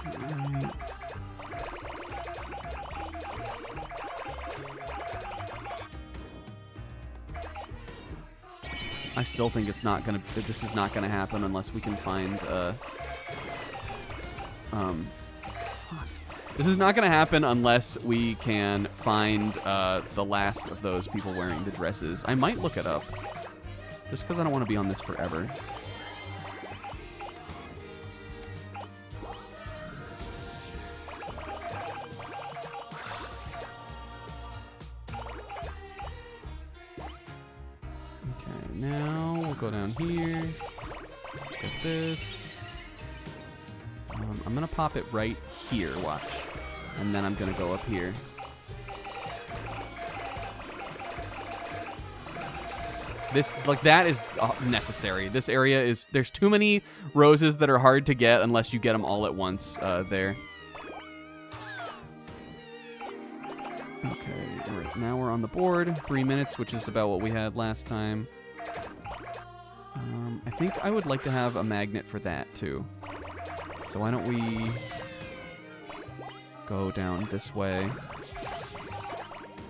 Speaker 2: Alright. I still think this is not gonna happen unless we can find, this is not gonna happen unless we can find, the last of those people wearing the dresses. I might look it up. Just because I don't want to be on this forever. Okay, now we'll go down here. Get this. I'm going to pop it right here, watch. And then I'm going to go up here. That is necessary. This area is... There's too many roses that are hard to get unless you get them all at once there. Okay, right, now we're on the board. 3 minutes, which is about what we had last time. I think I would like to have a magnet for that, too. So why don't we go down this way.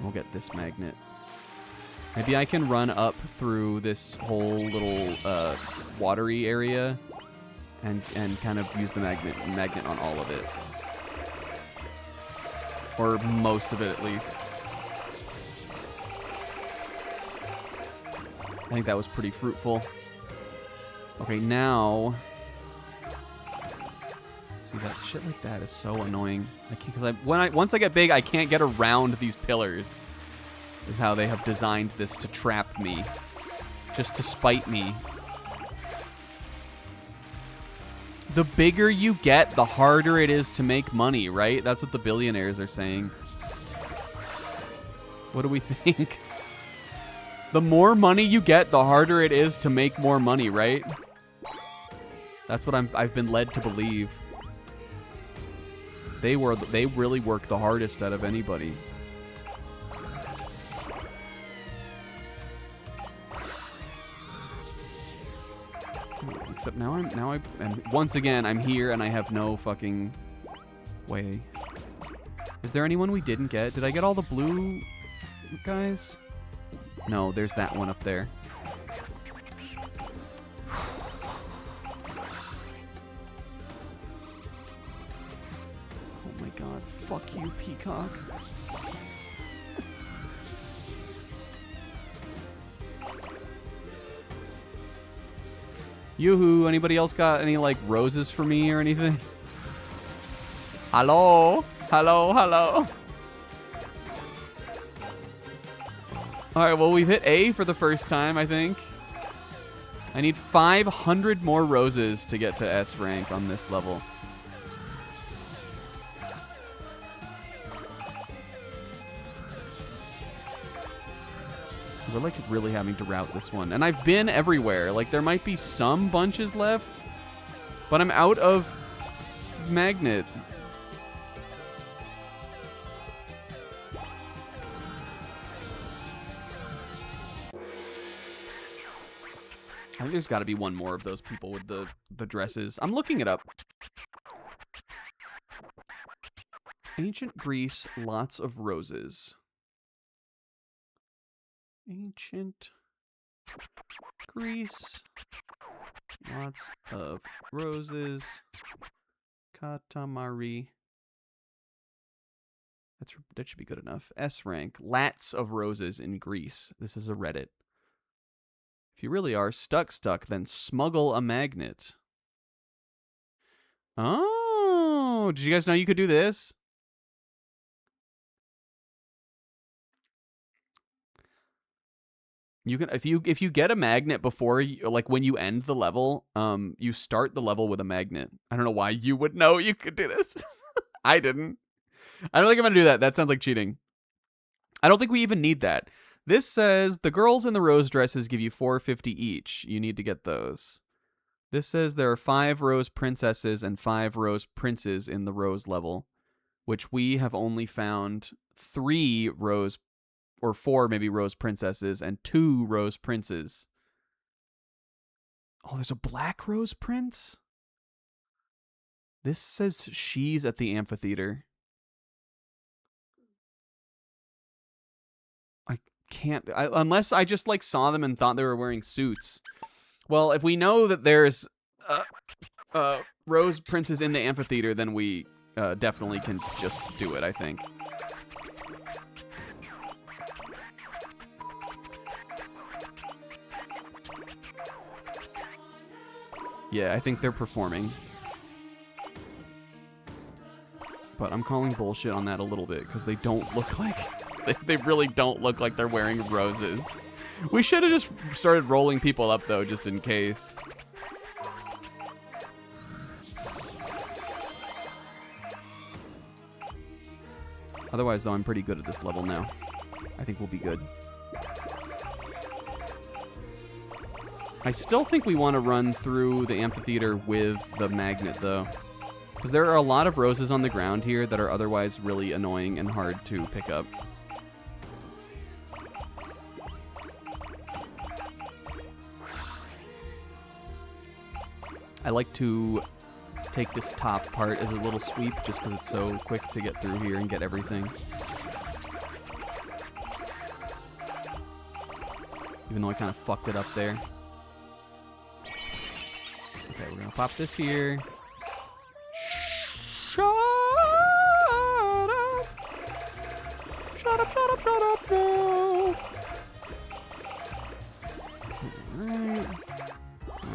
Speaker 2: We'll get this magnet. Maybe I can run up through this whole little watery area and kind of use the magnet on all of it. Or most of it, at least. I think that was pretty fruitful. Okay, now... See, that shit like that is so annoying. I can't, because once I get big, I can't get around these pillars. Is how they have designed this to trap me. Just to spite me. The bigger you get, the harder it is to make money, right? That's what the billionaires are saying. What do we think? The more money you get, the harder it is to make more money, right? That's what I've been led to believe. They really work the hardest out of anybody. Except and once again, I'm here and I have no fucking way. Is there anyone we didn't get? Did I get all the blue guys? No, there's that one up there. Oh my god, fuck you, peacock. Yoo-hoo, anybody else got any, like, roses for me or anything? Hello? Hello, hello? Alright, well, we've hit A for the first time, I think. I need 500 more roses to get to S rank on this level. We're, like, really having to route this one. And I've been everywhere. Like, there might be some bunches left. But I'm out of magnet. I think there's got to be one more of those people with the dresses. I'm looking it up. Ancient Greece, lots of roses. Ancient Greece, lots of roses. Katamari. That should be good enough. S rank, lots of roses in Greece. This is a Reddit.
Speaker 1: If you really are stuck, then smuggle a magnet. Oh, did you guys know you could do this? You can if you get a magnet before you, like when you end the level, you start the level with a magnet. I don't know why you would know you could do this. I didn't. I don't think I'm gonna do that. That sounds like cheating. I don't think we even need that. This says the girls in the rose dresses give you 450 each. You need to get those. This says there are 5 rose princesses and 5 rose princes in the rose level, which we have only found 3 rose or 4 maybe rose princesses and 2 rose princes. Oh, there's a black rose prince? This says she's at the amphitheater. I can't, unless I just like saw them and thought they were wearing suits. Well, if we know that there's rose princes in the amphitheater, then we definitely can just do it, I think. Yeah, I think they're performing. But I'm calling bullshit on that a little bit because they don't look like... They really don't look like they're wearing roses. We should have just started rolling people up, though, just in case. Otherwise, though, I'm pretty good at this level now. I think we'll be good. I still think we want to run through the amphitheater with the magnet, though. Because there are a lot of roses on the ground here that are otherwise really annoying and hard to pick up. I like to take this top part as a little sweep just because it's so quick to get through here and get everything. Even though I kind of fucked it up there. Okay, we're gonna pop this here. Shut up! Shut up, shut up, shut up, no! Alright.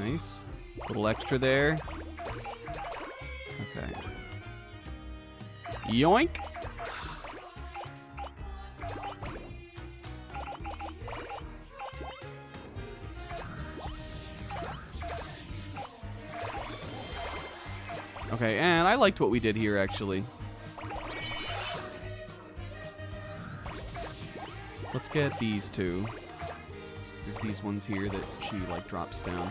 Speaker 1: Nice. Little extra there. Okay. Yoink! Okay, and I liked what we did here, actually. Let's get these two. There's these ones here that she, like, drops down.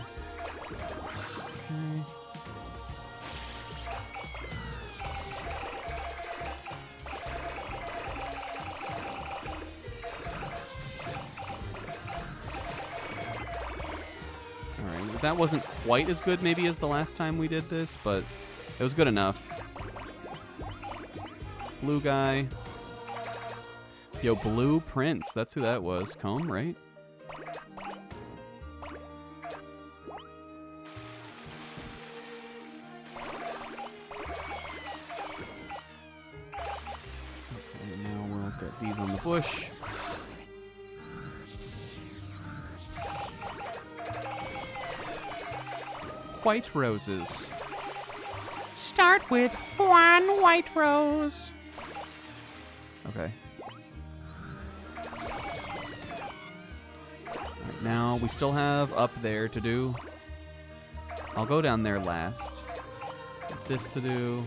Speaker 1: Okay. Alright, that wasn't quite as good, maybe, as the last time we did this, but... it was good enough. Blue guy. Yo, Blue Prince. That's who that was. Comb, right? Okay, now we'll get these on the bush. White roses. Start with 1 white rose. Okay. Right, now we still have up there to do. I'll go down there last. Got this to do.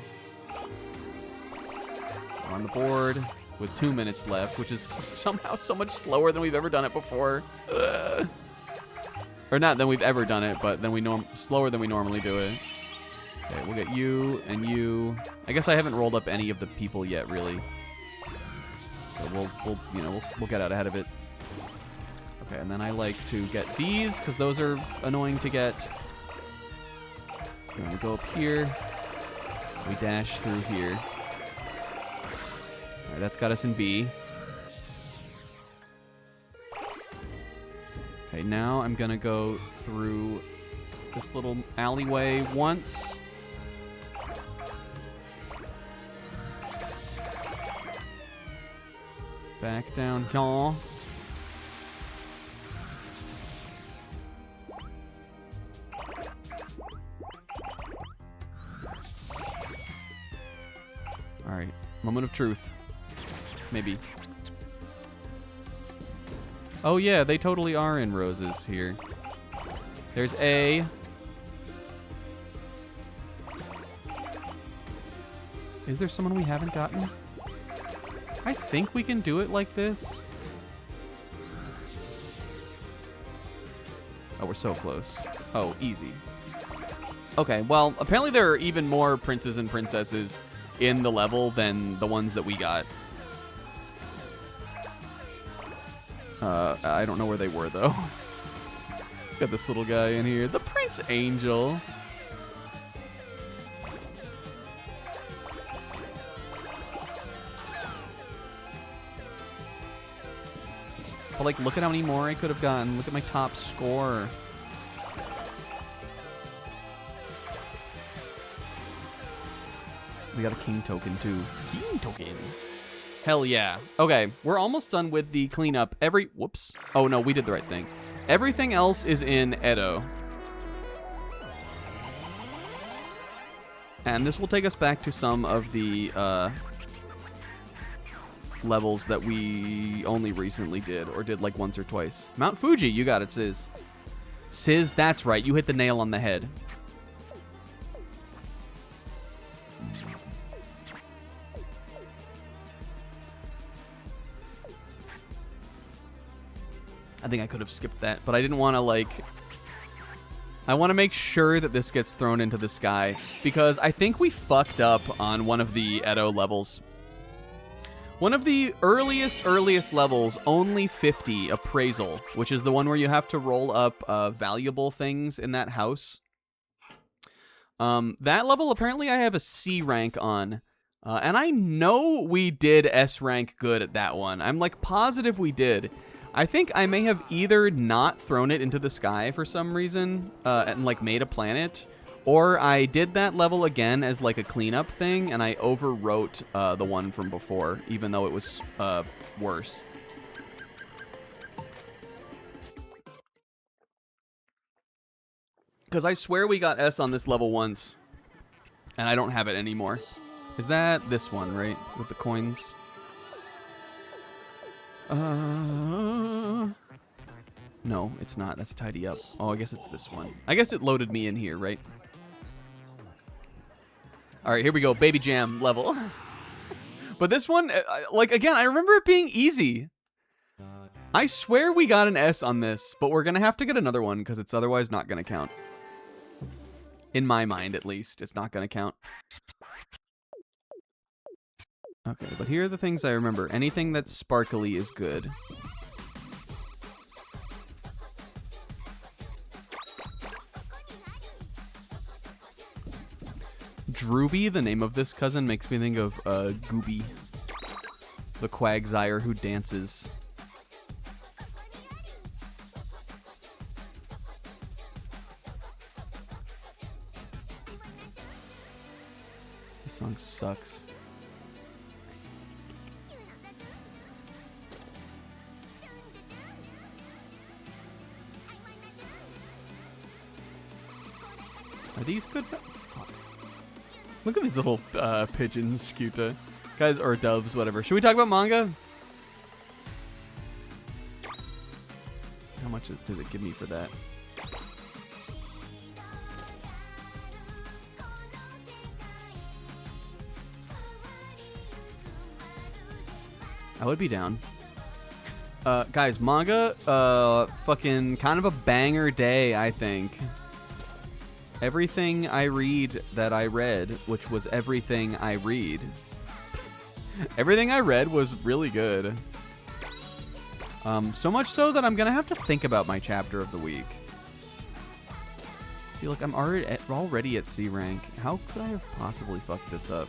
Speaker 1: We're on the board with 2 minutes left, which is somehow so much slower than we've ever done it before. Ugh. Or not than we've ever done it, but then slower than we normally do it. Okay, we'll get you and you. I guess I haven't rolled up any of the people yet, really. So we'll get out ahead of it. Okay, and then I like to get these because those are annoying to get. And we go up here. We dash through here. All right, that's got us in B. Okay, now I'm gonna go through this little alleyway once. Back down, y'all.
Speaker 2: Moment of truth. Maybe. Oh yeah, they totally are in roses here. There's A. Is there someone we haven't gotten? I think we can do it like this. Oh, we're so close. Oh, easy. Okay, well, apparently there are even more princes and princesses in the level than the ones that we got. I don't know where they were, though. Got this little guy in here. The Prince Angel. But, like, look at how many more I could have gotten. Look at my top score. We got a king token, too. King token. Hell yeah. Okay, we're almost done with the cleanup. Whoops. Oh, no, we did the right thing. Everything else is in Edo. And this will take us back to some of the levels that we only recently did, or did like once or twice. Mount Fuji, you got it, Sizz. Sizz, that's right. You hit the nail on the head. I think I could have skipped that, but I didn't want to, like... I want to make sure that this gets thrown into the sky, because I think we fucked up on one of the Edo levels. One of the earliest levels, only 50 appraisal, which is the one where you have to roll up valuable things in that house. That level, apparently I have a C rank on, and I know we did S rank good at that one. I'm, like, positive we did. I think I may have either not thrown it into the sky for some reason and, like, made a planet, or I did that level again as, like, a cleanup thing, and I overwrote the one from before, even though it was worse. Because I swear we got S on this level once, and I don't have it anymore. Is that this one, right? With the coins? No, it's not. That's tidy up. Oh, I guess it's this one. I guess it loaded me in here, right? All right, here we go. Baby Jam level. But this one, like, again, I remember it being easy. I swear we got an S on this, but we're going to have to get another one because it's otherwise not going to count. In my mind, at least, it's not going to count. Okay, but here are the things I remember. Anything that's sparkly is good. Drooby, the name of this cousin, makes me think of Gooby, the Quagsire who dances. This song sucks. Are these good? Fuck. Look at these little pigeons, Skuta. Guys, or doves, whatever. Should we talk about manga? How much did it give me for that? I would be down. Guys, manga, fucking kind of a banger day, I think. Everything I read that I read, which was everything I read. Everything I read was really good. So much so that I'm gonna have to think about my chapter of the week. See, look, I'm already at C rank. How could I have possibly fucked this up?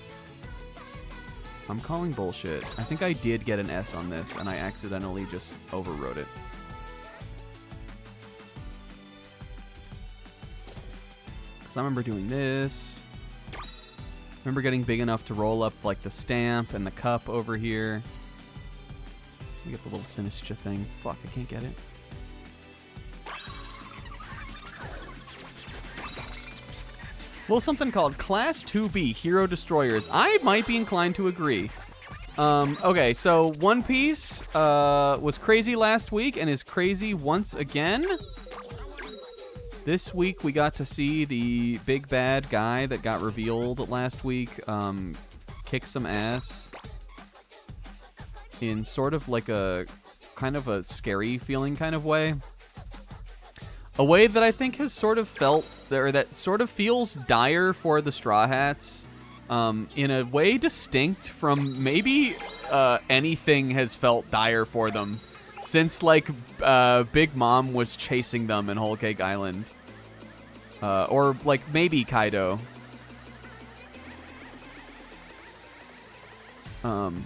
Speaker 2: I'm calling bullshit. I think I did get an S on this, and I accidentally just overwrote it. Because I remember doing this. Remember getting big enough to roll up, like, the stamp and the cup over here. Let me get the little Sinistra thing. Fuck, I can't get it. Well, something called Class 2B Hero Destroyers. I might be inclined to agree. Okay, so One Piece was crazy last week and is crazy once again. This week we got to see the big bad guy that got revealed last week kick some ass in sort of like a kind of a scary feeling kind of way. A way that I think has sort of felt, or that sort of feels dire for the Straw Hats, in a way distinct from maybe anything has felt dire for them since, like, Big Mom was chasing them in Whole Cake Island. Or, like, maybe Kaido. Okay,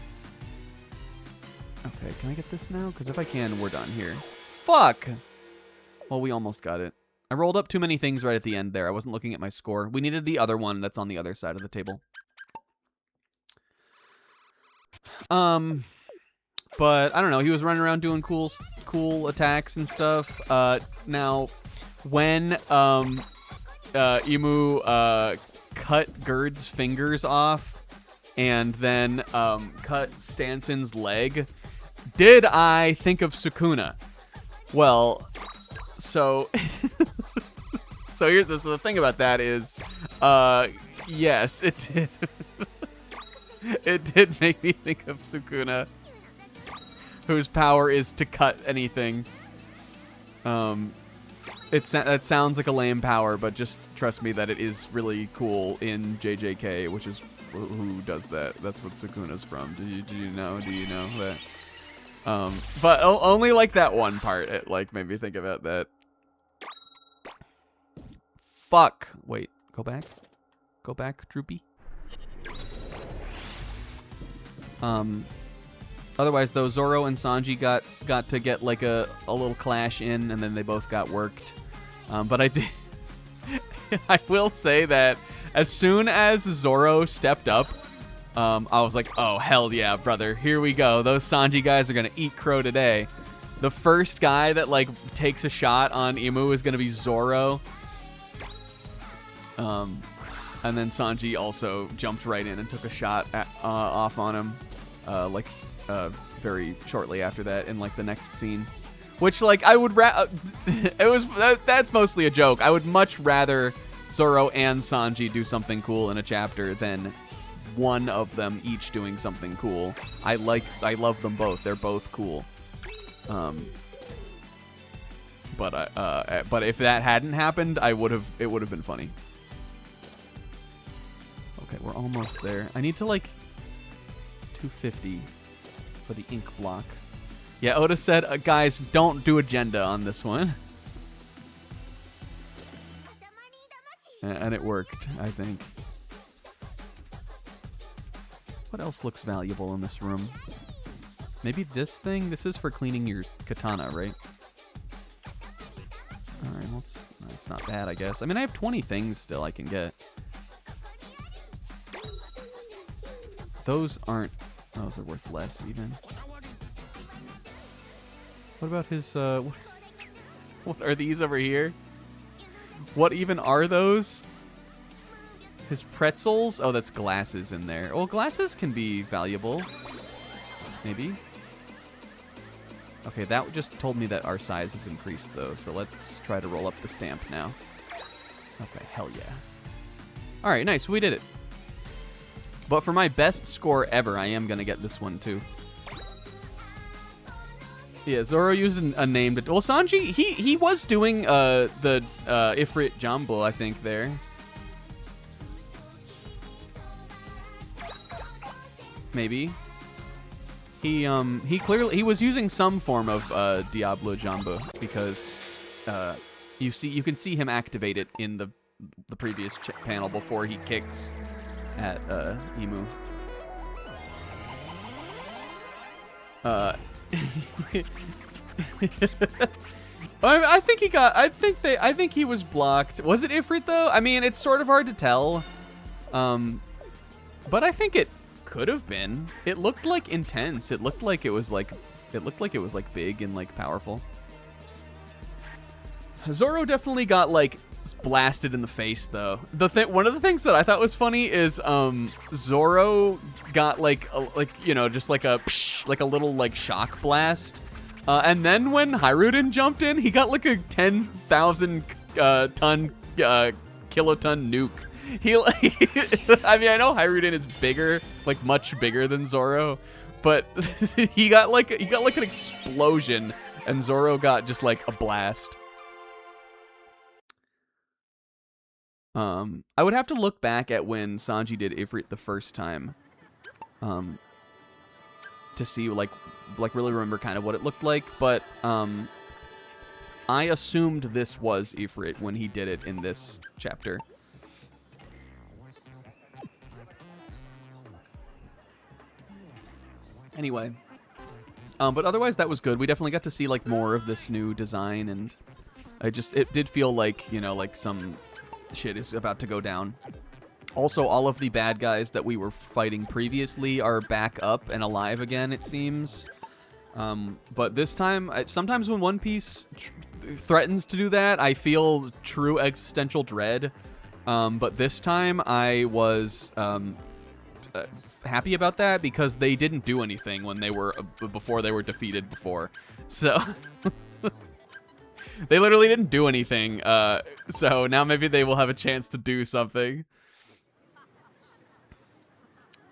Speaker 2: can I get this now? Because if I can, we're done here. Fuck! Well, we almost got it. I rolled up too many things right at the end there. I wasn't looking at my score. We needed the other one that's on the other side of the table. But I don't know. He was running around doing cool attacks and stuff. Now, when Imu cut Gerd's fingers off and then cut Stanson's leg, did I think of Sukuna? Well, so so the thing about that is, yes, it did. It did make me think of Sukuna, whose power is to cut anything. That sounds like a lame power, but just trust me that it is really cool in JJK, which is who does that. That's what Sukuna's from. Do you know that? But only like that one part, it like made me think about that. Fuck. Wait, go back, Droopy. Otherwise, though, Zoro and Sanji got to get like a little clash in, and then they both got worked. But I did. I will say that as soon as Zoro stepped up, I was like, oh, hell yeah, brother. Here we go. Those Sanji guys are going to eat crow today. The first guy that, like, takes a shot on Imu is going to be Zoro. And then Sanji also jumped right in and took a shot off on him, very shortly after that in, like, the next scene. Which, like, I would that's mostly a joke. I would much rather Zoro and Sanji do something cool in a chapter than one of them each doing something cool. I love them both. They're both cool. But if that hadn't happened, it would have been funny. Okay, we're almost there. I need to, like, 250 for the ink block. Yeah, Oda said, guys, don't do agenda on this one. And it worked, I think. What else looks valuable in this room? Maybe this thing? This is for cleaning your katana, right? Alright, well, it's not bad, I guess. I mean, I have 20 things still I can get. Those are worth less, even. What about his, what are these over here? What even are those? His pretzels? Oh, that's glasses in there. Well, glasses can be valuable. Maybe. Okay, that just told me that our size has increased, though, so let's try to roll up the stamp now. Okay, hell yeah. Alright, nice, we did it. But for my best score ever, I am going to get this one, too. Yeah, Zoro used a name. Well, Sanji, he was doing the Ifrit Jumbo, I think, there. Maybe. He clearly was using some form of Diablo Jumbo because you can see him activate it in the previous panel before he kicks at Imu. I think he was blocked. Was it Ifrit though? I mean, it's sort of hard to tell. But I think it could have been. It looked like intense. It looked like it was like big and like powerful. Zoro definitely got like
Speaker 1: blasted in the face, though. One of the things that I thought was funny is Zoro got like just like a little like shock blast, and then when Hiruden jumped in, he got like a 10,000 ton kiloton nuke. I mean, I know Hiruden is bigger, like much bigger than Zoro, but he got like an explosion, and Zoro got just like a blast. I would have to look back at when Sanji did Ifrit the first time, to see like really remember kind of what it looked like. But I assumed this was Ifrit when he did it in this chapter. Anyway, but otherwise that was good. We definitely got to see like more of this new design, and it did feel like, you know, like some shit is about to go down. Also, all of the bad guys that we were fighting previously are back up and alive again, it seems. But this time, sometimes when One Piece threatens to do that, I feel true existential dread. But this time, I was happy about that because they didn't do anything when they were before they were defeated before. So they literally didn't do anything. So now maybe they will have a chance to do something.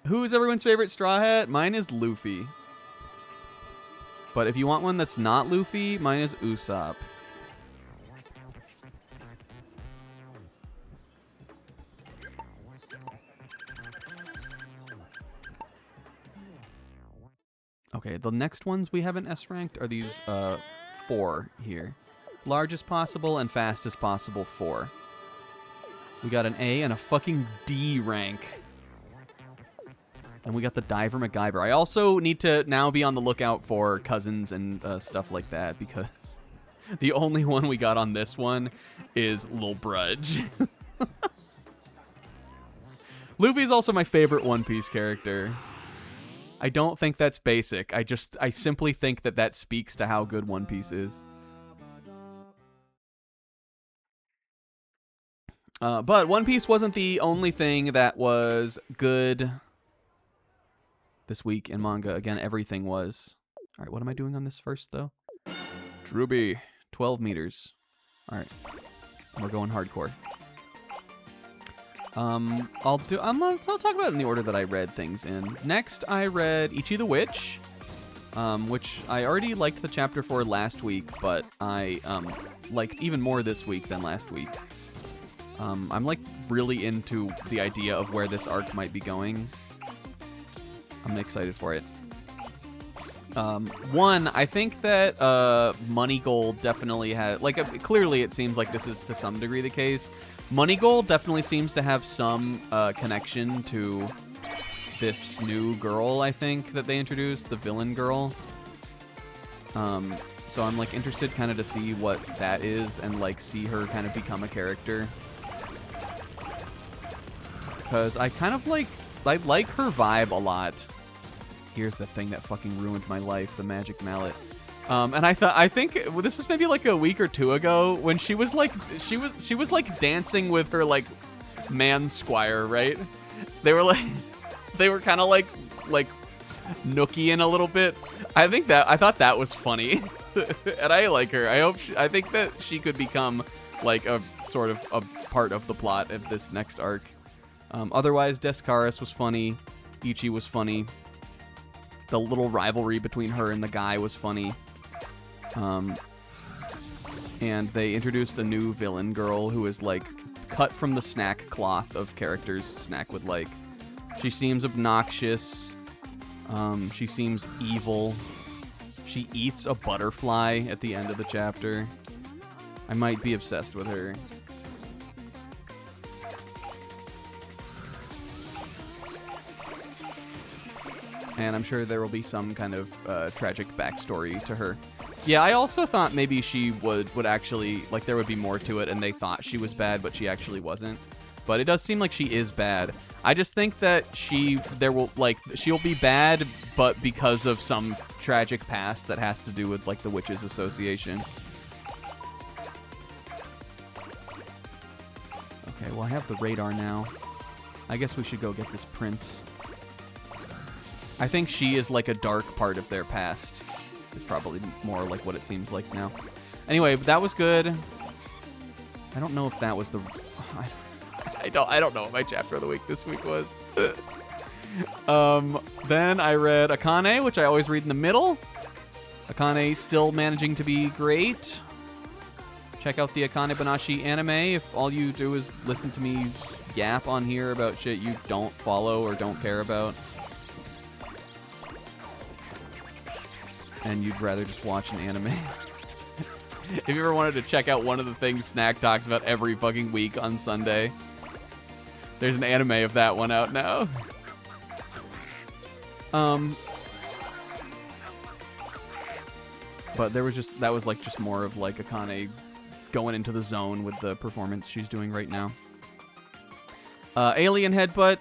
Speaker 1: Who's everyone's favorite Straw Hat? Mine is Luffy. But if you want one that's not Luffy, mine is Usopp. Okay, the next ones we haven't S-ranked are these 4 here. Largest possible and fastest possible 4. We got an A and a fucking D rank. And we got the Diver MacGyver. I also need to now be on the lookout for cousins and stuff like that, because the only one we got on this one is Lil Brudge. Luffy's also my favorite One Piece character. I don't think that's basic. I simply think that speaks to how good One Piece is. But One Piece wasn't the only thing that was good this week in manga. Again, everything was. All right, what am I doing on this first, though? Druby, 12 meters. All right, we're going hardcore. I'll talk about it in the order that I read things in. Next, I read Ichi the Witch, which I already liked the chapter for last week, but I liked even more this week than last week. I'm like really into the idea of where this arc might be going. I'm excited for it. One, I think that Moneygold definitely had, like, clearly it seems like this is to some degree the case. Moneygold definitely seems to have some connection to this new girl, I think, that they introduced, the villain girl. So I'm like interested kind of to see what that is and like see her kind of become a character. Because I kind of like her vibe a lot. Here's the thing that fucking ruined my life, the magic mallet. And I think this was maybe like a week or two ago when she was like dancing with her like man squire, right? They were kind of like nookie-ing a little bit. I thought that was funny. And I like her. I think that she could become like a sort of a part of the plot of this next arc. Otherwise, Descaris was funny. Ichi was funny. The little rivalry between her and the guy was funny. And they introduced a new villain girl who is like cut from the snack cloth of characters Snack would like. She seems obnoxious. She seems evil. She eats a butterfly at the end of the chapter. I might be obsessed with her. And I'm sure there will be some kind of tragic backstory to her. Yeah, I also thought maybe she would actually, like, there would be more to it, and they thought she was bad, but she actually wasn't. But it does seem like she is bad. I just think that she'll be bad, but because of some tragic past that has to do with, like, the Witches Association.
Speaker 2: Okay, well, I have the radar now. I guess we should go get this prince. I think she is like a dark part of their past. It's probably more like what it seems like now. Anyway, that was good. I don't know if that was the... I don't know what my chapter of the week this week was. Then I read Akane, which I always read in the middle. Akane still managing to be great. Check out the Akane Banashi anime if all you do is listen to me yap on here about shit you don't follow or don't care about. And you'd rather just watch an anime. If you ever wanted to check out one of the things Snack talks about every fucking week on Sunday, there's an anime of that one out now. But there was just, that was like just more of like Akane going into the zone with the performance she's doing right now. Alien Headbutt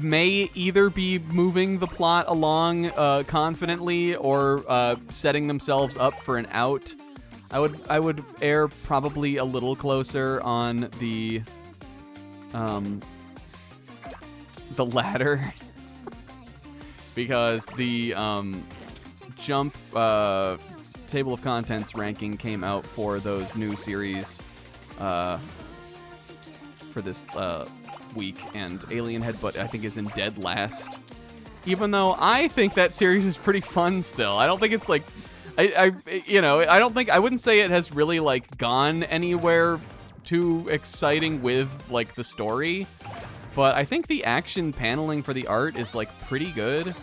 Speaker 2: may either be moving the plot along confidently or setting themselves up for an out. I would err probably a little closer on the latter because the Jump table of contents ranking came out for those new series for this week, and Alien Headbutt I think is in dead last. Even though I think that series is pretty fun still. I don't think it's like I wouldn't say it has really like gone anywhere too exciting with like the story, but I think the action paneling for the art is like pretty good,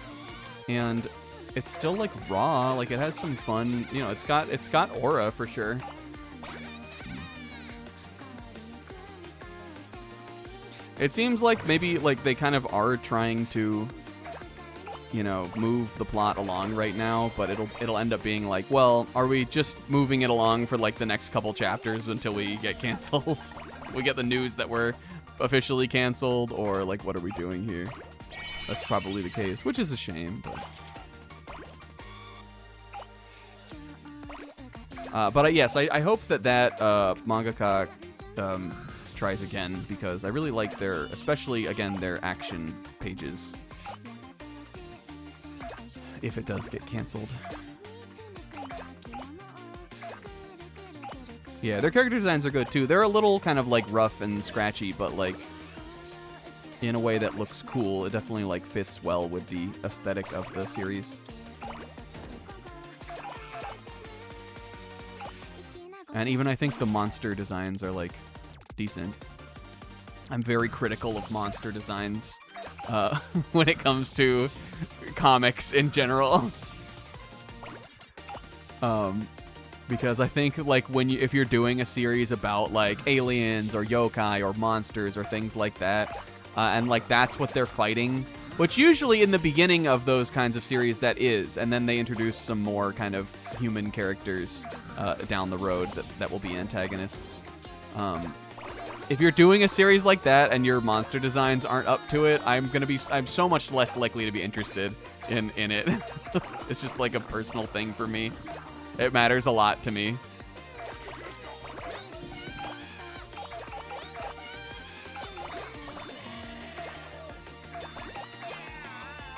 Speaker 2: and it's still like raw. Like it has some fun, you know. It's got aura for sure. It seems like maybe like they kind of are trying to, you know, move the plot along right now, but it'll end up being like, well, are we just moving it along for like the next couple chapters until we get canceled? We get the news that we're officially canceled, or like what are we doing here? That's probably the case, which is a shame, but yes, I hope that mangaka tries again, because I really like their, especially again, their action pages. If it does get canceled. Yeah, their character designs are good too. They're a little kind of like rough and scratchy, but like in a way that looks cool. It definitely like fits well with the aesthetic of the series. And even I think the monster designs are like decent. I'm very critical of monster designs when it comes to comics in general. Because I think like if you're doing a series about like aliens or yokai or monsters or things like that, and like that's what they're fighting, which usually in the beginning of those kinds of series that is, and then they introduce some more kind of human characters down the road that will be antagonists. If you're doing a series like that and your monster designs aren't up to it, I'm so much less likely to be interested in it. It's just like a personal thing for me. It matters a lot to me.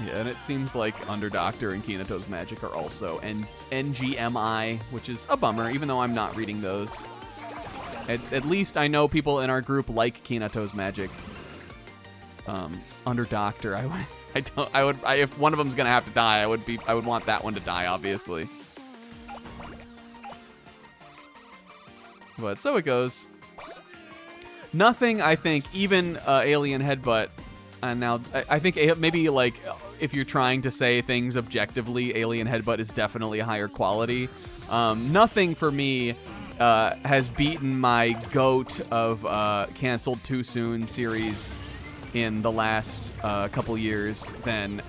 Speaker 2: Yeah, and it seems like Underdoctor and Kinato's Magic are also NGMI, which is a bummer, even though I'm not reading those. At least I know people in our group like Kinato's Magic. Underdoctor, if one of them's gonna have to die, I would want that one to die, obviously. But so it goes. Nothing, I think, even Alien Headbutt. And now I think maybe like if you're trying to say things objectively, Alien Headbutt is definitely a higher quality. Nothing for me has beaten my GOAT of canceled too soon series in the last couple years than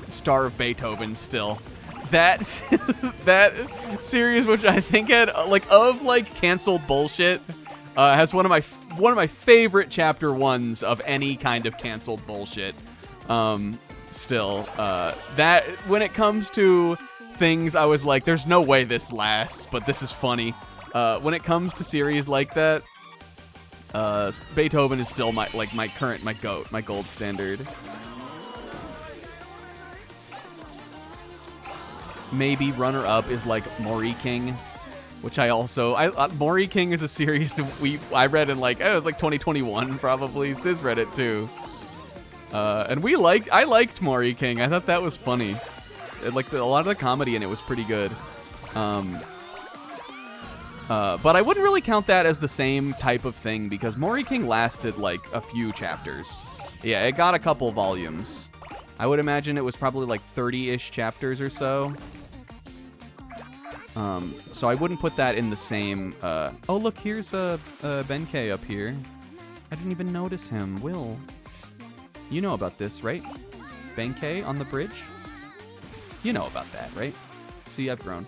Speaker 2: Star of Beethoven still. That series, which I think had like canceled bullshit, has one of my favorite chapter ones of any kind of canceled bullshit. Still, that when it comes to things, I was like, there's no way this lasts, but this is funny. When it comes to series like that, Beethoven is still my GOAT, my gold standard. Maybe runner-up is like Mori King, which Mori King is a series I read in it was like 2021 probably. Sis read it too, and I liked Mori King. I thought that was funny. A lot of the comedy in it was pretty good. But I wouldn't really count that as the same type of thing because Mori King lasted like a few chapters. Yeah, it got a couple volumes. I would imagine it was probably like 30-ish chapters or so. So I wouldn't put that in the same... oh, look, here's Benkei up here. I didn't even notice him. Will, you know about this, right? Benkei on the bridge? You know about that, right? See, I've grown.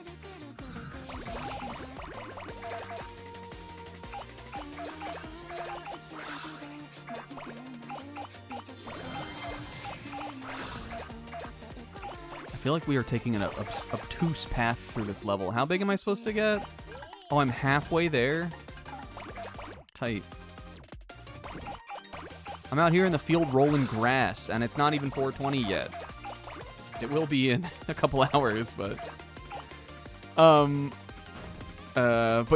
Speaker 2: I feel like we are taking an obtuse path through this level. How big am I supposed to get? Oh, I'm halfway there. Tight. I'm out here in the field rolling grass, and it's not even 4:20 yet. It will be in a couple hours, but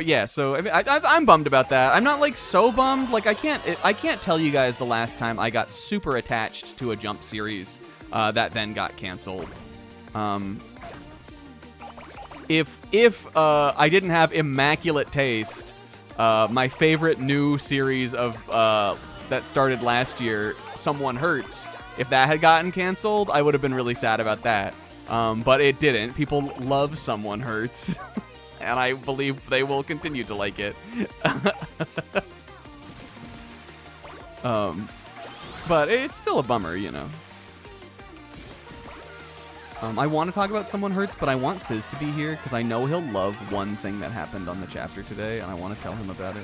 Speaker 2: yeah. So I mean, I'm bummed about that. I'm not like so bummed. Like I can't tell you guys the last time I got super attached to a Jump series that then got canceled. If I didn't have immaculate taste, my favorite new series of that started last year, Someone Hurts, if that had gotten canceled, I would have been really sad about that. But it didn't. People love Someone Hurts, and I believe they will continue to like it. But it's still a bummer, you know. I want to talk about Someone Hurts, but I want Sis to be here because I know he'll love one thing that happened on the chapter today, and I want to tell him about it.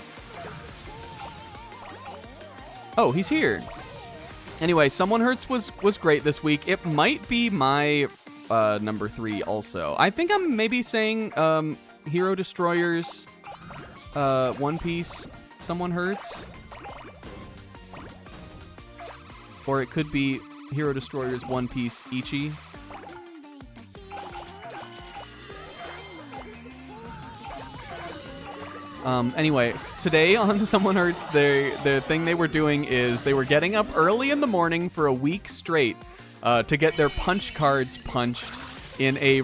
Speaker 2: Oh, he's here. Anyway, Someone Hurts was great this week. It might be my number 3 also. I think I'm maybe saying Hero Destroyers, One Piece, Someone Hurts. Or it could be Hero Destroyers, One Piece, Ichi. Anyway, today on Someone Hurts, the thing they were doing is they were getting up early in the morning for a week straight to get their punch cards punched in a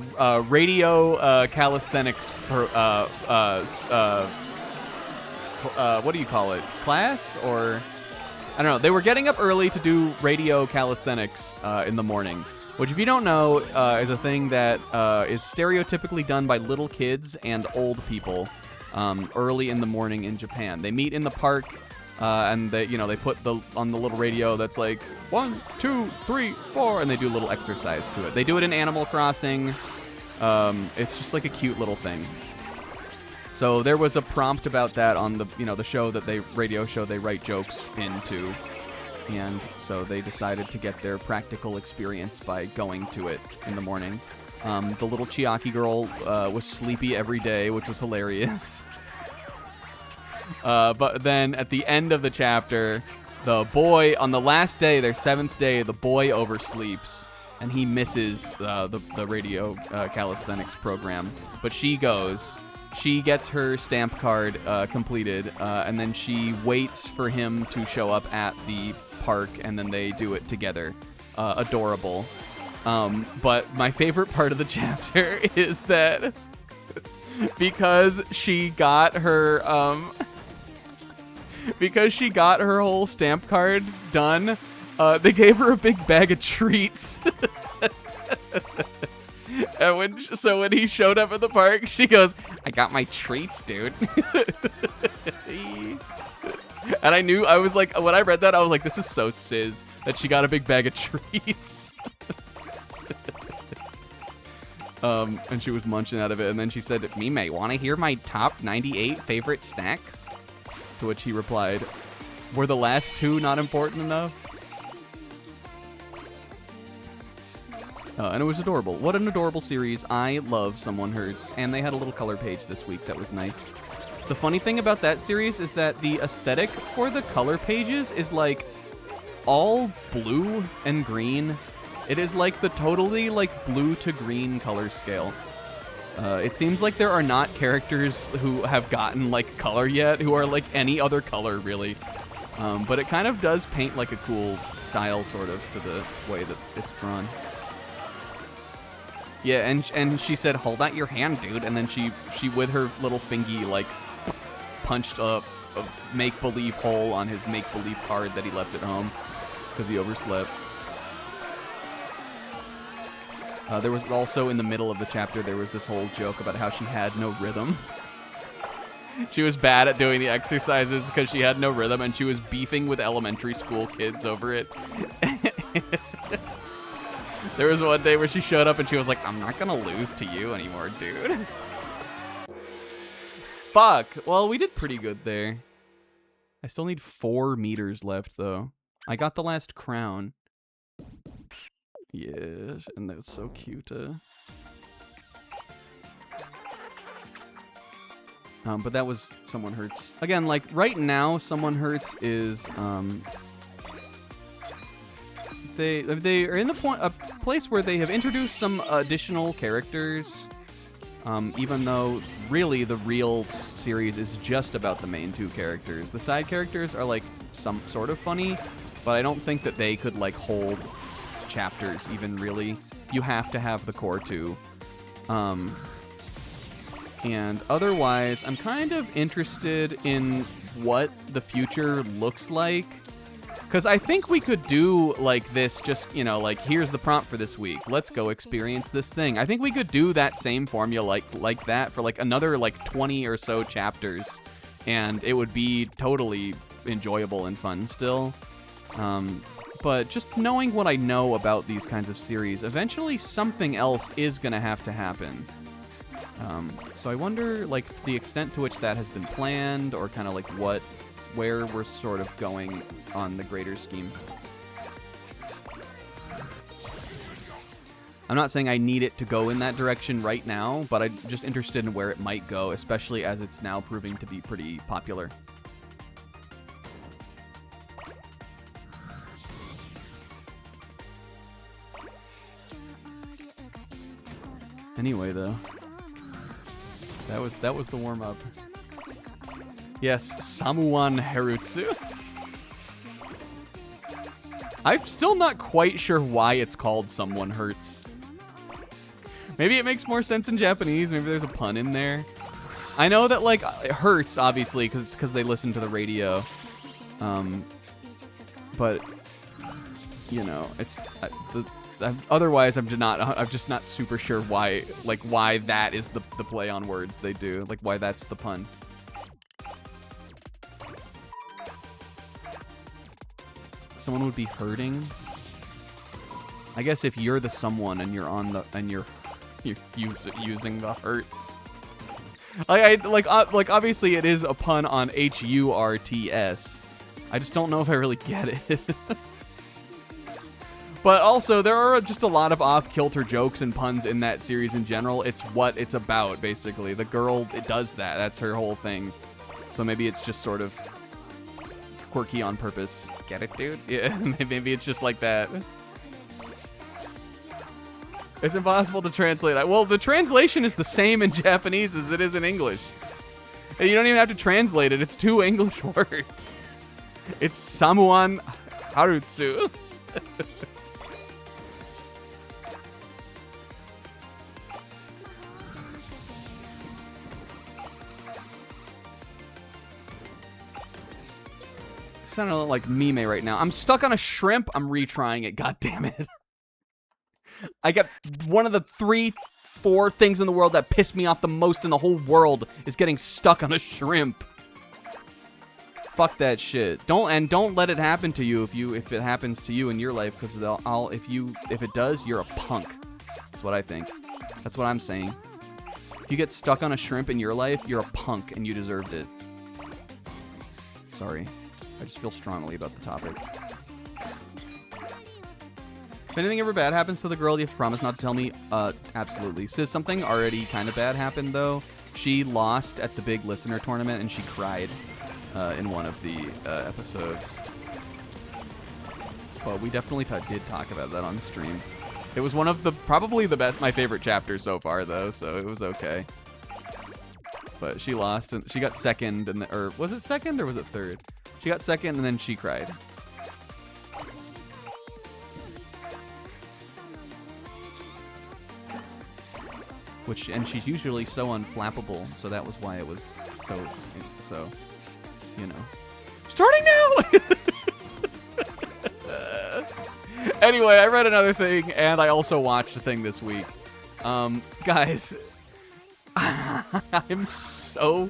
Speaker 2: radio calisthenics what do you call it? Class? Or I don't know. They were getting up early to do radio calisthenics in the morning, which, if you don't know, is a thing that is stereotypically done by little kids and old people. Early in the morning in Japan. They meet in the park, and they put on the little radio that's like 1, 2, 3, 4, and they do a little exercise to it. They do it in Animal Crossing. It's just like a cute little thing. So there was a prompt about that on the the show that radio show they write jokes into, and so they decided to get their practical experience by going to it in the morning. The little Chiaki girl was sleepy every day, which was hilarious. But then at the end of the chapter, the boy, on the last day, their 7th day, the boy oversleeps, and he misses the radio calisthenics program. But she goes. She gets her stamp card completed, and then she waits for him to show up at the park, and then they do it together. Adorable. But my favorite part of the chapter is that because she got her whole stamp card done, they gave her a big bag of treats. And when he showed up at the park, she goes, "I got my treats, dude." And I was like, when I read that, I was like, this is so Sis that she got a big bag of treats. And she was munching out of it, and then she said, "Mime, want to hear my top 98 favorite snacks?" To which he replied, "Were the last 2 not important enough?" And it was adorable. What an adorable series. I love Someone Hurts, and they had a little color page this week that was nice. The funny thing about that series is that the aesthetic for the color pages is like all blue and green. It is like the totally like blue to green color scale. It seems like there are not characters who have gotten like color yet who are like any other color really. But it kind of does paint like a cool style sort of to the way that it's drawn. Yeah, and she said, "Hold out your hand, dude," and then she with her little fingy like punched a make-believe hole on his make-believe card that he left at home because he overslept. There was also in the middle of the chapter there was this whole joke about how she had no rhythm. She was bad at doing the exercises because she had no rhythm, and she was beefing with elementary school kids over it. There was one day where she showed up and she was like, "I'm not gonna lose to you anymore, dude." Fuck. Well, we did pretty good there. I still need 4 meters left, though. I got the last crown. Yes, and that's so cute. But that was Someone Hurts. Again, like, right now, Someone Hurts is, They are in a place where they have introduced some additional characters, even though really the real series is just about the main 2 characters. The side characters are like some sort of funny, but I don't think that they could like hold chapters even really. You have to have the core 2. And otherwise, I'm kind of interested in what the future looks like. Because I think we could do, like, this just, you know, like, here's the prompt for this week. Let's go experience this thing. I think we could do that same formula like that for, like, another, like, 20 or so chapters. And it would be totally enjoyable and fun still. But just knowing what I know about these kinds of series, eventually something else is going to have to happen. So I wonder, like, the extent to which that has been planned, or kind of, like, where we're sort of going on the greater scheme. I'm not saying I need it to go in that direction right now, but I'm just interested in where it might go, especially as it's now proving to be pretty popular. Anyway, though, that was the warm-up. Yes, Samuan Herutsu. I'm still not quite sure why it's called Someone Hurts. Maybe it makes more sense in Japanese. Maybe there's a pun in there. I know that, like, it hurts, obviously, because they listen to the radio. But, you know, otherwise, I'm just not super sure why that is the play on words they do. Like, why that's the pun. Someone would be hurting. I guess if you're the someone and you're using the hurts. Like obviously it is a pun on HURTS. I just don't know if I really get it. But also there are just a lot of off-kilter jokes and puns in that series in general. It's what it's about, basically. The girl does that. That's her whole thing. So maybe it's just sort of quirky on purpose. Get it, dude? Yeah, maybe it's just like that. It's impossible to translate. Well, the translation is the same in Japanese as it is in English. And you don't even have to translate it. It's 2 English words. It's Samuan Harutsu. Sounding like Mime right now. I'm stuck on a shrimp. I'm retrying it. God damn it. I got one of the 3-4 things in the world that piss me off the most in the whole world is getting stuck on a shrimp. Fuck that shit. Don't let it happen to you if it happens to you in your life, because if it does, you're a punk. That's what I think. That's what I'm saying. If you get stuck on a shrimp in your life, you're a punk and you deserved it. Sorry. I just feel strongly about the topic. If anything ever bad happens to the girl, you have to promise not to tell me. Absolutely. Says something already kind of bad happened, though. She lost at the big listener tournament, and she cried in one of the episodes. But we definitely did talk about that on stream. It was one of probably my favorite chapters so far, though, so it was okay. But she lost, and she got second, or was it second, or was it third? She got second, and then she cried. And she's usually so unflappable, so that was why it was so, you know. Starting now! Anyway, I read another thing, and I also watched a thing this week. Guys, I'm so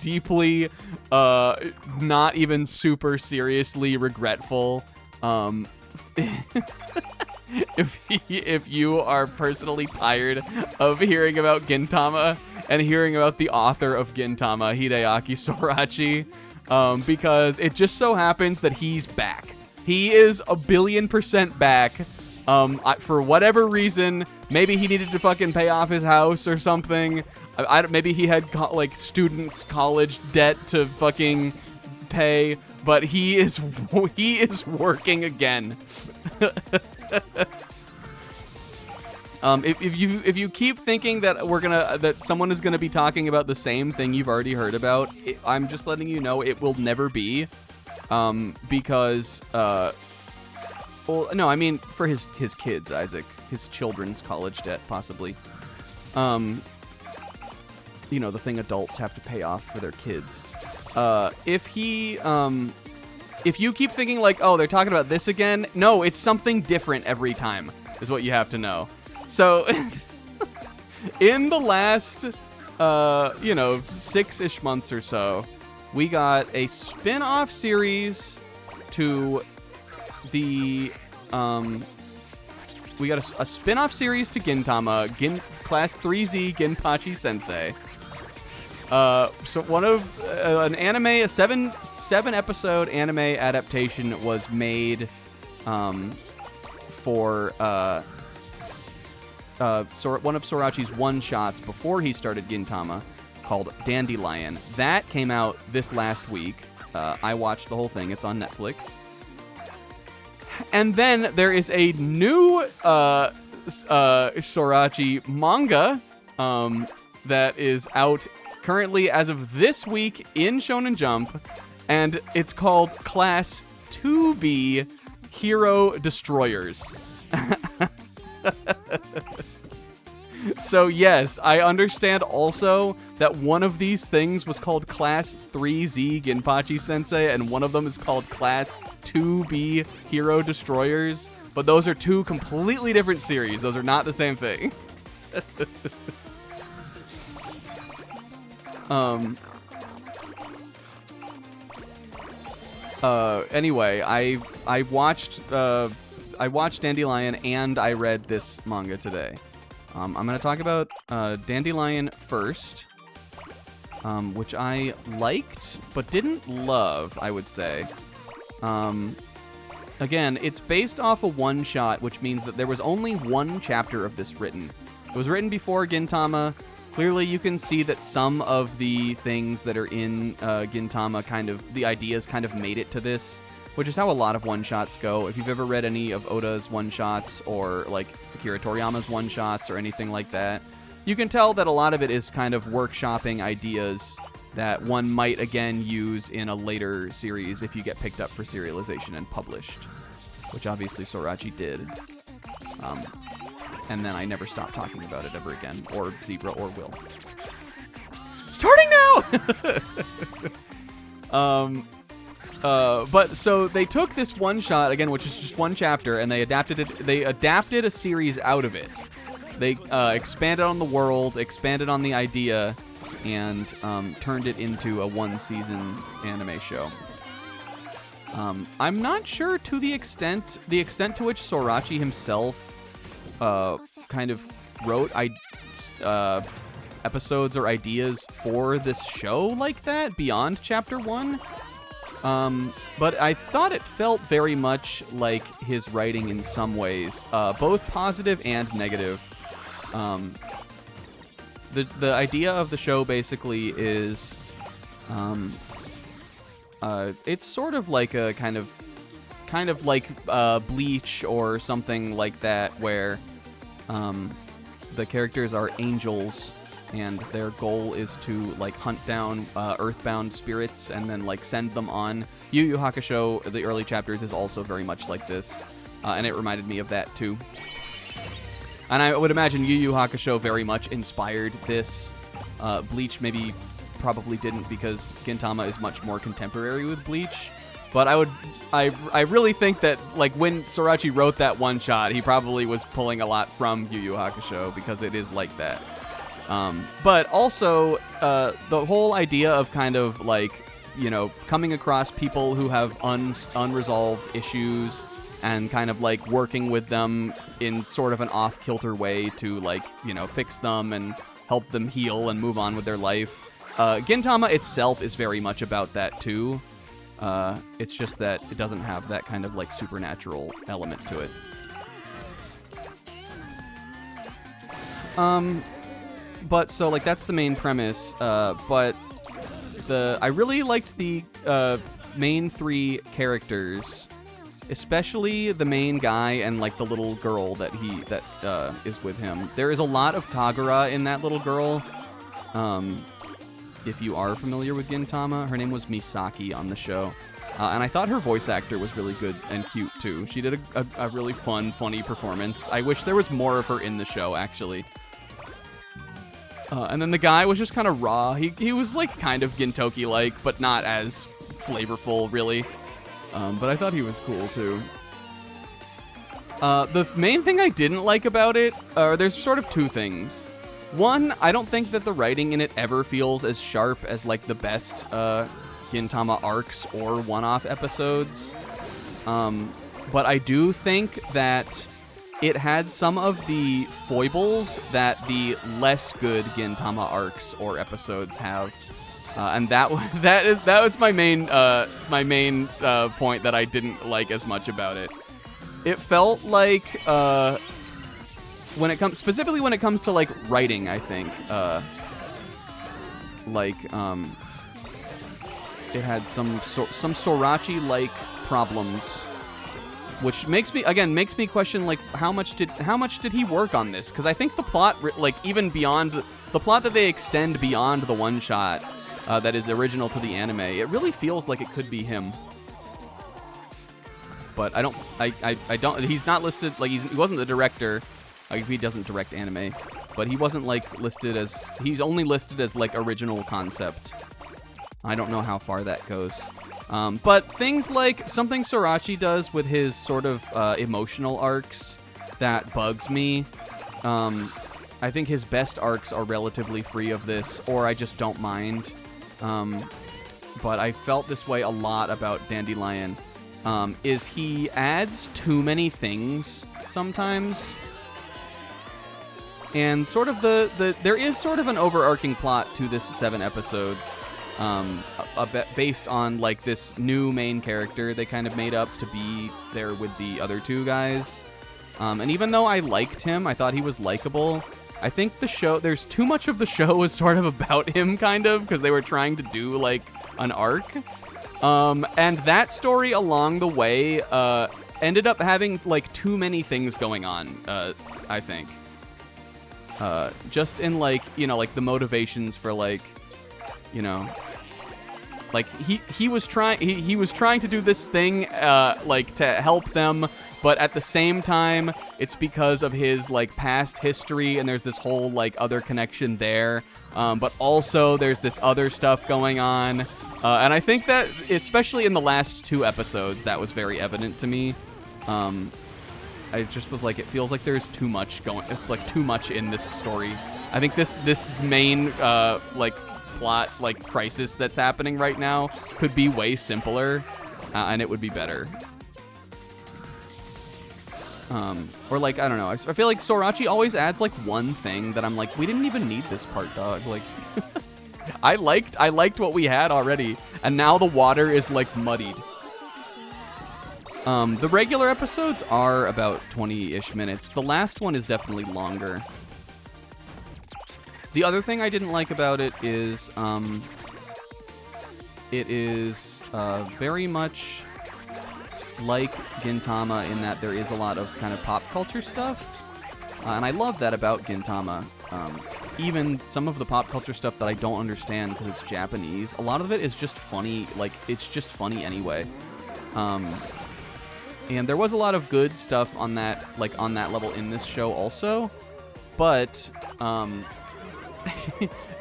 Speaker 2: deeply, not even super seriously regretful, if you are personally tired of hearing about Gintama and hearing about the author of Gintama, Hideaki Sorachi, because it just so happens that he's back. He is 1,000,000,000% back. For whatever reason, maybe he needed to fucking pay off his house or something. Maybe he had students' college debt to fucking pay, but he is working again. If you keep thinking that that someone is gonna be talking about the same thing you've already heard about, I'm just letting you know it will never be, because well, no, I mean for his kids, Isaac, his children's college debt, possibly. You know, the thing adults have to pay off for their kids. If you keep thinking like, oh, they're talking about this again, no, it's something different every time, is what you have to know. So, in the last, 6-ish months or so, we got a spin-off series to the, we got a spin-off series to Gintama, Class 3Z Ginpachi Sensei. So one of an anime, a seven episode anime adaptation was made for one of Sorachi's one-shots before he started Gintama, called Dandelion. That came out this last week. I watched the whole thing. It's on Netflix. And then there is a new Sorachi manga that is out currently as of this week in Shonen Jump, and it's called Class 2B Hero Destroyers. So yes, I understand also that one of these things was called Class 3Z Ginpachi Sensei, and one of them is called Class 2B Hero Destroyers, but those are two completely different series. Those are not the same thing. Anyway, I watched Dandelion and I read this manga today. I'm gonna talk about Dandelion first, which I liked but didn't love, I would say. Again, it's based off a one-shot, which means that there was only one chapter of this written. It was written before Gintama. Clearly, you can see that some of the things that are in Gintama, the ideas kind of made it to this, which is how a lot of one-shots go. If you've ever read any of Oda's one-shots or, like, Akira Toriyama's one-shots or anything like that, you can tell that a lot of it is kind of workshopping ideas that one might, again, use in a later series if you get picked up for serialization and published, which obviously Sorachi did. And then I never stopped talking about it ever again, or Zebra, or Will. Starting now! But so they took this one shot, again, which is just one chapter, and they adapted it. They adapted a series out of it. They expanded on the world, expanded on the idea, and turned it into a one-season anime show. I'm not sure to the extent to which Sorachi himself kind of wrote episodes or ideas for this show like that beyond chapter 1. But I thought it felt very much like his writing in some ways, both positive and negative.
Speaker 1: the idea of the show basically is, it's sort of like a kind of like Bleach or something like that, where the characters are angels, and their goal is to like hunt down earthbound spirits and then like send them on. Yu Yu Hakusho, the early chapters, is also very much like this, and it reminded me of that too. And I would imagine Yu Yu Hakusho very much inspired this. Bleach probably didn't, because Gintama is much more contemporary with Bleach. But I really think that, like, when Sorachi wrote that one shot, he probably was pulling a lot from Yu Yu Hakusho, because it is like that. But also, the whole idea of kind of like, you know, coming across people who have unresolved issues and kind of like working with them in sort of an off-kilter way to, like, you know, fix them and help them heal and move on with their life. Gintama itself is very much about that too. It's just that it doesn't have that kind of like supernatural element to it. But so like that's the main premise. But I really liked the main three characters, especially the main guy and like the little girl that is with him. There is a lot of Kagura in that little girl. If you are familiar with Gintama, her name was Misaki on the show. And I thought her voice actor was really good and cute, too. She did a really fun, funny performance. I wish there was more of her in the show, actually. And then the guy was just kind of raw. He was, like, kind of Gintoki-like, but not as flavorful, really. But I thought he was cool, too. The main thing I didn't like about it, there's sort of two things. One, I don't think that the writing in it ever feels as sharp as, like, the best Gintama arcs or one-off episodes. But I do think that it had some of the foibles that the less good Gintama arcs or episodes have. And that was my main point that I didn't like as much about it. It felt like when it comes to like writing, I think it had some Sorachi like problems, which makes me question like how much did he work on this? Because I think the plot, like even beyond the plot that they extend beyond the one shot that is original to the anime, it really feels like it could be him. But I don't. He's not listed. Like he wasn't the director. Like he doesn't direct anime, but he wasn't like listed as. He's only listed as like original concept. I don't know how far that goes. But things like something Sorachi does with his sort of emotional arcs that bugs me. I think his best arcs are relatively free of this, or I just don't mind. But I felt this way a lot about Dandelion. Is he adds too many things sometimes. And sort of there is sort of an overarching plot to this 7 episodes, based on like this new main character they kind of made up to be there with the other two guys. And even though I liked him, I thought he was likable. I think there's too much of the show is sort of about him, kind of, because they were trying to do like an arc. And that story along the way ended up having like too many things going on, I think. Just in like, you know, like the motivations for like, you know, like he was trying to do this thing like to help them, but at the same time it's because of his like past history, and there's this whole like other connection there, but also there's this other stuff going on, and I think that especially in the last 2 episodes that was very evident to me. I just was like, it feels like there's too much going. It's like too much in this story. I think this main like plot like crisis that's happening right now could be way simpler, and it would be better. Or like I don't know. I feel like Sorachi always adds like one thing that I'm like, we didn't even need this part, dog. Like, I liked what we had already, and now the water is like muddied. The regular episodes are about 20-ish minutes. The last one is definitely longer.
Speaker 2: The other thing I didn't like about it is it is very much like Gintama in that there is a lot of kind of pop culture stuff. And I love that about Gintama. Even some of the pop culture stuff that I don't understand because it's Japanese, a lot of it is just funny. Like, it's just funny anyway. And there was a lot of good stuff on that, like, on that level in this show also. But,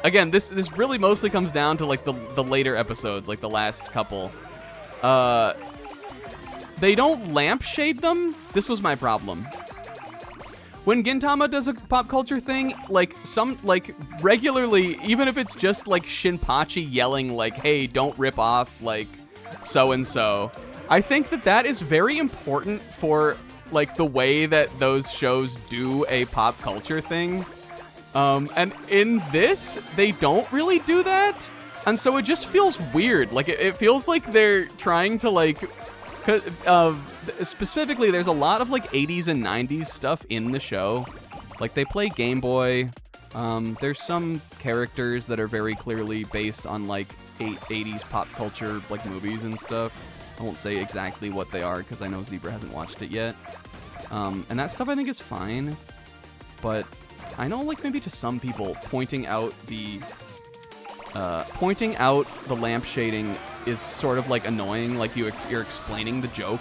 Speaker 2: again, this really mostly comes down to, like, the later episodes, like the last couple. They don't lampshade them. This was my problem. When Gintama does a pop culture thing, like, regularly, even if it's just, like, Shinpachi yelling, like, hey, don't rip off, like, so-and-so, I think that is very important for, like, the way that those shows do a pop culture thing. And in this, they don't really do that, and so it just feels weird. Like, it feels like they're trying to, like... specifically, there's a lot of, like, 80s and 90s stuff in the show. Like, they play Game Boy. There's some characters that are very clearly based on, like, 80s pop culture, like, movies and stuff. I won't say exactly what they are, because I know Zebra hasn't watched it yet. And that stuff I think is fine. But I know, like, maybe to some people, pointing out the lamp shading is sort of, like, annoying, like you're explaining the joke.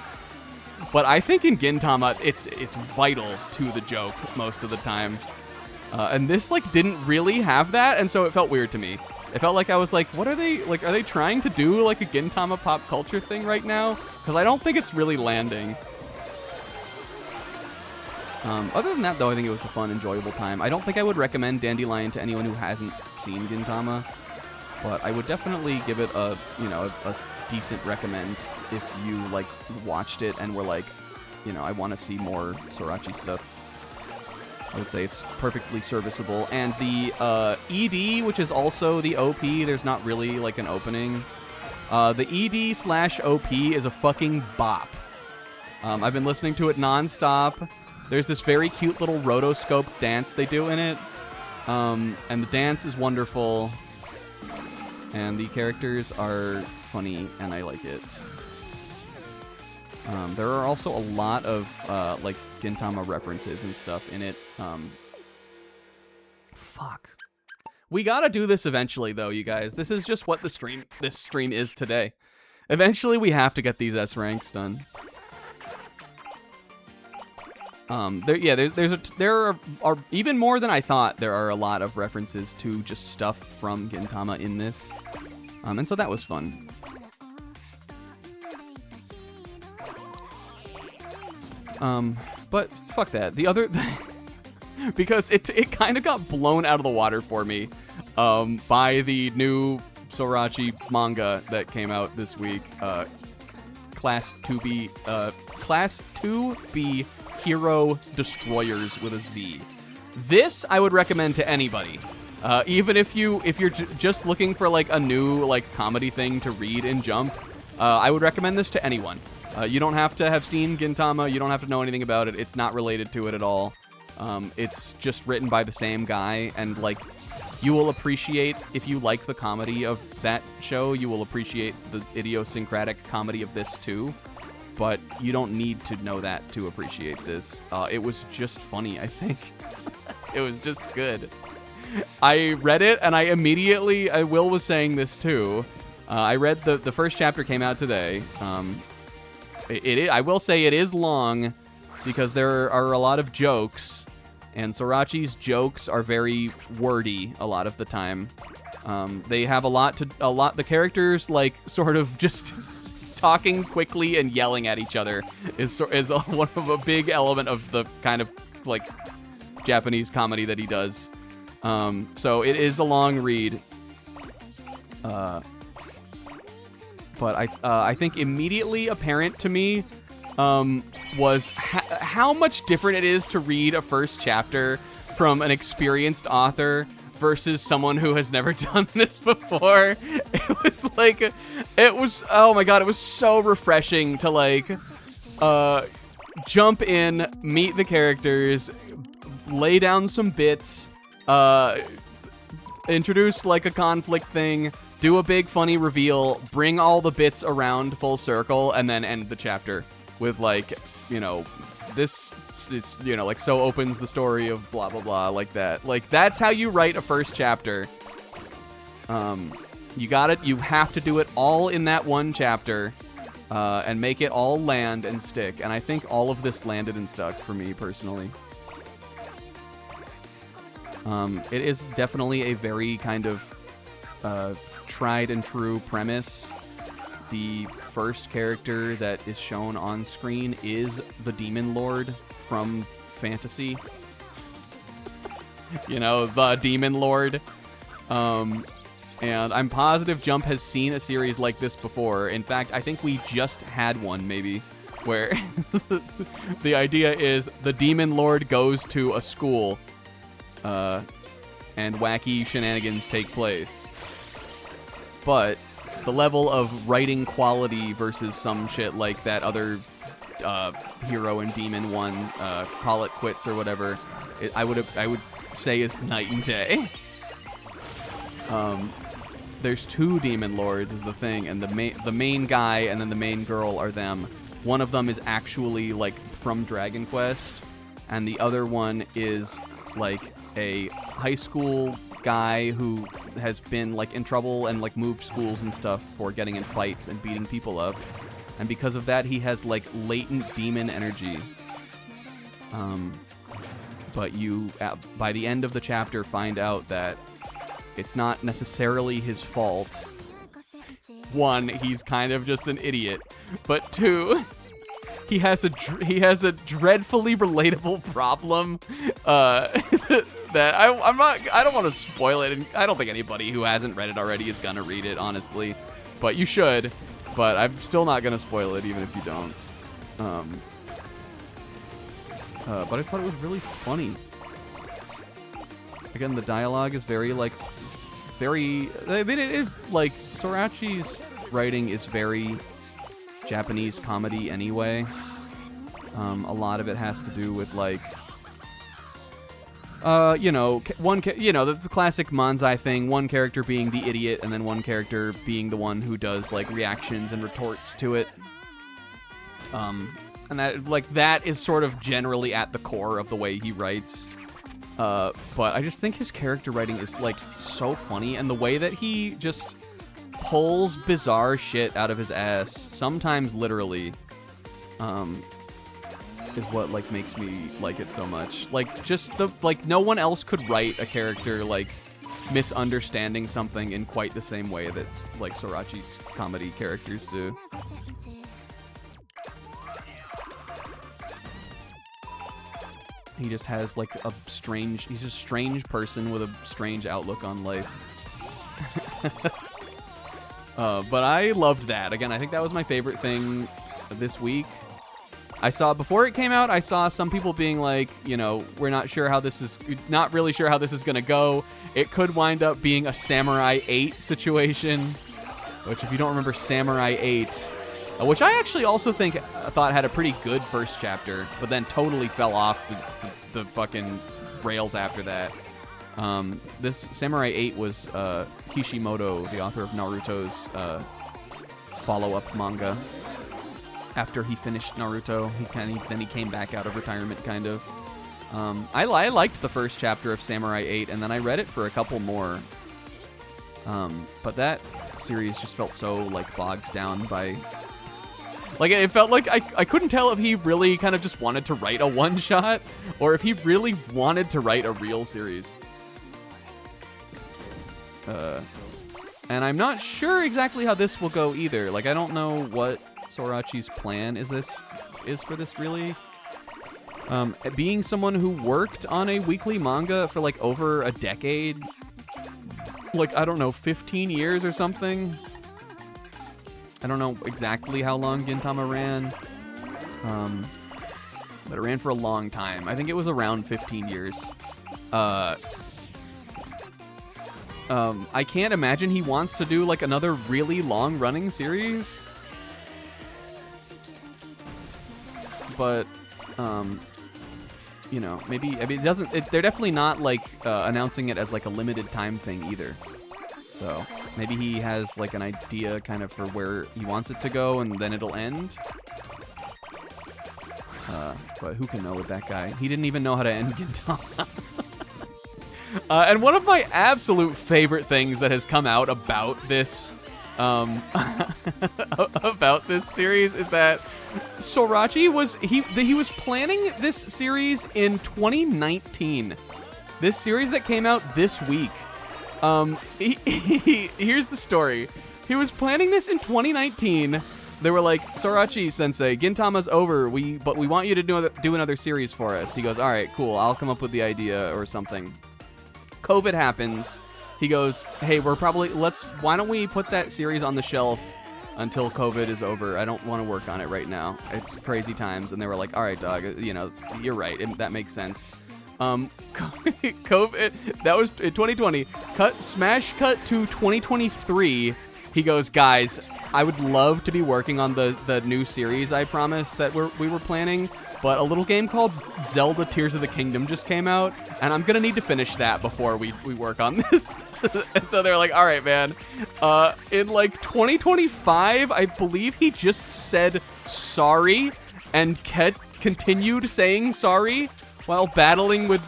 Speaker 2: But I think in Gintama, it's vital to the joke most of the time. And this, like, didn't really have that, and so it felt weird to me. It felt like I was like, what are they, like, are they trying to do, like, a Gintama pop culture thing right now? Because I don't think it's really landing. Other than that, though, I think it was a fun, enjoyable time. I don't think I would recommend Dandelion to anyone who hasn't seen Gintama. But I would definitely give it a decent recommend if you, like, watched it and were like, I want to see more Sorachi stuff. I would say it's perfectly serviceable. And the ED, which is also the OP, there's not really, like, an opening. The ED/OP is a fucking bop. I've been listening to it nonstop. There's this very cute little rotoscope dance they do in it. And the dance is wonderful. And the characters are funny, and I like it. There are also a lot of, like, Gintama references and stuff in it. Fuck. We gotta do this eventually, though, you guys. This is just what this stream is today. Eventually, we have to get these S ranks done. There are even more than I thought. There are a lot of references to just stuff from Gintama in this, and so that was fun. But fuck that. The other, because it kind of got blown out of the water for me, by the new Sorachi manga that came out this week, Class 2B Hero Destroyers with a Z. This I would recommend to anybody, even if you're just looking for, like, a new, like, comedy thing to read in Jump. I would recommend this to anyone. You don't have to have seen Gintama. You don't have to know anything about it. It's not related to it at all. It's just written by the same guy, and, like, you will appreciate, if you like the comedy of that show, you will appreciate the idiosyncratic comedy of this too. But you don't need to know that to appreciate this. It was just funny, I think. It was just good. I read it, and I immediately... Will was saying this, too. I read the first chapter came out today. I will say it is long, because there are a lot of jokes, and Sorachi's jokes are very wordy a lot of the time. They have the characters, like, sort of just... talking quickly and yelling at each other is one of a big element of the kind of, like, Japanese comedy that he does. So it is a long read. But I think immediately apparent to me was how much different it is to read a first chapter from an experienced author versus someone who has never done this before. It was like, oh my god, it was so refreshing to, like, jump in, meet the characters, lay down some bits, introduce like a conflict thing, do a big funny reveal, bring all the bits around full circle, and then end the chapter with like, you know, this, it's, you know, like, so opens the story of blah blah blah, like that. Like, that's how you write a first chapter. You have to do it all in that one chapter, and make it all land and stick. And I think all of this landed and stuck for me personally. It is definitely a very kind of tried and true premise. The first character that is shown on screen is the Demon Lord from fantasy. You know, the Demon Lord. And I'm positive Jump has seen a series like this before. In fact, I think we just had one, maybe, where the idea is the Demon Lord goes to a school, and wacky shenanigans take place. But the level of writing quality versus some shit like that other Hero and Demon one, Call It Quits or whatever, I would say is night and day. There's two Demon Lords is the thing, and the main guy and then the main girl are them. One of them is actually like from Dragon Quest, and the other one is like a high school guy who has been like in trouble and like moved schools and stuff for getting in fights and beating people up, and because of that he has like latent demon energy. But you by the end of the chapter find out that it's not necessarily his fault. One, he's kind of just an idiot, but two, he has a dreadfully relatable problem that I don't want to spoil it, and I don't think anybody who hasn't read it already is gonna read it, honestly. But you should. But I'm still not gonna spoil it, even if you don't. But I just thought it was really funny. Again, the dialogue is very like. I mean, like, Sorachi's writing is very Japanese comedy anyway. A lot of it has to do with, like, you know, the classic manzai thing, one character being the idiot and then one character being the one who does, like, reactions and retorts to it. And that is sort of generally at the core of the way he writes. But I just think his character writing is, like, so funny, and the way that he just pulls bizarre shit out of his ass, sometimes literally, is what, like, makes me like it so much. Like, just no one else could write a character, like, misunderstanding something in quite the same way that, like, Sorachi's comedy characters do. He just has, like, he's a strange person with a strange outlook on life. But I loved that. Again, I think that was my favorite thing this week. Before it came out, I saw some people being like, you know, we're not really sure how this is gonna go. It could wind up being a Samurai 8 situation, which, if you don't remember Samurai 8, which I actually also thought had a pretty good first chapter, but then totally fell off the fucking rails after that. This Samurai 8 was Kishimoto, the author of Naruto's follow-up manga. After he finished Naruto, then he came back out of retirement, kind of. I liked the first chapter of Samurai 8, and then I read it for a couple more. But that series just felt so, like, bogged down by... Like, it felt like I couldn't tell if he really kind of just wanted to write a one-shot, or if he really wanted to write a real series. And I'm not sure exactly how this will go either. Like, I don't know what Sorachi's plan is for this, really. Being someone who worked on a weekly manga for, like, over a decade, like, I don't know, 15 years or something. I don't know exactly how long Gintama ran, but it ran for a long time. I think it was around 15 years. I can't imagine he wants to do, like, another really long-running series. But, you know, maybe, I mean, it doesn't, they're definitely not, like, announcing it as, like, a limited time thing either. So, maybe he has, like, an idea kind of for where he wants it to go, and then it'll end. But who can know with that guy? He didn't even know how to end Gintama. And one of my absolute favorite things that has come out about this, about this series is that Sorachi he was planning this series in 2019. This series that came out this week. Here's the story. He was planning this in 2019. They were like, Sorachi Sensei, Gintama's over. But we want you to do another series for us. He goes, all right, cool. I'll come up with the idea or something. COVID happens. He goes, hey, why don't we put that series on the shelf until COVID is over? I don't want to work on it right now. It's crazy times. And they were like, all right, dog, you know, you're right. That makes sense. COVID, that was in 2020. Smash cut to 2023. He goes, guys, I would love to be working on the new series I promised that we were planning, but a little game called Zelda Tears of the Kingdom just came out, and I'm gonna need to finish that before we work on this. And so they're like, all right, man. In like 2025, I believe he just said sorry and continued saying sorry while battling with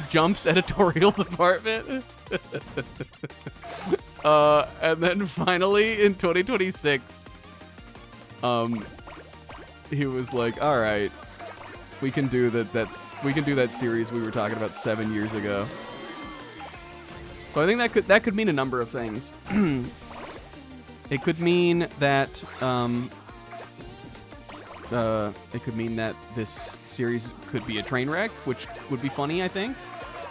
Speaker 2: Jump's editorial department. And then finally in 2026, he was like, all right, we can do that series we were talking about 7 years ago. So I think that could mean a number of things. It could mean that this series could be a train wreck, which would be funny, I think.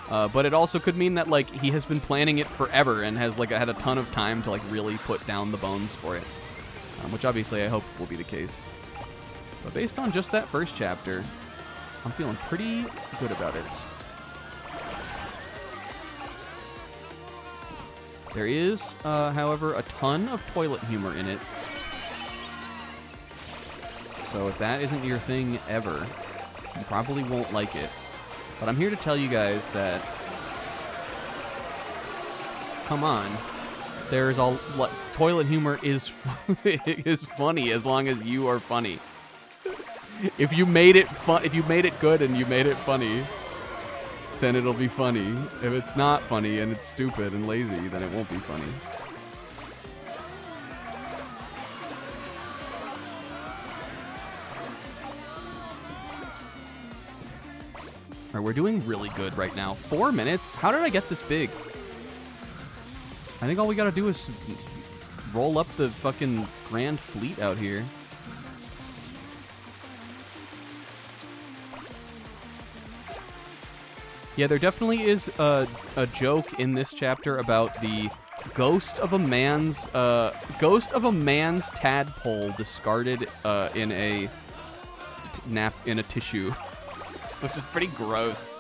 Speaker 2: But it also could mean that like he has been planning it forever and has like had a ton of time to like really put down the bones for it, which obviously I hope will be the case. But based on just that first chapter, I'm feeling pretty good about it. There is, however, a ton of toilet humor in it. So if that isn't your thing ever, you probably won't like it. But I'm here to tell you guys that, come on, toilet humor is is funny as long as you are funny. If you made it good and you made it funny, then it'll be funny. If it's not funny and it's stupid and lazy, then it won't be funny. All right, we're doing really good right now. 4 minutes? How did I get this big? I think all we gotta do is roll up the fucking Grand Fleet out here. Yeah, there definitely is a joke in this chapter about the ghost of a man's tadpole discarded in a tissue. Which is pretty gross,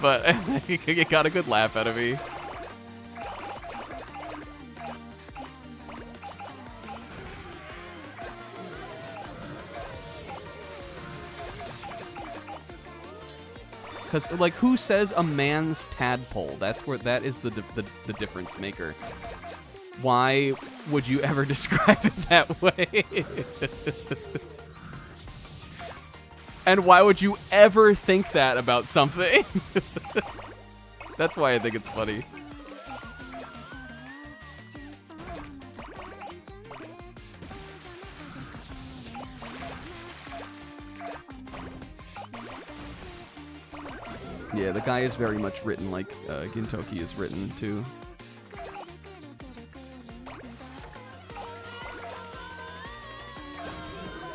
Speaker 2: but it got a good laugh out of me. Because, like, who says a man's tadpole? That is the difference maker. Why would you ever describe it that way? And why would you ever think that about something? That's why I think it's funny. Yeah, the guy is very much written like Gintoki is written, too.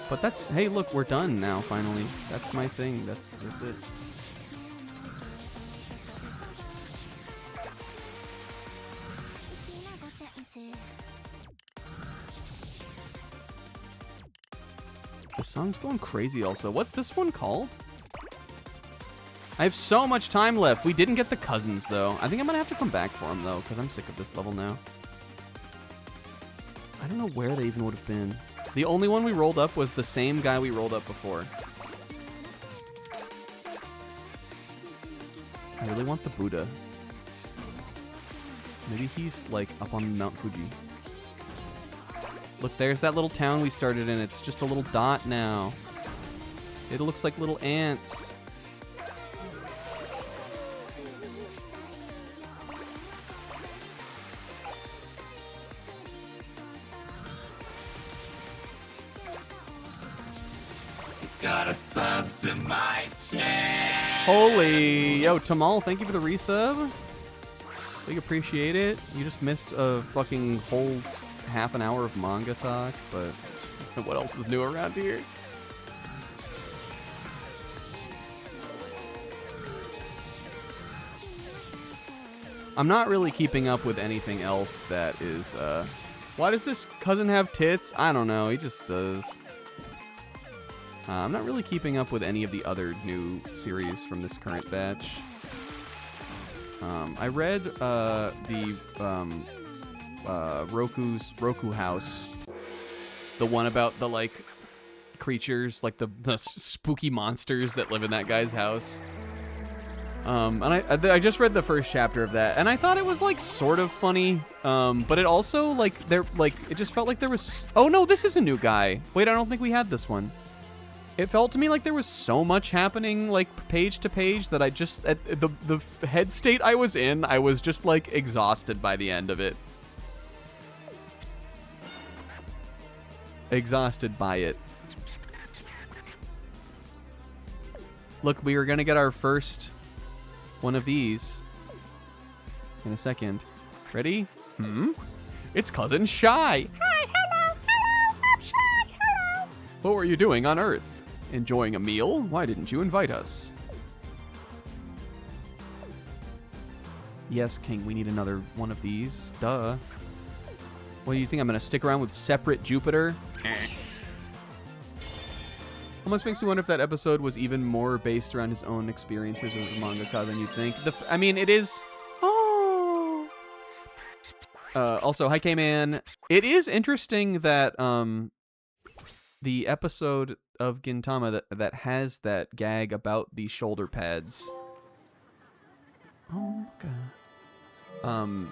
Speaker 2: But that's, hey, look, we're done now, finally. That's my thing. That's it. The song's going crazy also. What's this one called? I have so much time left. We didn't get the cousins, though. I think I'm going to have to come back for them, though, because I'm sick of this level now. I don't know where they even would have been. The only one we rolled up was the same guy we rolled up before. I really want the Buddha. Maybe he's, like, up on Mount Fuji. Look, there's that little town we started in. It's just a little dot now. It looks like little ants.
Speaker 3: Got a sub to my channel.
Speaker 2: Holy, yo, Tamal, thank you for the resub. We appreciate it. You just missed a fucking whole half an hour of manga talk, but what else is new around here? I'm not really keeping up with anything else that is, why does this cousin have tits? I don't know, he just does. I'm not really keeping up with any of the other new series from this current batch. I read the Roku House, the one about the like creatures, like the spooky monsters that live in that guy's house. And I just read the first chapter of that, and I thought it was like sort of funny, but it also like it just felt like there was. Oh no, this is a new guy. Wait, I don't think we had this one. It felt to me like there was so much happening, like, page to page, that I just, at the head state I was in, I was just, like, exhausted by the end of it. Exhausted by it. Look, we were gonna get our first one of these in a second. Ready? It's Cousin Shy. Hi, hello, I'm Shy, hello. What were you doing on Earth? Enjoying a meal? Why didn't you invite us? Yes, King, we need another one of these. Duh. What do you think? I'm going to stick around with separate Jupiter? Almost makes me wonder if that episode was even more based around his own experiences as a mangaka than you'd think. I mean, it is... Oh! Also, hi, K-Man. It is interesting that... the episode of Gintama that has that gag about the shoulder pads. Oh god.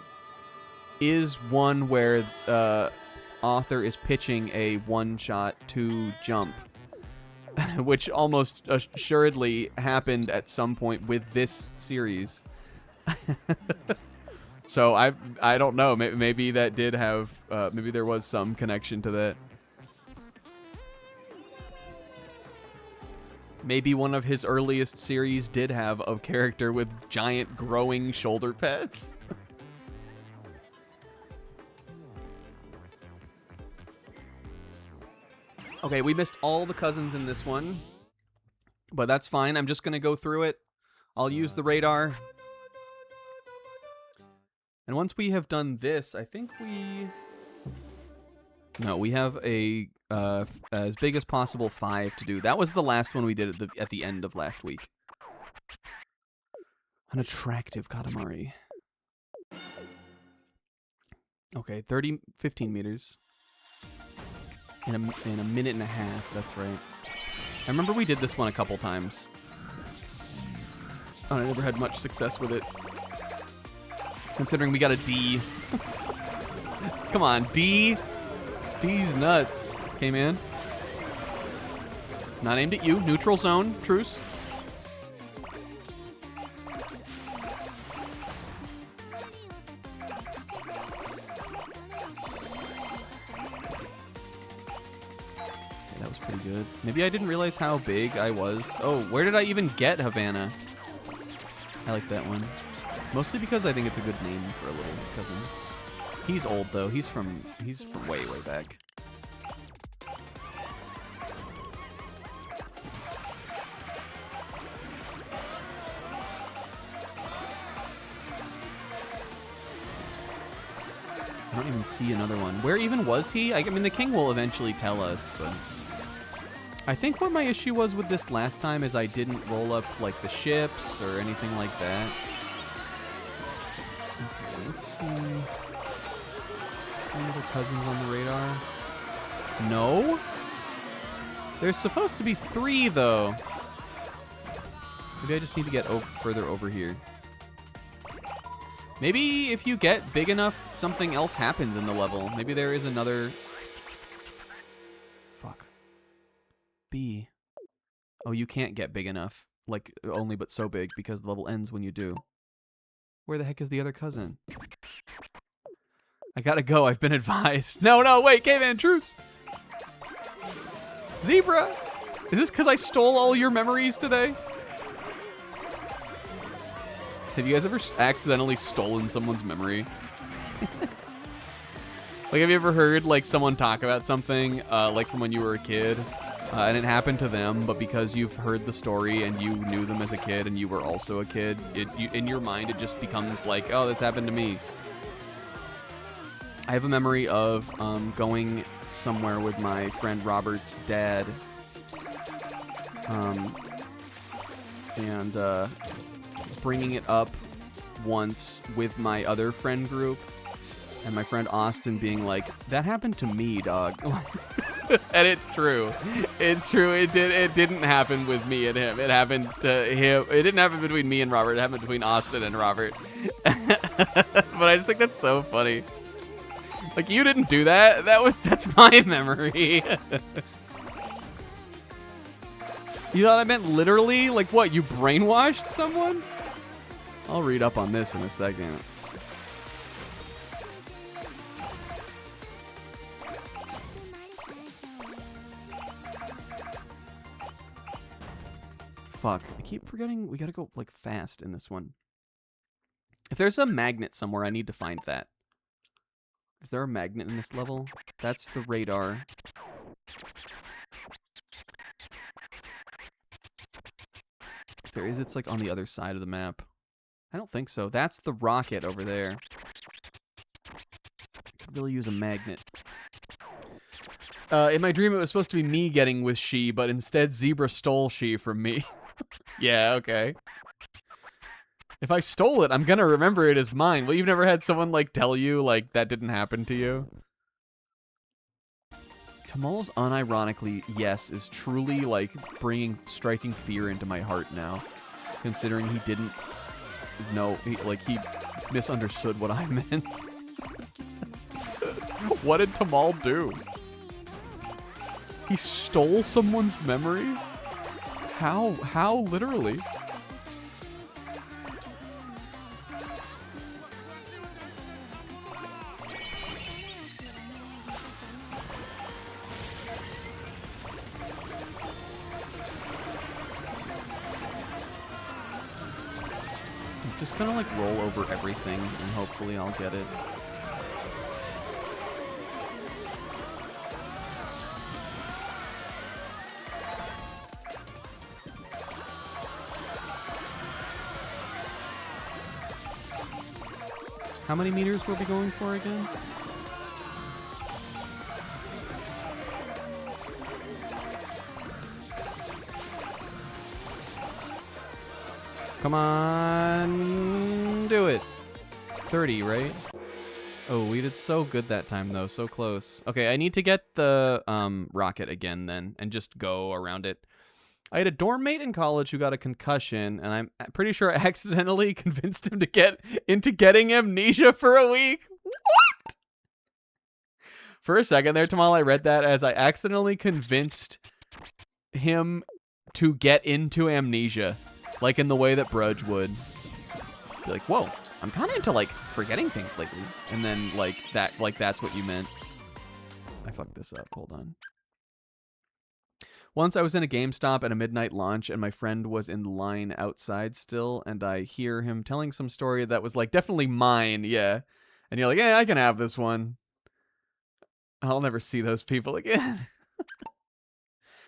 Speaker 2: Is one where author is pitching a one-shot to Jump, which almost assuredly happened at some point with this series. So I don't know. Maybe that did have. Maybe there was some connection to that. Maybe one of his earliest series did have a character with giant growing shoulder pads. Okay, we missed all the cousins in this one, but that's fine. I'm just going to go through it. I'll use the radar. And once we have done this, I think we... No, we have a as big as possible 5 to do. That was the last one we did at the end of last week. An attractive Katamari. Okay, 15 meters. In a minute and a half, that's right. I remember we did this one a couple times. Oh, I never had much success with it. Considering we got a D. Come on, D. D's nuts. Okay, man. Not aimed at you. Neutral zone. Truce. That was pretty good. Maybe I didn't realize how big I was. Oh, where did I even get Havana? I like that one. Mostly because I think it's a good name for a little cousin. He's old though. He's from way back. I don't even see another one. Where even was he? I mean, the king will eventually tell us, but... I think what my issue was with this last time is I didn't roll up, like, the ships or anything like that. Okay, let's see... Any other cousins on the radar? No? There's supposed to be 3, though. Maybe I just need to get further over here. Maybe if you get big enough, something else happens in the level. Maybe there is another... Fuck. B. Oh, you can't get big enough. Like, only but so big, because the level ends when you do. Where the heck is the other cousin? I gotta go, I've been advised. No, wait, caveman, truce! Zebra! Is this because I stole all your memories today? Have you guys ever accidentally stolen someone's memory? Like, have you ever heard, like, someone talk about something, like, from when you were a kid, and it happened to them, but because you've heard the story and you knew them as a kid and you were also a kid, in your mind, it just becomes like, oh, this happened to me. I have a memory of going somewhere with my friend Robert's dad, and bringing it up once with my other friend group, and my friend Austin being like, that happened to me, dog. And it's true. It's true. It didn't happen with me and him. It happened to him. It didn't happen between me and Robert. It happened between Austin and Robert. But I just think that's so funny. Like, you didn't do that. That's my memory. You thought I meant literally? Like what, you brainwashed someone? I'll read up on this in a second. Fuck, I keep forgetting we gotta go, like, fast in this one. If there's a magnet somewhere, I need to find that. Is there a magnet in this level? That's the radar. If there is, it's, like, on the other side of the map. I don't think so. That's the rocket over there. Could really use a magnet. In my dream, it was supposed to be me getting with she, but instead Zebra stole she from me. Yeah, okay. If I stole it, I'm gonna remember it as mine. Well, you've never had someone, like, tell you, like, that didn't happen to you? Tamal's unironically yes is truly, like, striking fear into my heart now. Considering he didn't know, he misunderstood what I meant. What did Tamal do? He stole someone's memory? How literally? I'm just gonna, like, roll over everything and hopefully I'll get it. How many meters were we going for again? Come on, do it. 30, right? Oh, we did so good that time, though. So close. Okay, I need to get the rocket again, then, and just go around it. I had a dorm mate in college who got a concussion, and I'm pretty sure I accidentally convinced him to get into getting amnesia for a week. What? For a second there, Tamal, I read that as I accidentally convinced him to get into amnesia, like in the way that Brudge would. Be like, whoa, I'm kind of into, like, forgetting things lately. And then, that's what you meant. I fucked this up. Hold on. Once I was in a GameStop at a midnight launch, and my friend was in line outside still, and I hear him telling some story that was, like, definitely mine, yeah. And you're like, yeah, I can have this one. I'll never see those people again.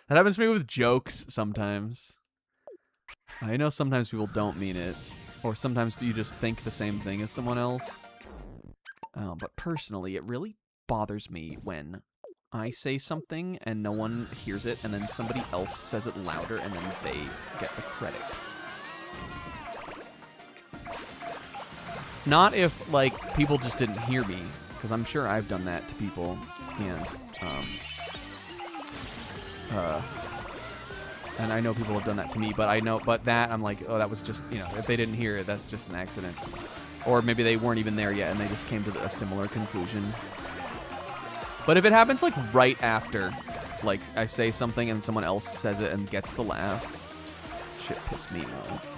Speaker 2: That happens to me with jokes sometimes. I know sometimes people don't mean it, or sometimes you just think the same thing as someone else. But personally, it really bothers me when I say something and no one hears it, and then somebody else says it louder, and then they get the credit. Not if, like, people just didn't hear me, because I'm sure I've done that to people, and I know people have done that to me, but that, I'm like, oh, that was just, if they didn't hear it, that's just an accident.
Speaker 1: Or maybe they weren't even there yet and they just came to a similar conclusion. But if it happens like right after, like I say something and someone else says it and gets the laugh, shit pissed me off.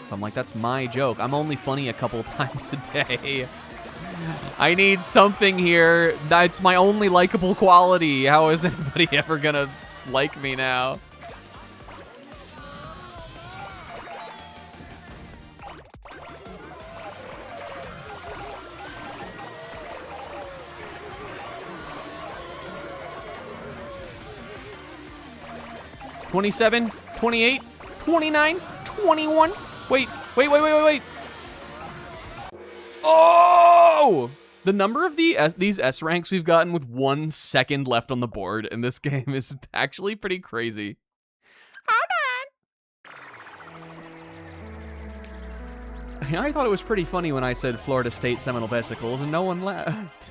Speaker 1: So I'm like, that's my joke. I'm only funny a couple times a day. I need something here. That's my only likable quality. How is anybody ever gonna like me now? $27, $28, $29, $21. Wait. Oh! The number of these S ranks we've gotten with 1 second left on the board in this game is actually pretty crazy. I thought it was pretty funny when I said Florida State Seminole Vesicles and no one laughed.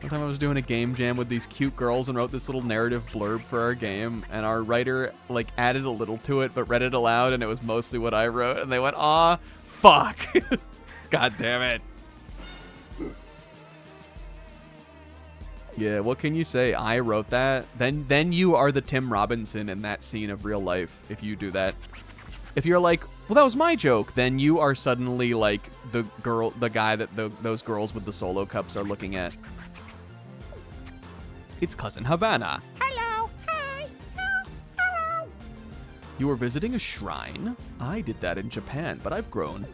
Speaker 1: One time I was doing a game jam with these cute girls and wrote this little narrative blurb for our game, and our writer like added a little to it but read it aloud, and it was mostly what I wrote, and they went, "Aw, fuck." God damn it. Yeah, what can you say? I wrote that. Then you are the Tim Robinson in that scene of real life if you do that. If you're like, well, that was my joke, then you are suddenly like the guy that those girls with the solo cups are looking at. It's Cousin Havana.
Speaker 4: Hello. Hi. Hello.
Speaker 1: You were visiting a shrine? I did that in Japan, but I've grown.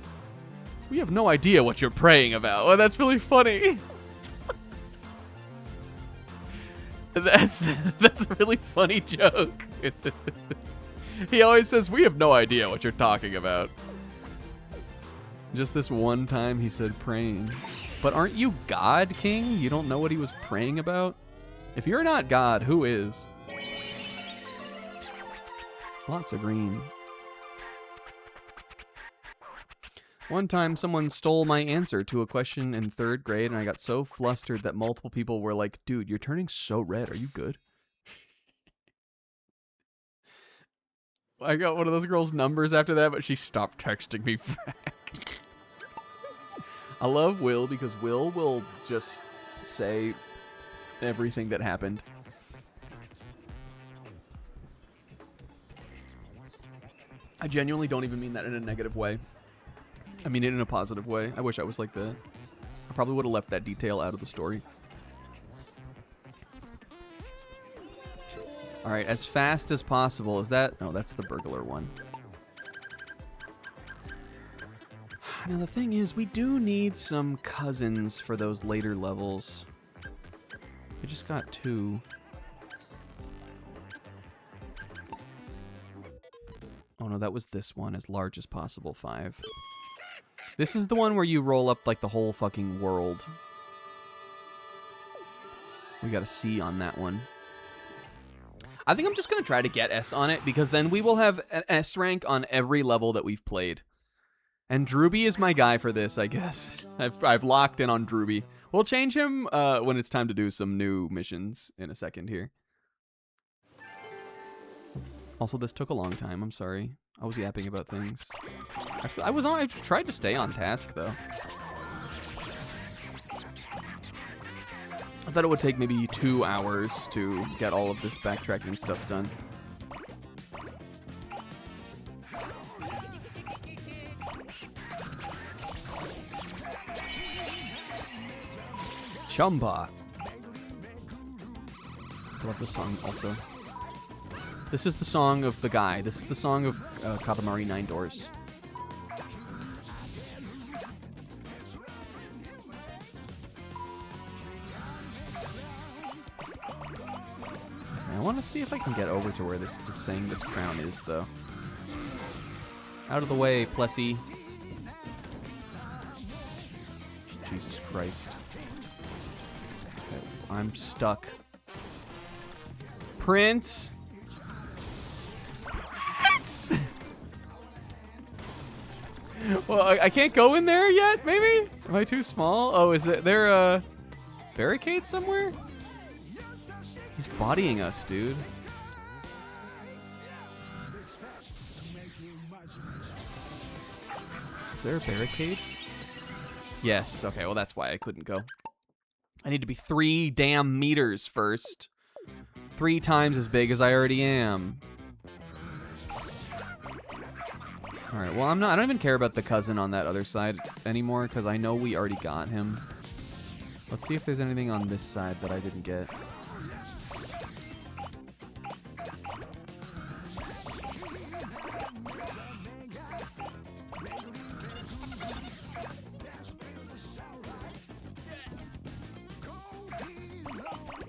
Speaker 1: We have no idea what you're praying about. Oh, that's really funny. That's a really funny joke. He always says, we have no idea what you're talking about. Just this one time he said praying. But aren't you God, King? You don't know what he was praying about? If you're not God, who is? Lots of green. One time someone stole my answer to a question in 3rd grade and I got so flustered that multiple people were like, dude, you're turning so red. Are you good? I got one of those girls' numbers after that, but she stopped texting me back. I love Will because Will will just say everything that happened. I genuinely don't even mean that in a negative way. I mean it in a positive way. I wish I was like that. I probably would have left that detail out of the story. All right, as fast as possible. Is that? No, that's the burglar one. Now the thing is, we do need some cousins for those later levels. We just got 2. Oh no, that was this one, as large as possible, 5. This is the one where you roll up like the whole fucking world. We got a C on that one. I think I'm just gonna try to get S on it because then we will have an S rank on every level that we've played. And Drooby is my guy for this, I guess. I've locked in on Drooby. We'll change him when it's time to do some new missions in a second here. Also, this took a long time. I'm sorry. I was yapping about things. I tried to stay on task, though. I thought it would take maybe 2 hours to get all of this backtracking stuff done. Chumba. I love this song also. This is the song of the guy. This is the song of Katamari 9 Doors. I want to see if I can get over to where it's saying this crown is, though. Out of the way, Plessy. Jesus Christ. Okay, I'm stuck. Prince! Prince! Well, I can't go in there yet, maybe? Am I too small? Oh, is there a barricade somewhere? He's bodying us, dude. Is there a barricade? Yes. Okay, well, that's why I couldn't go. I need to be 3 damn meters first. 3 times as big as I already am. Alright, well, I don't even care about the cousin on that other side anymore, because I know we already got him. Let's see if there's anything on this side that I didn't get.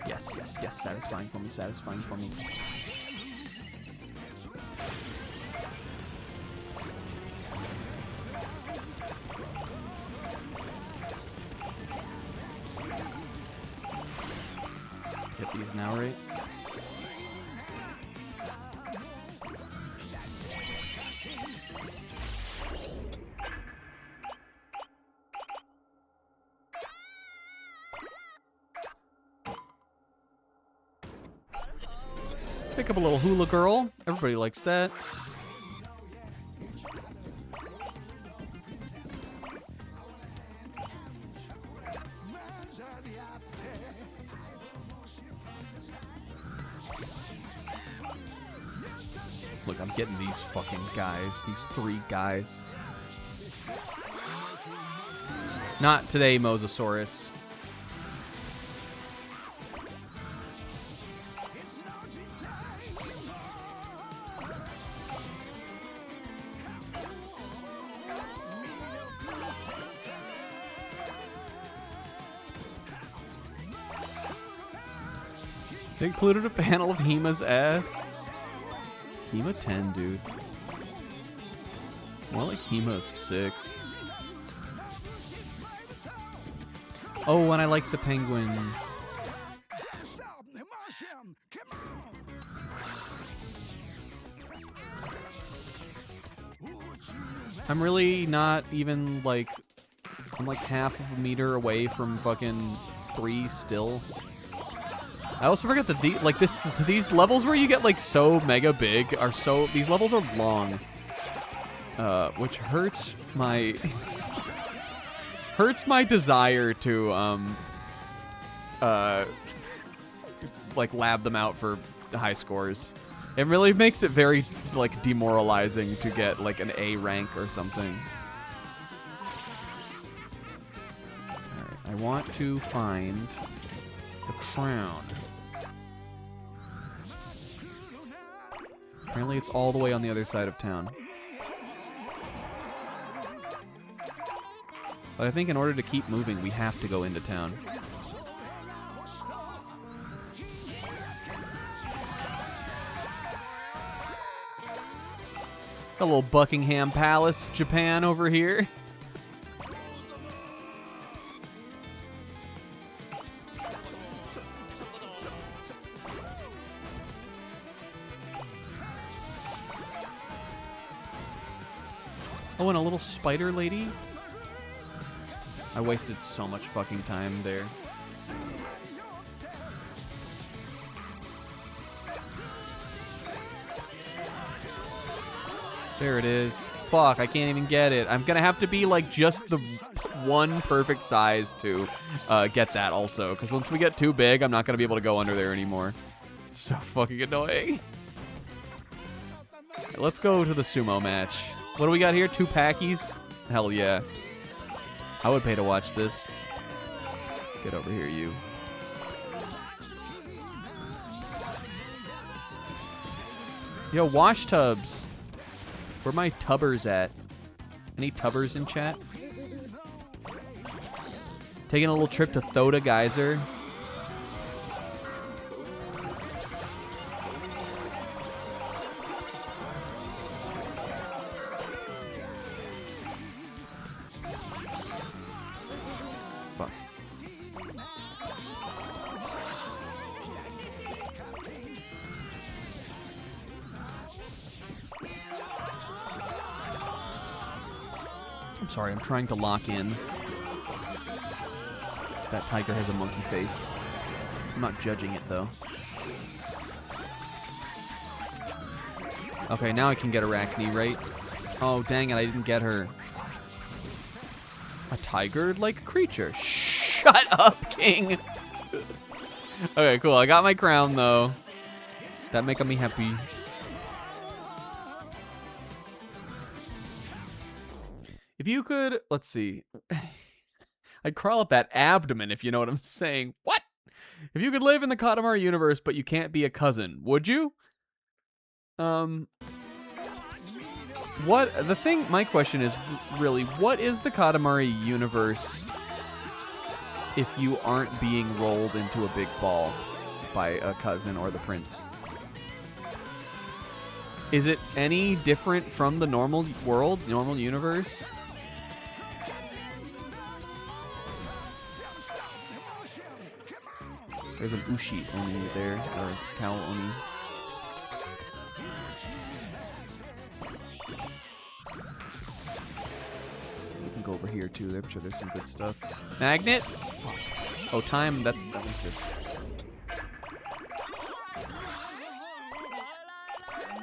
Speaker 1: Yes, yes, yes, satisfying for me, satisfying for me. Get these now, right? Pick up a little hula girl. Everybody likes that. Look, I'm getting these fucking guys. These 3 guys. Not today, Mosasaurus. They included a panel of Hima's ass. Hema 10, dude. More like Hema 6. Oh, and I like the penguins. I'm really not even like... I'm like half of a meter away from fucking 3 still. I also forget that these levels where you get like so mega big are so... These levels are long. Which hurts my... hurts my desire to, like, lab them out for high scores. It really makes it very, like, demoralizing to get, like, an A rank or something. Alright, I want to find the crown. Apparently it's all the way on the other side of town. But I think in order to keep moving, we have to go into town. A little Buckingham Palace, Japan over here. Oh, and a little spider lady. I wasted so much fucking time there. There it is. Fuck, I can't even get it. I'm gonna have to be like just the one perfect size to get that also. Because once we get too big, I'm not gonna be able to go under there anymore. It's so fucking annoying. Right, let's go to the sumo match. What do we got here? 2 packies? Hell yeah. I would pay to watch this. Get over here, you. Yo, wash tubs. Where my tubbers at? Any tubbers in chat? Taking a little trip to Thoda Geyser. Sorry, I'm trying to lock in. That tiger has a monkey face. I'm not judging it, though. Okay, now I can get Arachne, right? Oh, dang it, I didn't get her. tiger-like creature. Shut up, King. Okay, cool. I got my crown, though. That making me happy. If you could, let's see. I'd crawl up that abdomen, if you know what I'm saying. What? If you could live in the Katamari universe, but you can't be a cousin, would you? My question is really, what is the Katamari universe if you aren't being rolled into a big ball by a cousin or the prince? Is it any different from the normal world, normal universe? There's an Ushi Oni there, or Cow Oni. We can go over here too. I'm sure there's some good stuff. Magnet? Fuck. Oh, time. That one's good.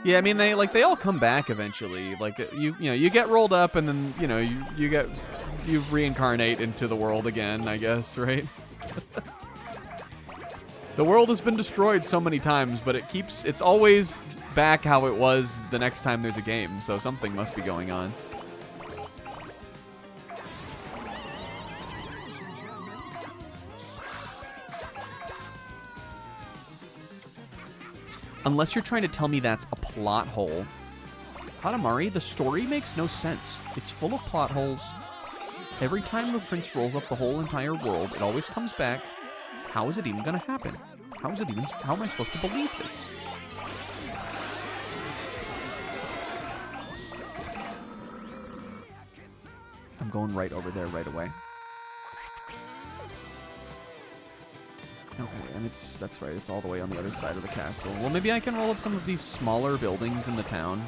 Speaker 1: Yeah, I mean they all come back eventually. Like you get rolled up and then you reincarnate into the world again, I guess, right? The world has been destroyed so many times, but it's always back how it was the next time there's a game, so something must be going on. Unless you're trying to tell me that's a plot hole. Katamari, the story makes no sense. It's full of plot holes. Every time the prince rolls up the whole entire world, it always comes back. How is it even going to happen? How am I supposed to believe this? I'm going right over there right away. Okay, and that's right, it's all the way on the other side of the castle. Well, maybe I can roll up some of these smaller buildings in the town,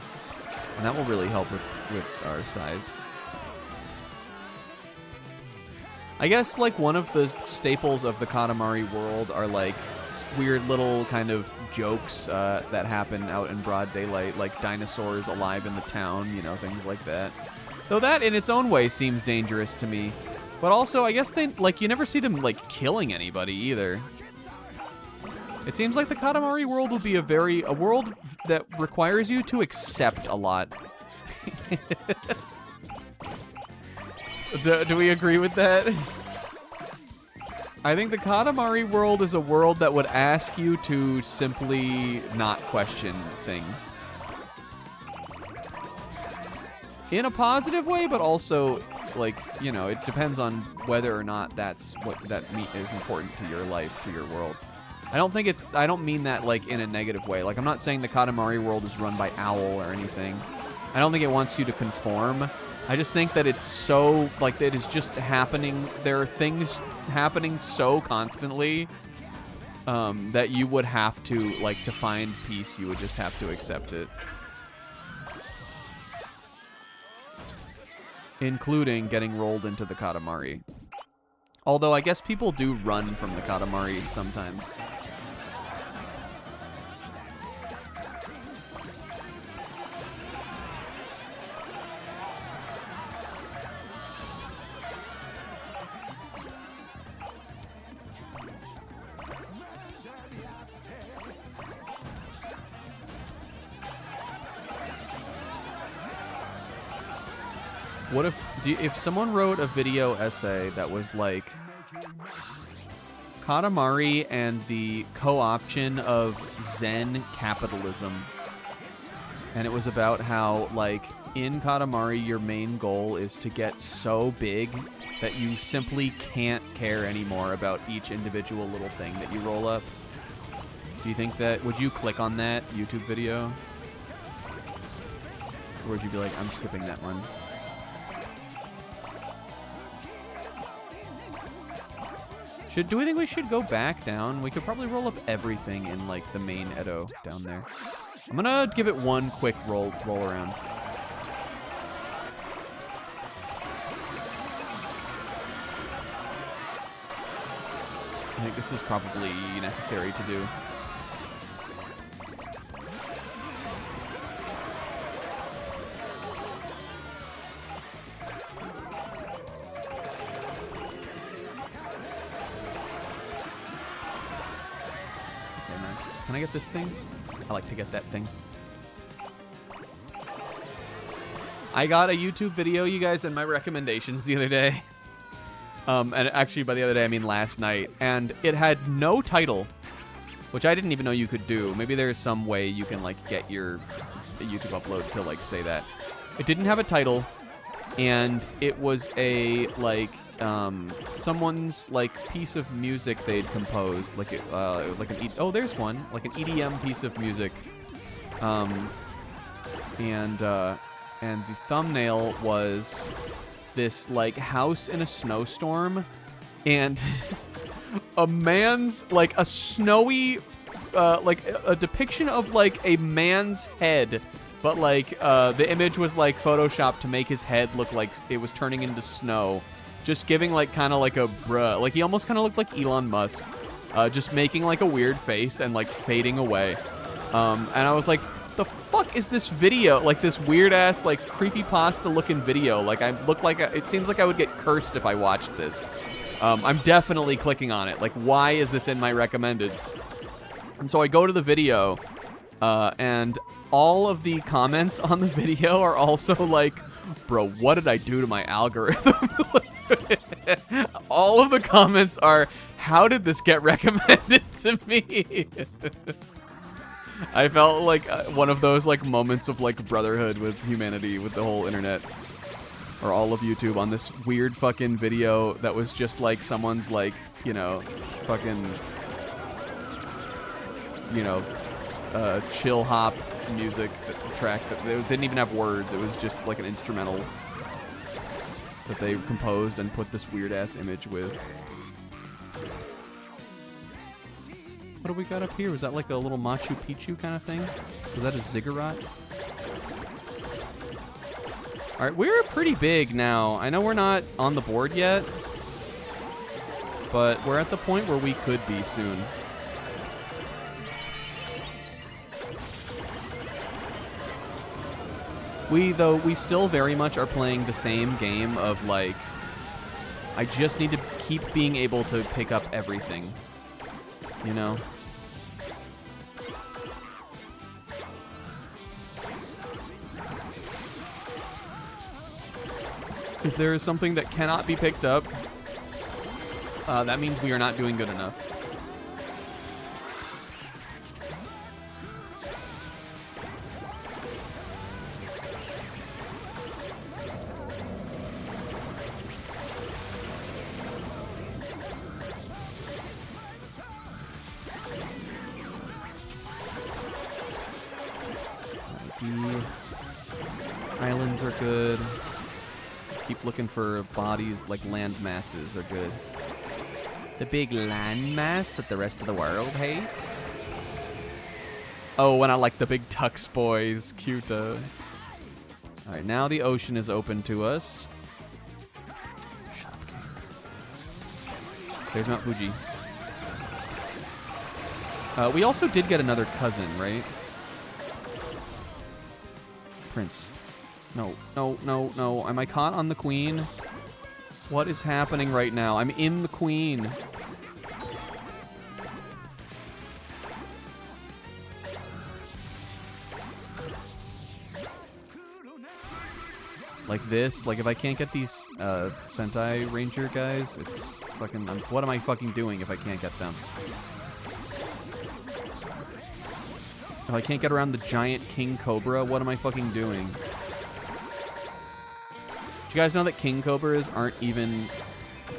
Speaker 1: and that will really help with our size. I guess, like, one of the staples of the Katamari world are, like, weird little kind of jokes that happen out in broad daylight, like dinosaurs alive in the town, things like that. Though that, in its own way, seems dangerous to me. But also, I guess you never see them, like, killing anybody either. It seems like the Katamari world will be a world that requires you to accept a lot. Do we agree with that? I think the Katamari world is a world that would ask you to simply not question things. In a positive way, but also, like, it depends on whether or not that's what is important to your life, to your world. I don't mean that, like, in a negative way. Like, I'm not saying the Katamari world is run by Owl or anything. I don't think it wants you to conform. I just think that it's so, like, it is just happening. There are things happening so constantly that you would have to, like, to find peace, you would just have to accept it. Including getting rolled into the Katamari. Although I guess people do run from the Katamari sometimes. What if someone wrote a video essay that was like Katamari and the co-option of Zen capitalism, and it was about how, like, in Katamari your main goal is to get so big that you simply can't care anymore about each individual little thing that you roll up? Do you think that, would you click on that YouTube video? Or would you be like, I'm skipping that one? Do we think we should go back down? We could probably roll up everything in, like, the main Edo down there. I'm gonna give it one quick roll around. I think this is probably necessary to do. Can I get this thing? I like to get that thing. I got a YouTube video, you guys, in my recommendations the other day. And actually, by the other day, I mean last night. And it had no title, which I didn't even know you could do. Maybe there's some way you can, like, get your YouTube upload to, like, say that. It didn't have a title, and it was a, like, someone's, like, piece of music they'd composed. Like, oh, there's one. Like an EDM piece of music. And the thumbnail was this, like, house in a snowstorm, and a man's, like, a snowy, like, a depiction of, like, a man's head, but, like, the image was, like, photoshopped to make his head look like it was turning into snow, just giving, like, kind of like a bruh, like, he almost kind of looked like Elon Musk, just making, like, a weird face and, like, fading away, and I was like, the fuck is this video? Like, this weird ass, like, creepypasta looking video. Like, I look like it seems like I would get cursed if I watched this. I'm definitely clicking on it. Like, why is this in my recommendeds? And so I go to the video, and all of the comments on the video are also like, bro, what did I do to my algorithm? All of the comments are, how did this get recommended to me? I felt like one of those, like, moments of, like, brotherhood with humanity, with the whole internet, or all of YouTube, on this weird fucking video that was just, like, someone's, like, you know, fucking, you know, chill hop music track that they didn't even have words. It was just, like, an instrumental that they composed and put this weird-ass image with. What do we got up here? Was that like a little Machu Picchu kind of thing? Was that a ziggurat? All right, we're pretty big now. I know we're not on the board yet, but we're at the point where we could be soon. We still very much are playing the same game of, like, I just need to keep being able to pick up everything. You know? If there is something that cannot be picked up, that means we are not doing good enough. Islands are good. Keep looking for bodies, like land masses are good. The big land mass that the rest of the world hates. Oh, and I like the big tux boys. Cute. Alright, now the ocean is open to us. There's Mount Fuji. We also did get another cousin, right? Prince. No, no, no, no. Am I caught on the queen? What is happening right now? I'm in the queen. Like this? Like, if I can't get these Sentai Ranger guys, it's fucking... what am I fucking doing if I can't get them? If I can't get around the giant king cobra, what am I fucking doing? Do you guys know that king cobras aren't even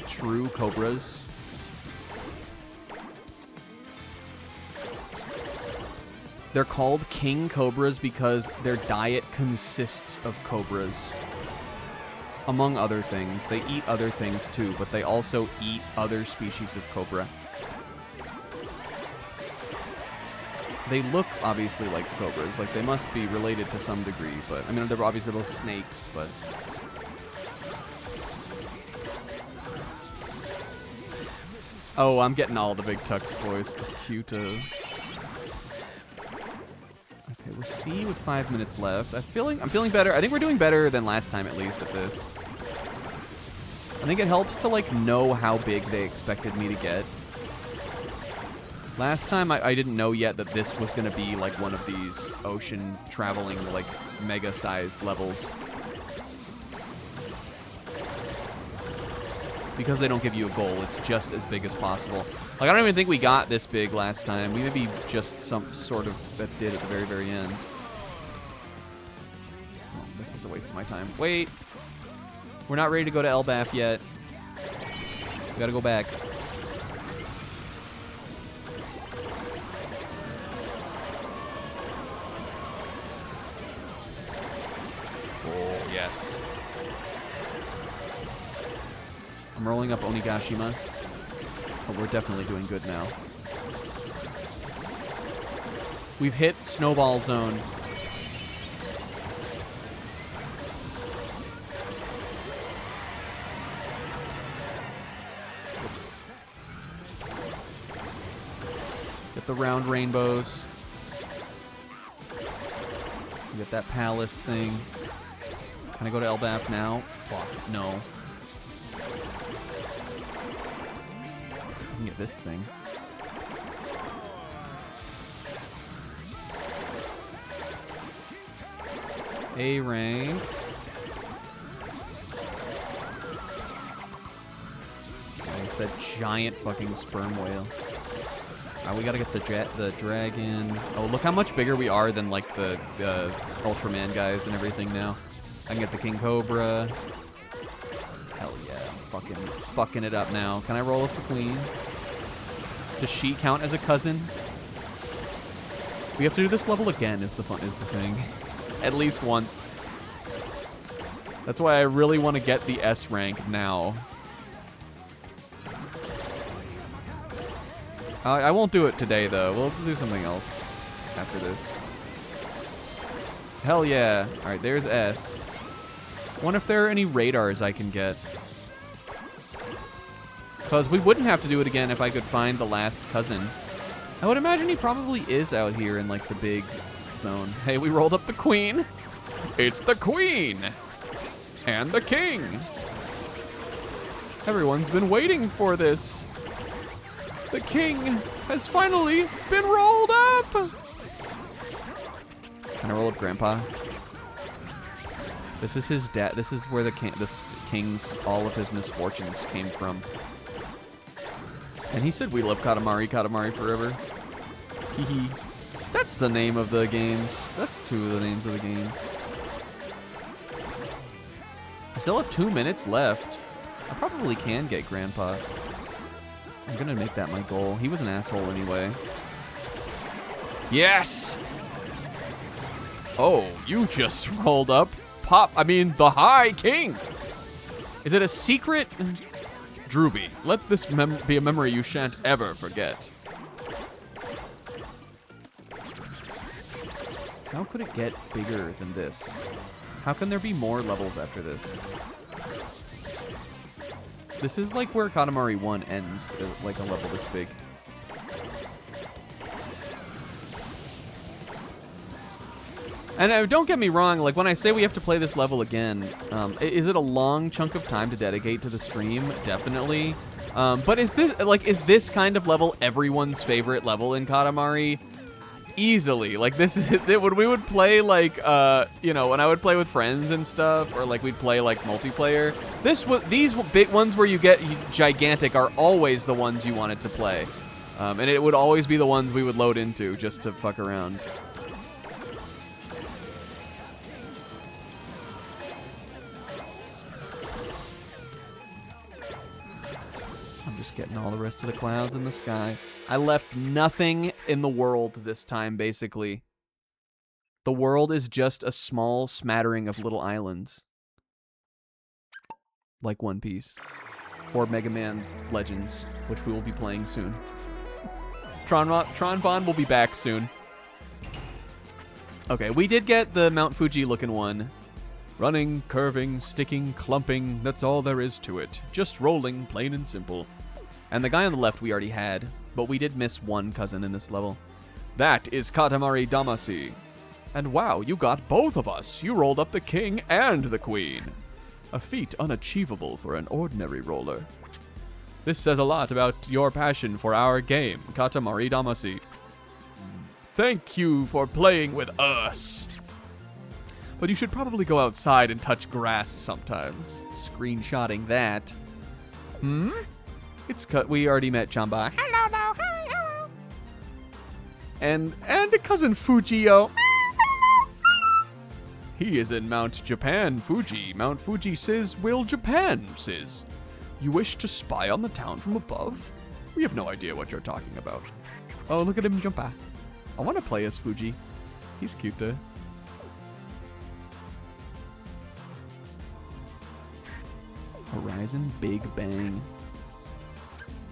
Speaker 1: true cobras? They're called king cobras because their diet consists of cobras. Among other things. They eat other things too, but they also eat other species of cobra. They look obviously like cobras, like they must be related to some degree, but I mean they're obviously both snakes, but oh, I'm getting all the big tux boys because cute. Okay, we're C with 5 minutes left. I'm feeling better. I think we're doing better than last time at least at this. I think it helps to like know how big they expected me to get. Last time I didn't know yet that this was going to be like one of these ocean traveling like mega-sized levels. Because they don't give you a goal, it's just as big as possible. Like, I don't even think we got this big last time. We maybe just some sort of that did at the very, very end. Oh, this is a waste of my time. Wait. We're not ready to go to Elbaf yet. We gotta go back. Oh, yes. I'm rolling up Onigashima. But we're definitely doing good now. We've hit Snowball Zone. Oops. Get the round rainbows. Get that palace thing. Can I go to Elbaf now? Fuck, no. I can get this thing. A rank. Nice, that giant fucking sperm whale. We gotta get the dragon. Oh, look how much bigger we are than like the Ultraman guys and everything now. I can get the King Cobra. Hell yeah, I'm fucking it up now. Can I roll up the queen? Does she count as a cousin? We have to do this level again is the thing. At least once. That's why I really want to get the S rank now. I won't do it today, though. We'll do something else after this. Hell yeah. Alright, there's S. Wonder if there are any radars I can get. Because we wouldn't have to do it again if I could find the last cousin. I would imagine he probably is out here in, like, the big zone. Hey, we rolled up the queen. It's the queen! And the king! Everyone's been waiting for this. The king has finally been rolled up! Can I roll up Grandpa? This is his dad. This is where the king's, all of his misfortunes came from. And he said we love Katamari, Katamari forever. Hee. That's the name of the games. That's two of the names of the games. I still have 2 minutes left. I probably can get Grandpa. I'm gonna make that my goal. He was an asshole anyway. Yes! Oh, you just rolled up the High King! Is it a secret? Drooby, let this be a memory you shan't ever forget. How could it get bigger than this? How can there be more levels after this? This is like where Katamari 1 ends, like a level this big. And don't get me wrong, like when I say we have to play this level again, is it a long chunk of time to dedicate to the stream? Definitely. But is this kind of level everyone's favorite level in Katamari? Easily. Like this is when we would play like when I would play with friends and stuff, or like we'd play like multiplayer. These big ones where you get gigantic are always the ones you wanted to play. And it would always be the ones we would load into just to fuck around. Just getting all the rest of the clouds in the sky. I left nothing in the world this time, basically. The world is just a small smattering of little islands. Like One Piece. Or Mega Man Legends, which we will be playing soon. Tron Bond will be back soon. Okay, we did get the Mount Fuji looking one. Running, curving, sticking, clumping, that's all there is to it. Just rolling, plain and simple. And the guy on the left we already had, but we did miss one cousin in this level. That is Katamari Damacy. And wow, you got both of us. You rolled up the king and the queen. A feat unachievable for an ordinary roller.
Speaker 2: This says a lot about your passion for our game, Katamari Damacy. Thank you for playing with us. But you should probably go outside and touch grass sometimes.
Speaker 1: Screenshotting that. It's cut. We already met Chamba.
Speaker 4: Hello now. Hi. Hello.
Speaker 2: And cousin Fujio. He is in Mount Japan, Fuji. Mount Fuji says, will Japan says. You wish to spy on the town from above? We have no idea what you're talking about. Oh, look at him jump back. I want to play as Fuji. He's cute too.
Speaker 1: Horizon Big Bang.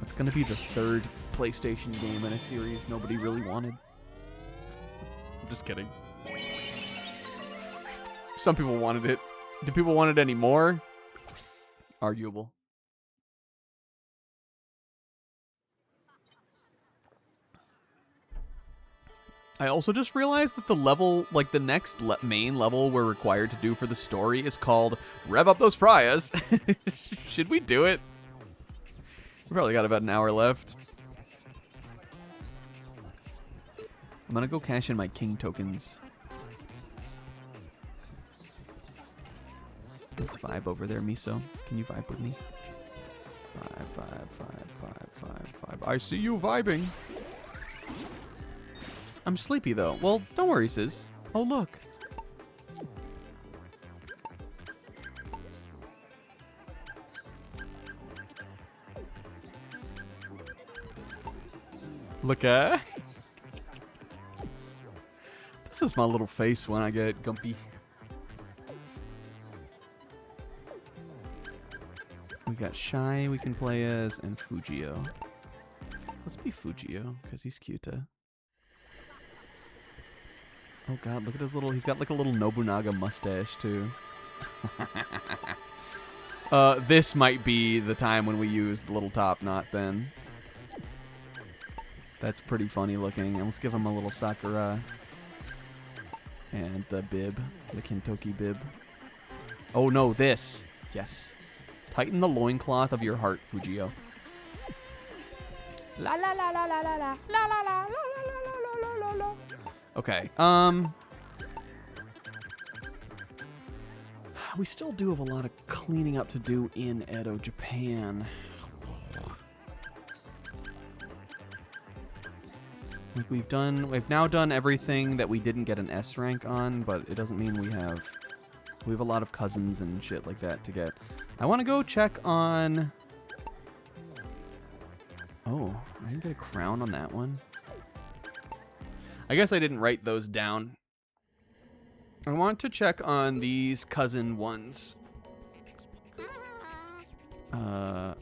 Speaker 1: That's gonna be the third PlayStation game in a series nobody really wanted.
Speaker 2: I'm just kidding. Some people wanted it. Do people want it any more?
Speaker 1: Arguable.
Speaker 2: I also just realized that the level, like the next main level we're required to do for the story is called Rev Up Those Fryers. Should we do it? We probably got about an hour left.
Speaker 1: I'm gonna go cash in my king tokens. Let's vibe over there, Miso. Can you vibe with me?
Speaker 2: Vibe. I see you vibing.
Speaker 1: I'm sleepy though. Well, don't worry, sis. Oh, look.
Speaker 2: Look at. This is my little face when I get gumpy.
Speaker 1: We got Shy we can play as, and Fujio. Let's be Fujio, because he's cute. Oh god, look at his little, he's got like a little Nobunaga mustache too.
Speaker 2: This might be the time when we use the little top knot then.
Speaker 1: That's pretty funny looking. And let's give him a little Sakura. And the bib, the Kintoki bib. Oh no, this. Yes. Tighten the loincloth of your heart, Fujio.
Speaker 4: La la la la la la la la la la la la la la la.
Speaker 1: Okay, we still do have a lot of cleaning up to do in Edo, Japan. Like we've now done everything that we didn't get an S rank on, but it doesn't mean we have a lot of cousins and shit like that to get. I want to go check on. Oh, I didn't get a crown on that one. I guess I didn't write those down. I want to check on these cousin ones. Alright,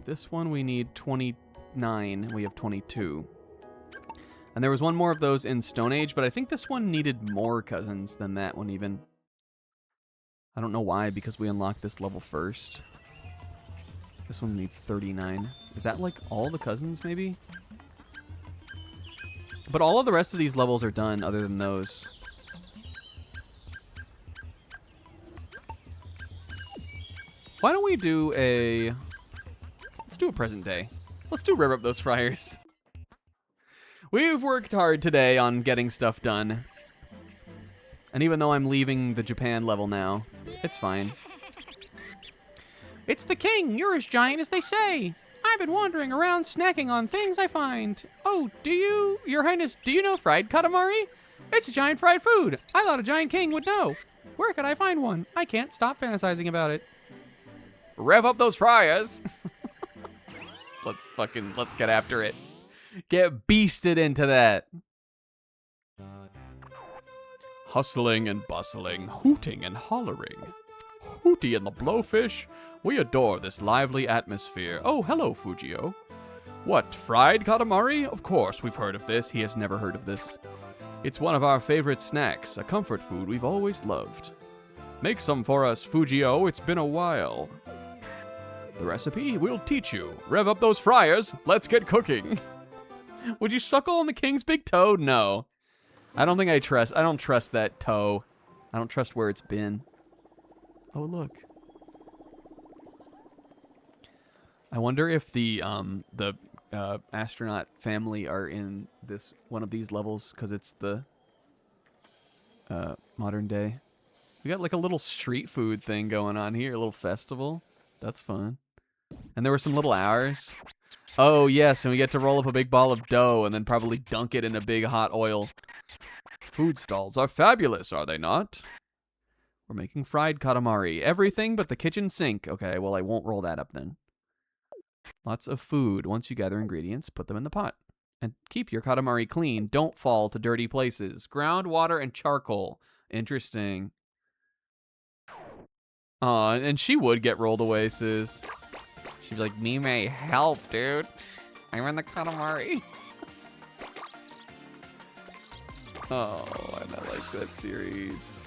Speaker 1: this one we need 29. We have 22. And there was one more of those in Stone Age, but I think this one needed more cousins than that one even. I don't know why, because we unlocked this level first. This one needs 39. Is that like all the cousins, maybe? But all of the rest of these levels are done other than those. Why don't we do a... Let's do a present day. Let's do Rev Up Those Fryers. We've worked hard today on getting stuff done. And even though I'm leaving the Japan level now, it's fine.
Speaker 4: It's the king. You're as giant as they say. I've been wandering around snacking on things I find. Oh, Your Highness, do you know fried Katamari? It's a giant fried food. I thought a giant king would know. Where could I find one? I can't stop fantasizing about it.
Speaker 2: Rev up those fryers. Let's get after it. Get beasted into that. Hustling and bustling, hooting and hollering. Hooty and the Blowfish. We adore this lively atmosphere. Oh, hello, Fujio. What, fried Katamari? Of course, we've heard of this.
Speaker 1: He has never heard of this.
Speaker 2: It's one of our favorite snacks, a comfort food we've always loved. Make some for us, Fujio. It's been a while. The recipe? We'll teach you. Rev up those fryers. Let's get cooking. Would you suckle on the king's big toe? No.
Speaker 1: I don't trust that toe. I don't trust where it's been. Oh, look. I wonder if the astronaut family are in this one of these levels because it's the modern day. We got like a little street food thing going on here, a little festival. That's fun. And there were some little hours. Oh yes, and we get to roll up a big ball of dough and then probably dunk it in a big hot oil. Food stalls are fabulous, are they not? We're making fried katamari. Everything but the kitchen sink. Okay, well I won't roll that up then. Lots of food. Once you gather ingredients, put them in the pot. And keep your katamari clean. Don't fall to dirty places. Ground water and charcoal. Interesting. Aw, and she would get rolled away, sis. She'd be like, me may help, dude. I'm in the katamari. Oh, and I like that series.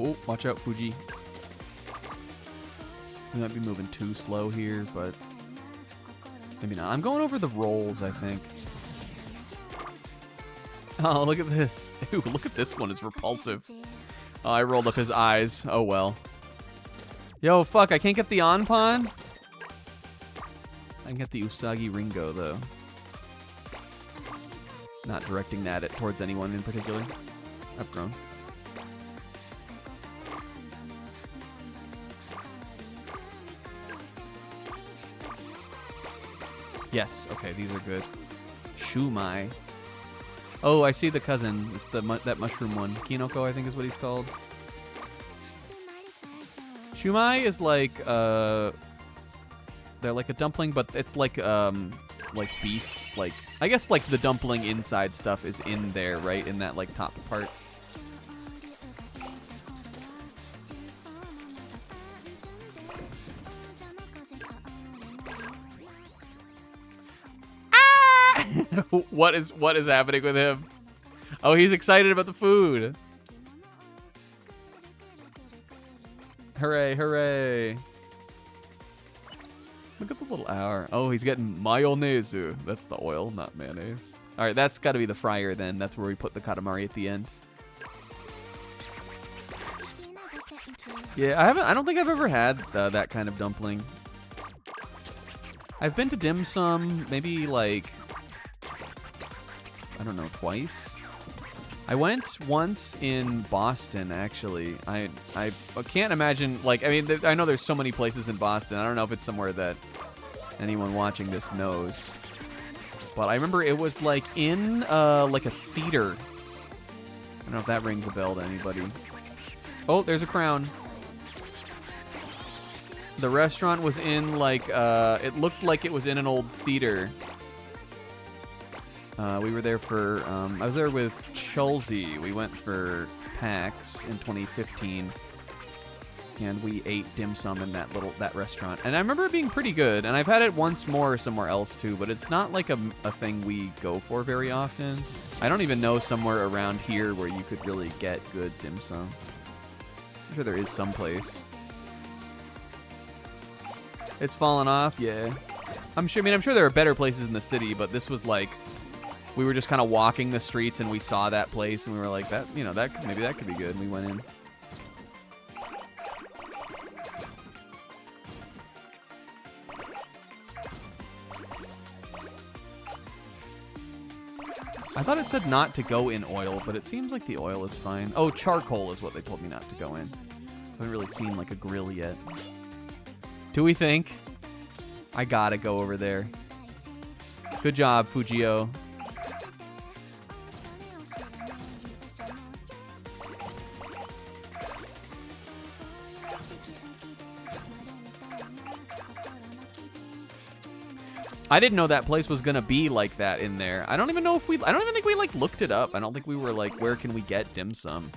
Speaker 1: Oh, watch out, Fuji. We might be moving too slow here, but maybe not. I'm going over the rolls, I think. Oh, look at this. Ew, look at this one. It's repulsive. Oh, I rolled up his eyes. Oh, well. Yo, fuck, I can't get the Anpan? I can get the Usagi Ringo, though. Not directing that towards anyone in particular. I've grown. Yes, okay, these are good. Shumai. Oh, I see the cousin. It's that mushroom one. Kinoko, I think is what he's called. Shumai is like, they're like a dumpling, but it's like beef. Like, I guess like the dumpling inside stuff is in there, right? In that like top part. What is happening with him? Oh, he's excited about the food. Hooray, hooray. Look at the little hour. Oh, he's getting mayonnaise. That's the oil, not mayonnaise. All right, that's got to be the fryer then. That's where we put the katamari at the end. Yeah, I don't think I've ever had that kind of dumpling. I've been to dim sum maybe like, I don't know, twice. I went once in Boston, actually. I can't imagine, like, I mean, I know there's so many places in Boston. I don't know if it's somewhere that anyone watching this knows. But I remember it was, like, in, like, a theater. I don't know if that rings a bell to anybody. Oh, there's a crown. The restaurant was in, like, it looked like it was in an old theater. We were there for, I was there with Chelsea. We went for PAX in 2015. And we ate dim sum in that restaurant. And I remember it being pretty good. And I've had it once more somewhere else too, but it's not like a thing we go for very often. I don't even know somewhere around here where you could really get good dim sum. I'm sure there is some place. It's fallen off, yeah. I'm sure there are better places in the city, but this was like, we were just kind of walking the streets and we saw that place and we were like, that, you know, maybe that could be good. And we went in. I thought it said not to go in oil, but it seems like the oil is fine. Oh, charcoal is what they told me not to go in. I haven't really seen like a grill yet. Do we think? I gotta go over there. Good job, Fujio. I didn't know that place was gonna be like that in there. I don't even think we like looked it up. I don't think we were like, where can we get dim sum?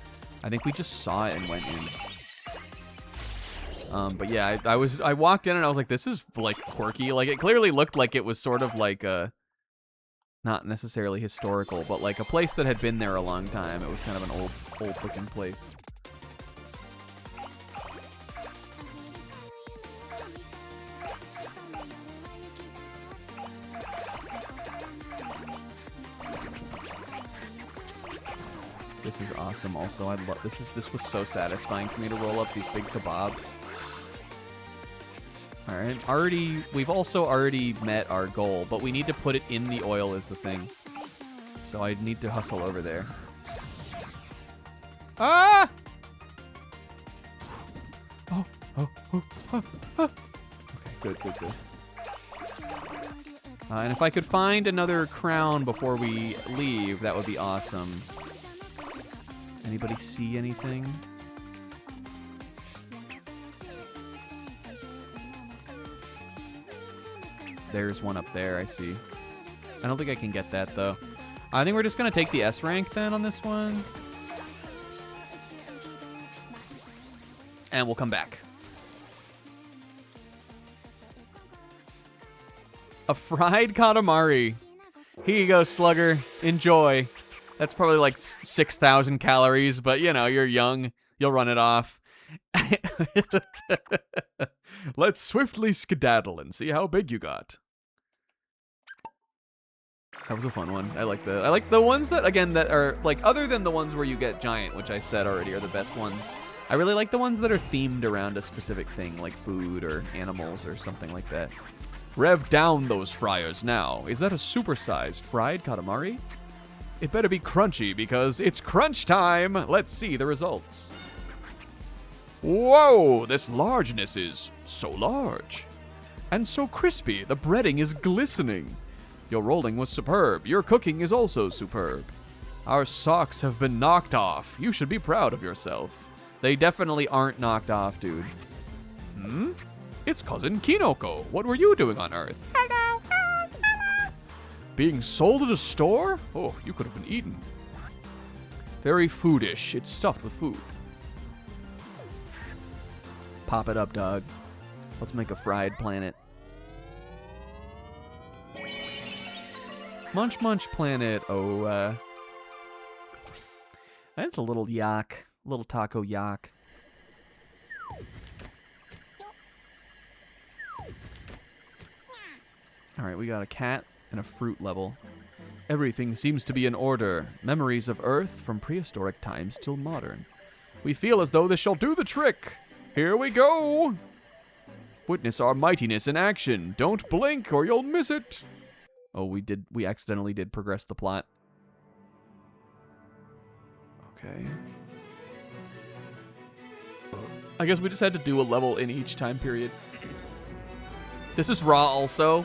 Speaker 1: I think we just saw it and went in. But yeah, I walked in and I was like, this is like quirky. Like it clearly looked like it was sort of like a, not necessarily historical, but like a place that had been there a long time. It was kind of an old looking place. This is awesome. Also, I love this. This was so satisfying for me to roll up these big kebabs. All right, we've also already met our goal, but we need to put it in the oil is the thing. So I need to hustle over there. Ah! Oh. Okay, good. And if I could find another crown before we leave, that would be awesome. Anybody see anything? There's one up there, I see. I don't think I can get that, though. I think we're just going to take the S rank, then, on this one. And we'll come back. A fried Katamari. Here you go, Slugger. Enjoy. That's probably like 6,000 calories, but, you know, you're young. You'll run it off. Let's swiftly skedaddle and see how big you got. That was a fun one. I like the ones that, again, that are, like, other than the ones where you get giant, which I said already are the best ones. I really like the ones that are themed around a specific thing, like food or animals or something like that. Rev down those fryers now. Is that a supersized fried Katamari? It better be crunchy because it's crunch time. Let's see the results. Whoa, this largeness is so large. And so crispy, the breading is glistening. Your rolling was superb. Your cooking is also superb. Our socks have been knocked off. You should be proud of yourself. They definitely aren't knocked off, dude. It's Cousin Kinoko. What were you doing on Earth? Hello. Being sold at a store? Oh, you could have been eaten. Very foodish. It's stuffed with food. Pop it up, dog. Let's make a fried planet. Munch Munch Planet. Oh, that's a little yak. Little taco yak. Alright, we got a cat and a fruit level. Everything seems to be in order. Memories of Earth from prehistoric times till modern. We feel as though this shall do the trick. Here we go. Witness our mightiness in action. Don't blink or you'll miss it. Oh, we accidentally did progress the plot. Okay. I guess we just had to do a level in each time period. This is Raw also.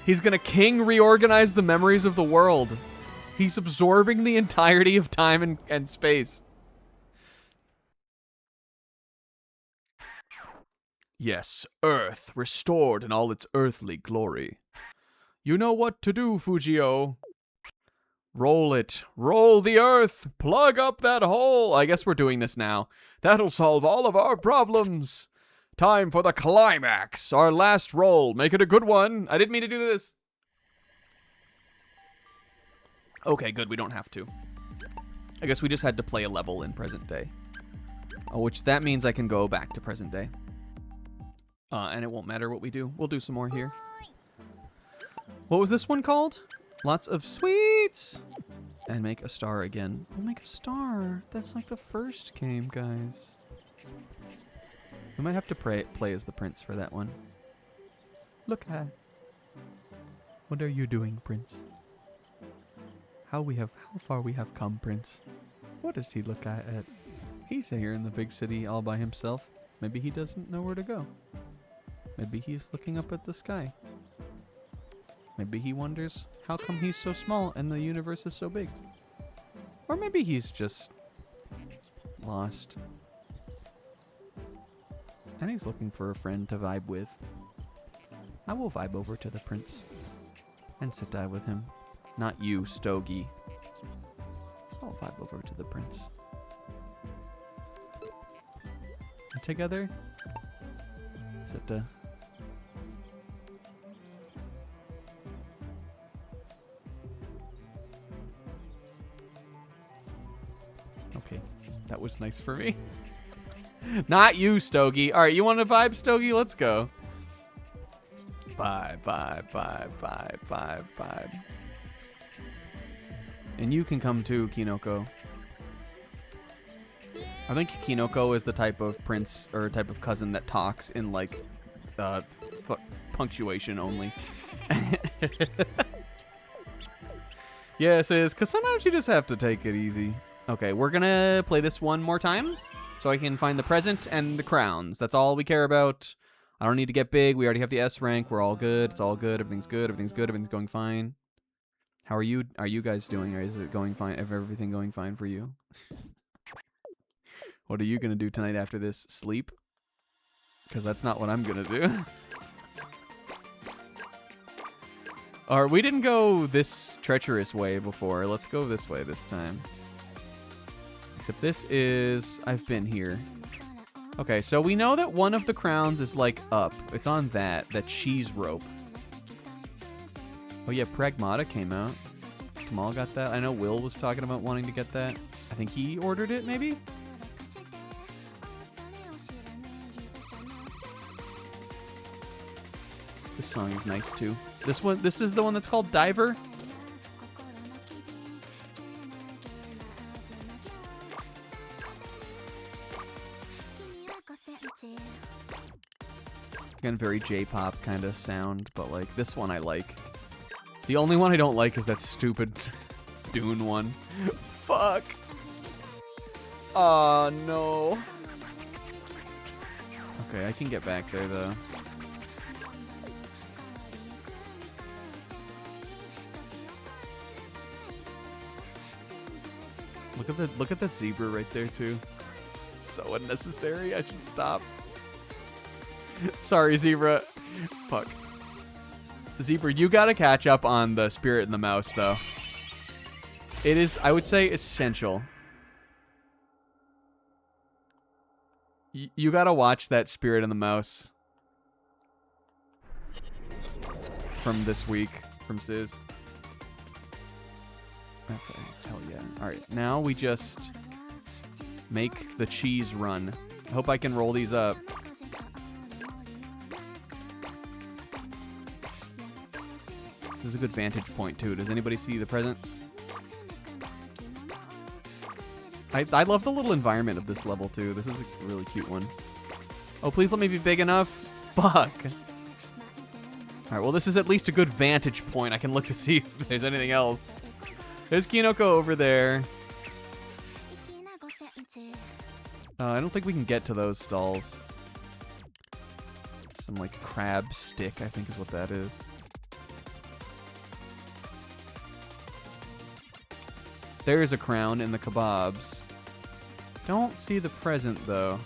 Speaker 1: He's gonna reorganize the memories of the world. He's absorbing the entirety of time and space. Yes, Earth, restored in all its earthly glory. You know what to do, Fujio. Roll it. Roll the Earth. Plug up that hole. I guess we're doing this now. That'll solve all of our problems. Time for the climax. Our last roll. Make it a good one. I didn't mean to do this. Okay, good. We don't have to. I guess we just had to play a level in present day. Oh, which that means I can go back to present day. And it won't matter what we do. We'll do some more here. What was this one called? Lots of sweets. And make a star again. We'll make a star. That's like the first game, guys. We might have to play as the prince for that one. Look at. What are you doing, Prince? How far we have come, Prince. What does he look at? He's here in the big city all by himself. Maybe he doesn't know where to go. Maybe he's looking up at the sky. Maybe he wonders how come he's so small and the universe is so big. Or maybe he's just lost. And he's looking for a friend to vibe with. I will vibe over to the prince and sit die with him. Not you, Stogie. I'll vibe over to the prince. And together, sit Okay, that was nice for me. Not you, Stogie. All right, you want to vibe, Stogie? Let's go. Vibe. And you can come too, Kinoko.
Speaker 2: I think Kinoko is the type of prince or type of cousin that talks in like punctuation only. Yes, it is, because sometimes you just have to take it easy. Okay, we're gonna play this one more time so I can find the present and the crowns. That's all we care about. I don't need to get big. We already have the S rank. We're all good. It's all good. Everything's good. Everything's good. Everything's going fine. How are you? Are you guys doing? Or is it going fine? Is everything going fine for you? What are you gonna do tonight after this? Sleep? Because that's not what I'm gonna do. Or we didn't go this treacherous way before. Let's go this way this time. Except this is... I've been here. Okay, so we know that one of the crowns is like up. It's on that cheese rope. Oh yeah, Pragmata came out. Tamal got that. I know Will was talking about wanting to get that. I think he ordered it, maybe? This song is nice too. This is the one that's called Diver. Again, very J-pop kind of sound, but like this one I like. The only one I don't like is that stupid Dune one. Fuck. Oh no. Okay, I can get back there though. Look at that zebra right there too. It's so unnecessary. I should stop. Sorry, zebra. Fuck. Zebra, you gotta catch up on the Spirit and the Mouse though. It is, I would say, essential. You gotta watch that Spirit and the Mouse from this week from Sizz. Okay, hell yeah. Alright, now we just make the cheese run. I hope I can roll these up. This is a good vantage point, too. Does anybody see the present? I love the little environment of this level, too. This is a really cute one. Oh, please let me be big enough. Fuck. Alright, well, this is at least a good vantage point. I can look to see if there's anything else. There's Kinoko over there. I don't think we can get to those stalls. Some, like, crab stick, I think is what that is. There's a crown in the kebabs. Don't see the present, though.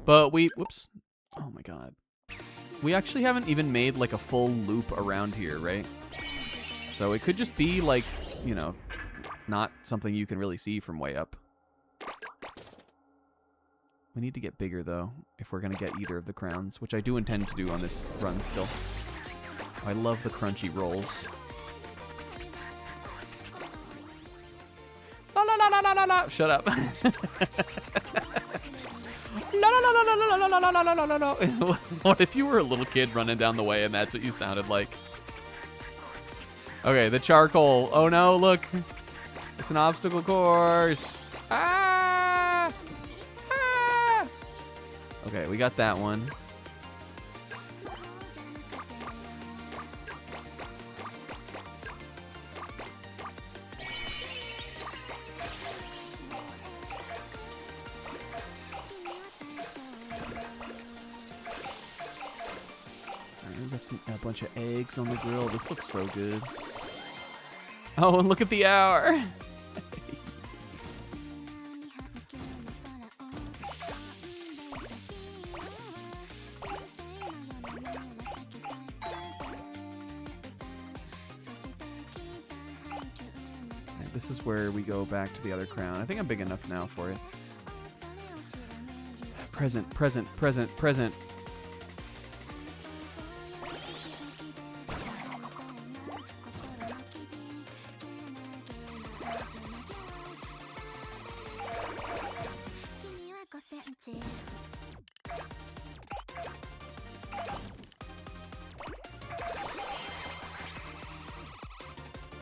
Speaker 2: But whoops. Oh my god. We actually haven't even made like a full loop around here, right? So it could just be like, you know, not something you can really see from way up. We need to get bigger though, if we're gonna get either of the crowns, which I do intend to do on this run still. I love the crunchy rolls. La la la la la la la. Shut up. What if you were a little kid running down the way and that's what you sounded like? Okay, the charcoal. Oh no, look. It's an obstacle course. Ah! Ah! Okay, we got that one. A bunch of eggs on the grill. This looks so good. Oh, and look at the hour. This is where we go back to the other crown. I think I'm big enough now for it. Present, present, present, present.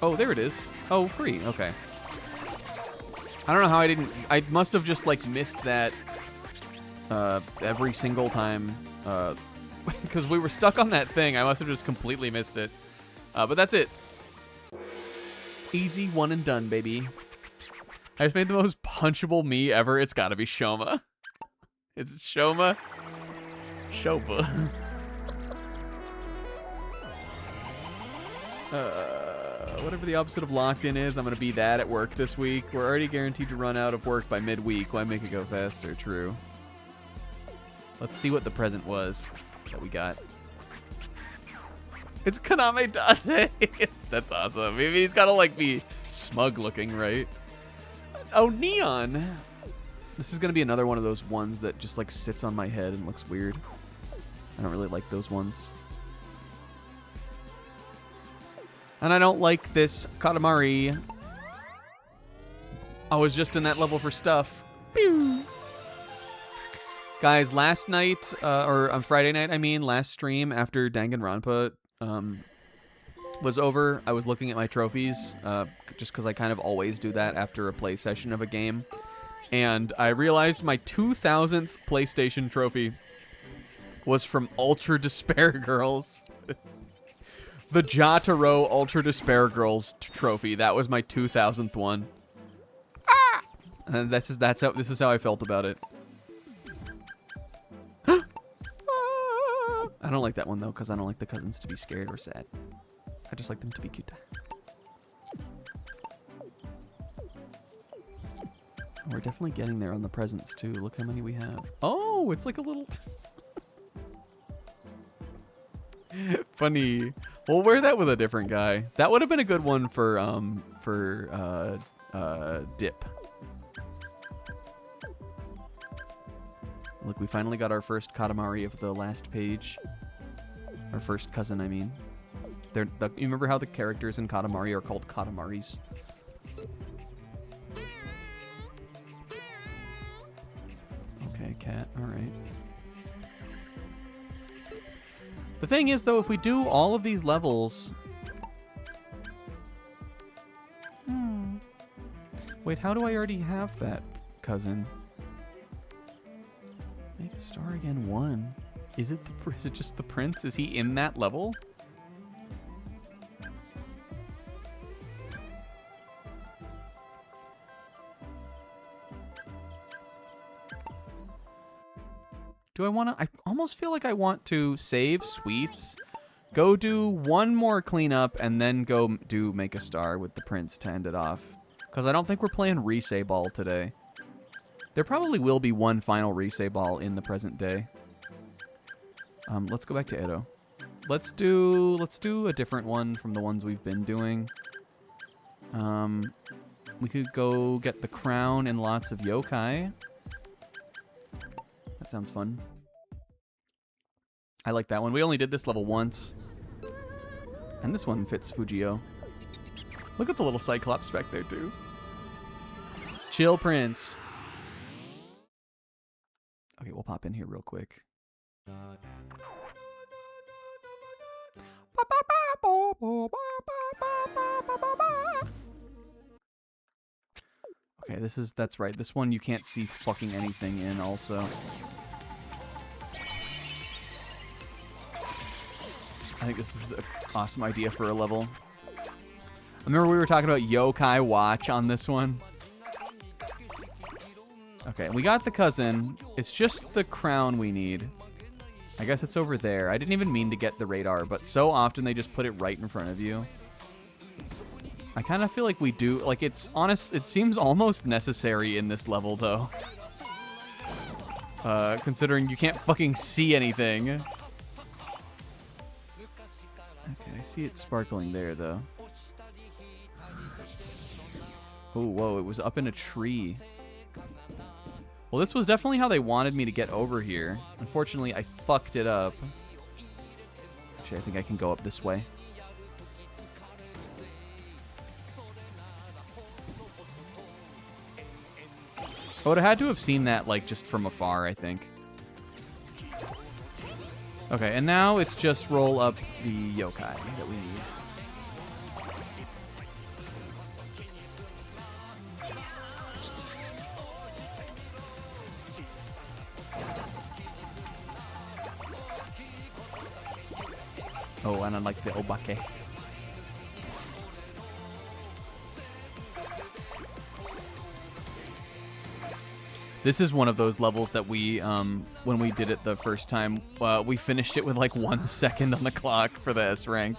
Speaker 2: Oh, there it is. Oh, free. Okay. I don't know how I didn't... I must have just, like, missed that every single time. Because we were stuck on that thing. I must have just completely missed it. But that's it. Easy one and done, baby. I just made the most punchable me ever. It's gotta be Shoma. Is it Shoma? Shopa. Whatever the opposite of locked in is, I'm gonna be that at work this week. We're already guaranteed to run out of work by midweek. Why make it go faster? True. Let's see what the present was that we got. It's Kaname Date. That's awesome. Maybe he's gotta like be smug looking, right? Oh, Neon. This is gonna be another one of those ones that just like sits on my head and looks weird. I don't really like those ones. And I don't like this Katamari. I was just in that level for stuff. Pew. Guys, last night, or on Friday night, I mean, last stream after Danganronpa was over, I was looking at my trophies, just because I kind of always do that after a play session of a game. And I realized my 2000th PlayStation trophy was from Ultra Despair Girls. The Jotaro Ultra Despair Girls trophy. That was my 2000th one. Ah! And this is how I felt about it. I don't like that one though, because I don't like the cousins to be scared or sad. I just like them to be cute. We're definitely getting there on the presents too. Look how many we have. Oh, it's like a little... Funny. We'll wear that with a different guy. That would have been a good one for Dip. Look, we finally got our first Katamari of the last page. Our first cousin, I mean. You remember how the characters in Katamari are called Katamaris? Okay, cat. All right. The thing is, though, if we do all of these levels... Wait, how do I already have that, cousin? Make a star again 1. Is it just the prince? Is he in that level? Do I want to... I almost feel like I want to save sweets, go do one more cleanup, and then go do make a star with the prince to end it off. Because I don't think we're playing Risei Ball today. There probably will be one final Risei Ball in the present day. Let's go back to Edo. Let's do a different one from the ones we've been doing. We could go get the crown and lots of yokai. That sounds fun. I like that one. We only did this level once. And this one fits Fujio. Look at the little Cyclops back there, too. Chill, Prince. Okay, we'll pop in here real quick. Okay, that's right. This one you can't see fucking anything in also. I think this is an awesome idea for a level. I remember we were talking about Yokai Watch on this one. Okay, we got the cousin. It's just the crown we need. I guess it's over there. I didn't even mean to get the radar, but so often they just put it right in front of you. I kind of feel like we do... Like, it's honest... It seems almost necessary in this level, though. Considering you can't fucking see anything. Okay, I see it sparkling there, though. Oh, whoa, it was up in a tree. Well, this was definitely how they wanted me to get over here. Unfortunately, I fucked it up. Actually, I think I can go up this way. I would have had to have seen that, like, just from afar, I think. Okay, and now it's just roll up the yokai that we need.
Speaker 1: Oh, and I like the obake. This is one of those levels that we, when we did it the first time, we finished it with like 1 second on the clock for the S rank.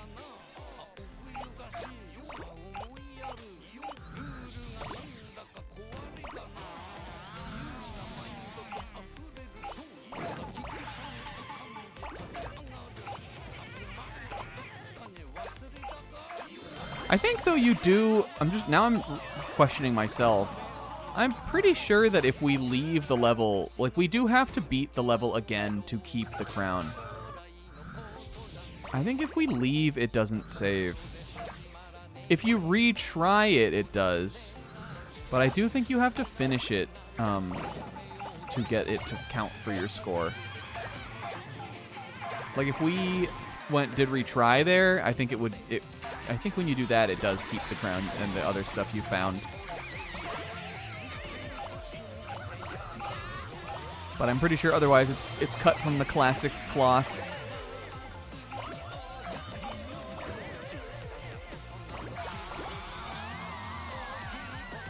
Speaker 1: I think though you do, I'm questioning myself. I'm pretty sure that if we leave the level, like we do have to beat the level again to keep the crown. I think if we leave, it doesn't save. If you retry it, it does. But I do think you have to finish it to get it to count for your score. Like if we did retry there, I think I think when you do that, it does keep the crown and the other stuff you found. But I'm pretty sure otherwise it's cut from the classic cloth.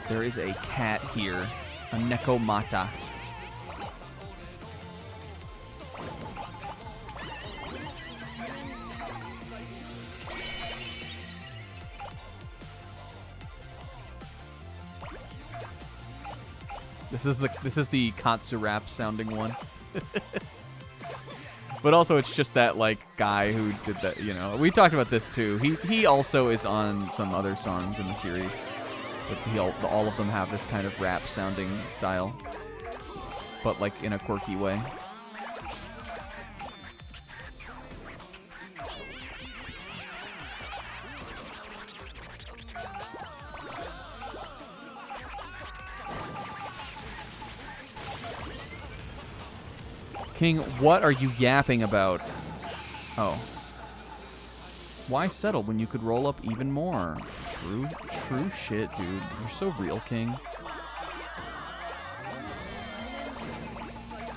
Speaker 1: There is a cat here, a Nekomata. This is the Katsu rap sounding one. But also it's just that like guy who did that, you know. We talked about this too. He also is on some other songs in the series. But all of them have this kind of rap sounding style. But like in a quirky way. King, what are you yapping about? Oh. Why settle when you could roll up even more? True shit, dude. You're so real, King.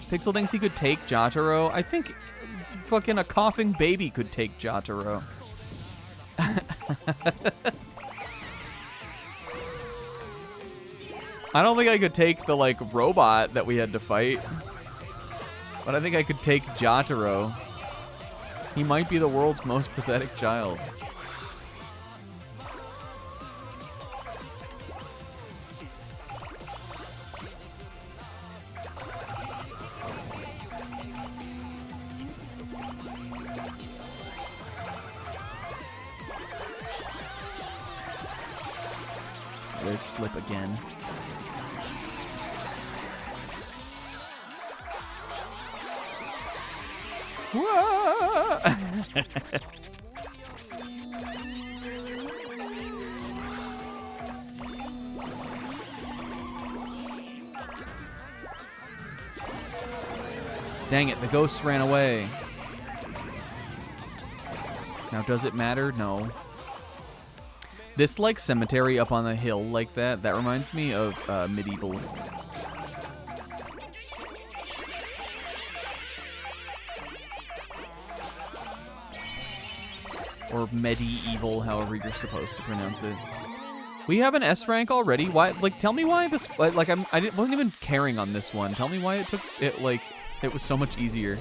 Speaker 1: Pixel thinks he could take Jotaro. I think fucking a coughing baby could take Jotaro. I don't think I could take the, like, robot that we had to fight. But I think I could take Jotaro. He might be the world's most pathetic child. There's slip again. Whoa! Dang it, the ghosts ran away. Now, does it matter? No. This, like, cemetery up on the hill like that reminds me of Medieval. Or medieval, however you're supposed to pronounce it. We have an S rank already. Why? Like, tell me why this. Like, wasn't even caring on this one. Tell me why it took it. Like, it was so much easier.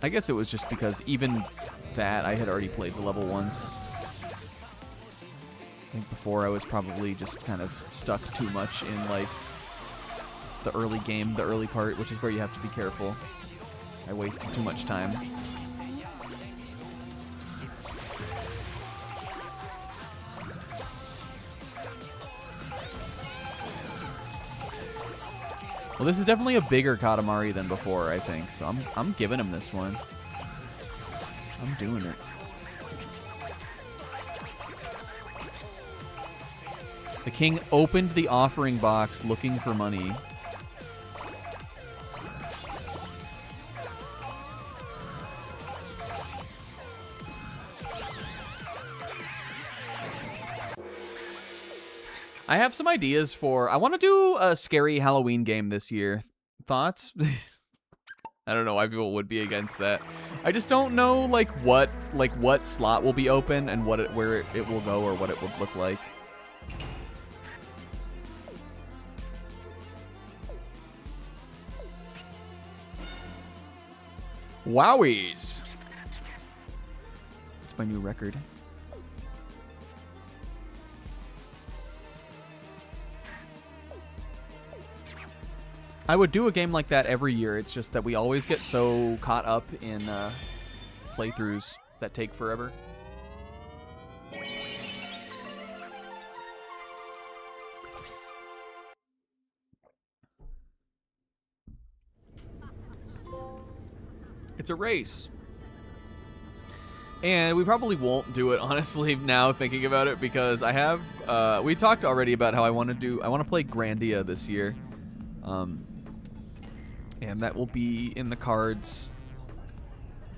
Speaker 1: I guess it was just because even that I had already played the level once. I think before I was probably just kind of stuck too much in like the early game, the early part, which is where you have to be careful. I wasted too much time. Well, this is definitely a bigger Katamari than before, I think. So I'm giving him this one. I'm doing it. The king opened the offering box looking for money. I have some ideas for... I want to do a scary Halloween game this year. Thoughts? I don't know why people would be against that. I just don't know like what slot will be open and where it will go or what it would look like.
Speaker 2: Wowies.
Speaker 1: It's my new record. I would do a game like that every year. It's just that we always get so caught up in playthroughs that take forever. It's a race. And we probably won't do it, honestly, now thinking about it, because I have, we talked already about how I want to play Grandia this year. And that will be in the cards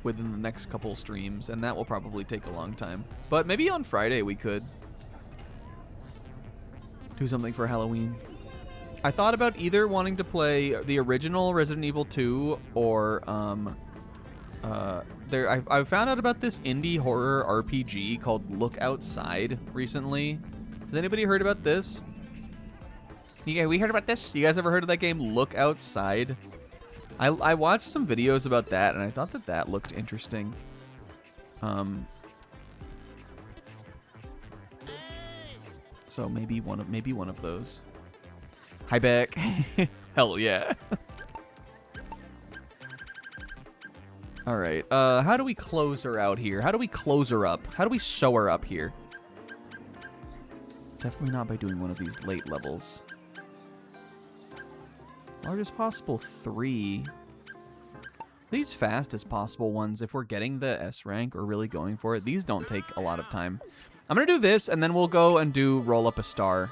Speaker 1: within the next couple streams, and that will probably take a long time. But maybe on Friday we could do something for Halloween. I thought about either wanting to play the original Resident Evil 2 or I found out about this indie horror RPG called Look Outside recently. Has anybody heard about this? Yeah, we heard about this. You guys ever heard of that game, Look Outside? I watched some videos about that, and I thought that looked interesting. So maybe one of those. Hi, Beck. Hell yeah. All right. How do we close her out here? How do we close her up? How do we sew her up here? Definitely not by doing one of these late levels. Largest possible 3. These fastest possible ones, if we're getting the S rank or really going for it, these don't take a lot of time. I'm going to do this, and then we'll go and do roll up a star.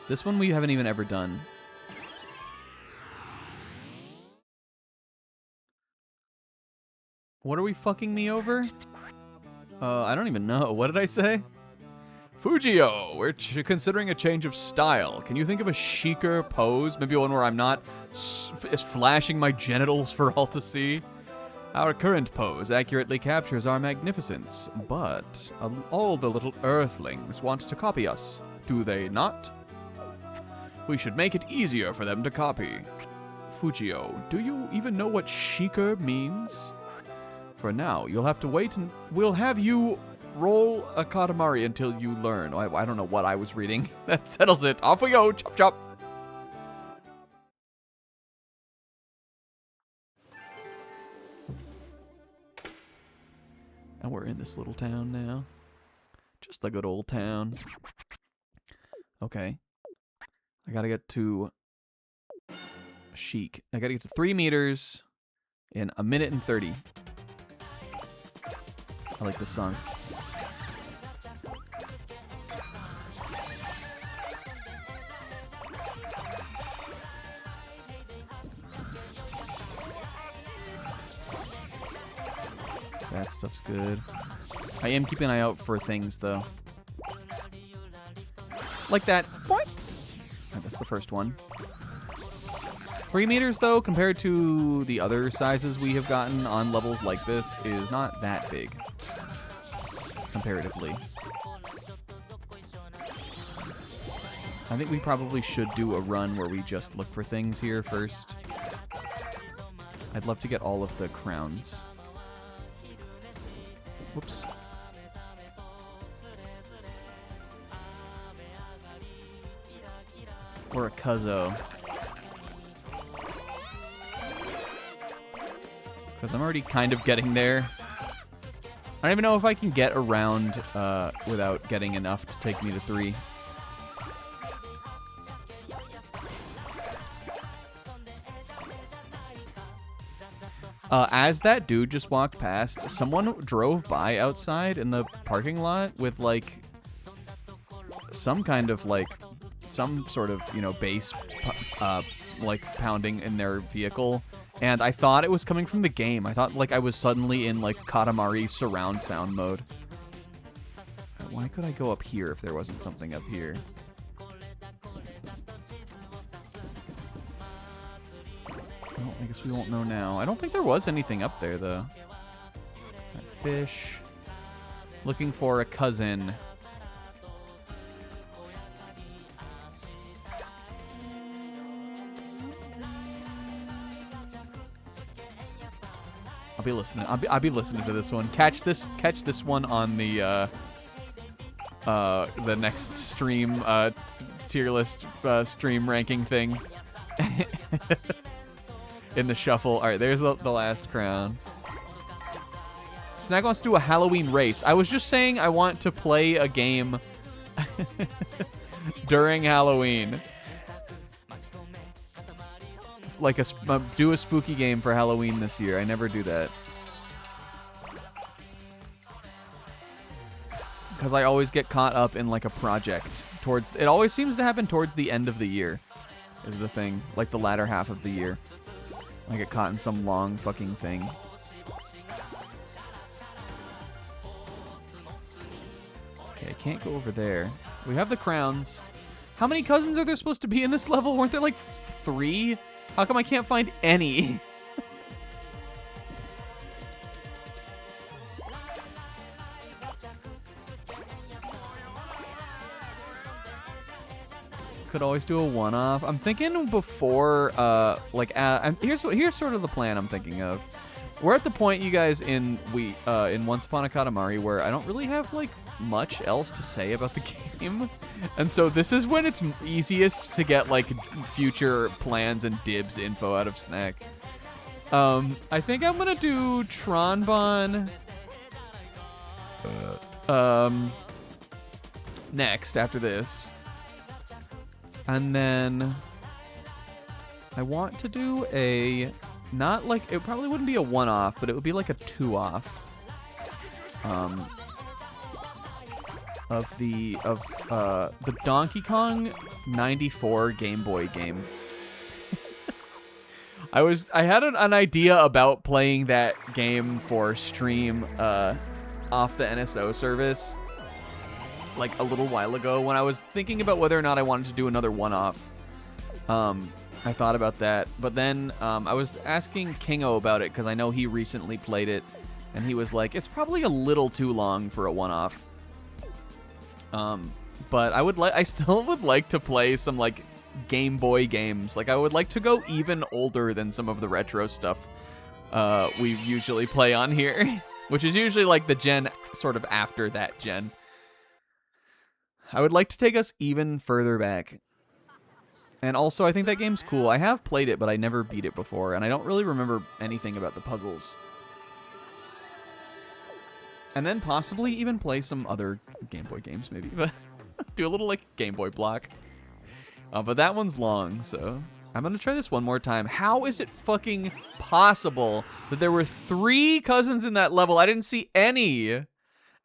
Speaker 1: This one we haven't even ever done. What are we fucking me over? I don't even know. What did I say? Fujio, we're considering a change of style. Can you think of a chicer pose? Maybe one where I'm not flashing my genitals for all to see? Our current pose accurately captures our magnificence, but all the little earthlings want to copy us, do they not? We should make it easier for them to copy. Fujio, do you even know what chicer means? For now, you'll have to wait and we'll have you roll a Katamari until you learn. I don't know what I was reading. That settles it. Off we go. Chop, chop. And we're in this little town now. Just a good old town. Okay. I gotta get to Chic. I gotta get to 3 meters in 1 minute and 30. I like this song. That stuff's good. I am keeping an eye out for things, though. Like that. Boing. Oh, that's the first one. 3 meters, though, compared to the other sizes we have gotten on levels like this, is not that big. Comparatively. I think we probably should do a run where we just look for things here first. I'd love to get all of the crowns. Whoops. Or a Cuzzo. Because I'm already kind of getting there. I don't even know if I can get around without getting enough to take me to 3. As that dude just walked past, someone drove by outside in the parking lot with, like, some kind of, like, some sort of, you know, bass, like, pounding in their vehicle. And I thought it was coming from the game. I thought, like, I was suddenly in, like, Katamari surround sound mode. Why could I go up here if there wasn't something up here? I guess we won't know now. I don't think there was anything up there, though. That fish. Looking for a cousin. I'll be listening. I'll be listening to this one. Catch this one on the next stream tier list stream ranking thing. In the shuffle. All right, there's the last crown. Snag wants to do a Halloween race. I was just saying I want to play a game during Halloween. Like do a spooky game for Halloween this year. I never do that. Because I always get caught up in like a project. It always seems to happen towards the end of the year. Is the thing. Like the latter half of the year. I get caught in some long fucking thing. Okay, I can't go over there. We have the crowns. How many cousins are there supposed to be in this level? Weren't there like 3? How come I can't find any? Could always do a one-off. I'm thinking before, here's sort of the plan I'm thinking of. We're at the point, you guys, in Once Upon a Katamari where I don't really have like much else to say about the game, and so this is when it's easiest to get like future plans and dibs info out of Snack. I think I'm gonna do Tronbon next after this. And then I want to do it probably wouldn't be a one-off, but it would be like a two-off. Of the Donkey Kong 94 Game Boy game. I had an idea about playing that game for stream off the NSO service like a little while ago when I was thinking about whether or not I wanted to do another one-off. I thought about that, but then I was asking Kingo about it because I know he recently played it, and he was like, it's probably a little too long for a one-off. But I still would like to play some like Game Boy games. Like I would like to go even older than some of the retro stuff we usually play on here, which is usually like the gen sort of after that gen. I would like to take us even further back. And also, I think that game's cool. I have played it, but I never beat it before, and I don't really remember anything about the puzzles. And then possibly even play some other Game Boy games, maybe. But do a little, like, Game Boy block. But that one's long, so I'm going to try this one more time. How is it fucking possible that there were 3 cousins in that level? I didn't see any.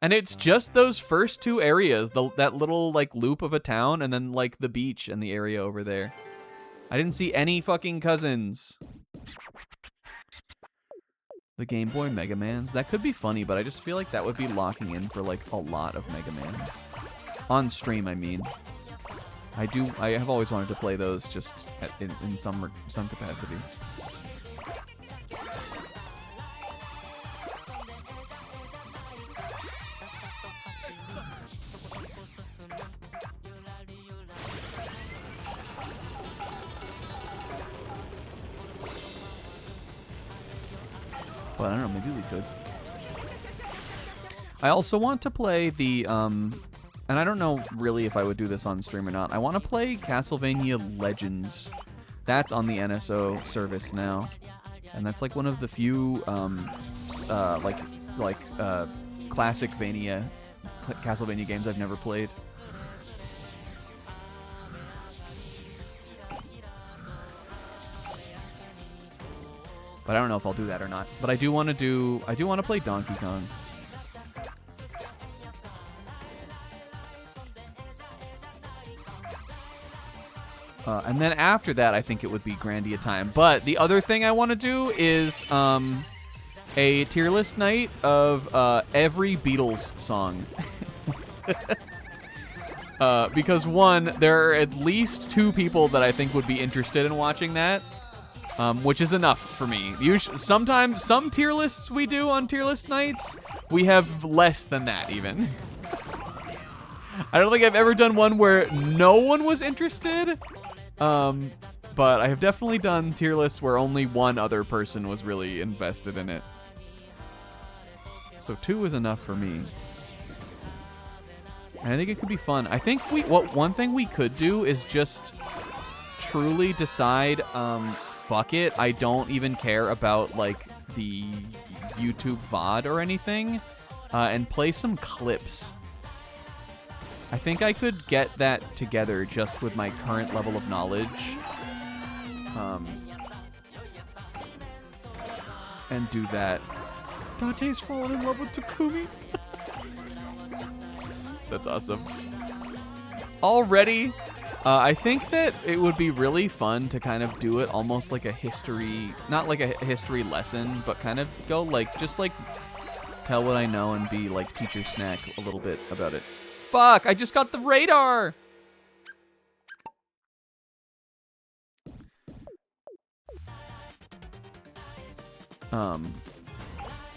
Speaker 1: And it's just those first 2 areas, that little, like, loop of a town, and then, like, the beach and the area over there. I didn't see any fucking cousins. The Game Boy Mega Mans. That could be funny, but I just feel like that would be locking in for, like, a lot of Mega Mans. On stream, I mean. I have always wanted to play those just in some capacity. But I don't know, maybe we could. I also want to play the, and I don't know really if I would do this on stream or not. I want to play Castlevania Legends. That's on the NSO service now. And that's like one of the few, classic Castlevania games I've never played. But I don't know if I'll do that or not. But I do want to play Donkey Kong. And then after that, I think it would be Grandia time. But the other thing I want to do is a tier list night of every Beatles song. Because one, there are at least 2 people that I think would be interested in watching that.
Speaker 2: which is enough for me. Sometimes, some tier lists we do on tier list nights, we have less than that even. I don't think I've ever done one where no one was interested, but I have definitely done tier lists where only one other person was really invested in it. So 2 is enough for me. And I think it could be fun. I think one thing we could do is just truly decide, fuck it, I don't even care about like the YouTube VOD or anything, and play some clips. I think I could get that together just with my current level of knowledge. And do that. Dante's fallen in love with Takumi. That's awesome. Already, I think that it would be really fun to kind of do it almost like a history, not like a history lesson, but kind of go like, just like tell what I know and be like teacher snack a little bit about it. Fuck, I just got the radar!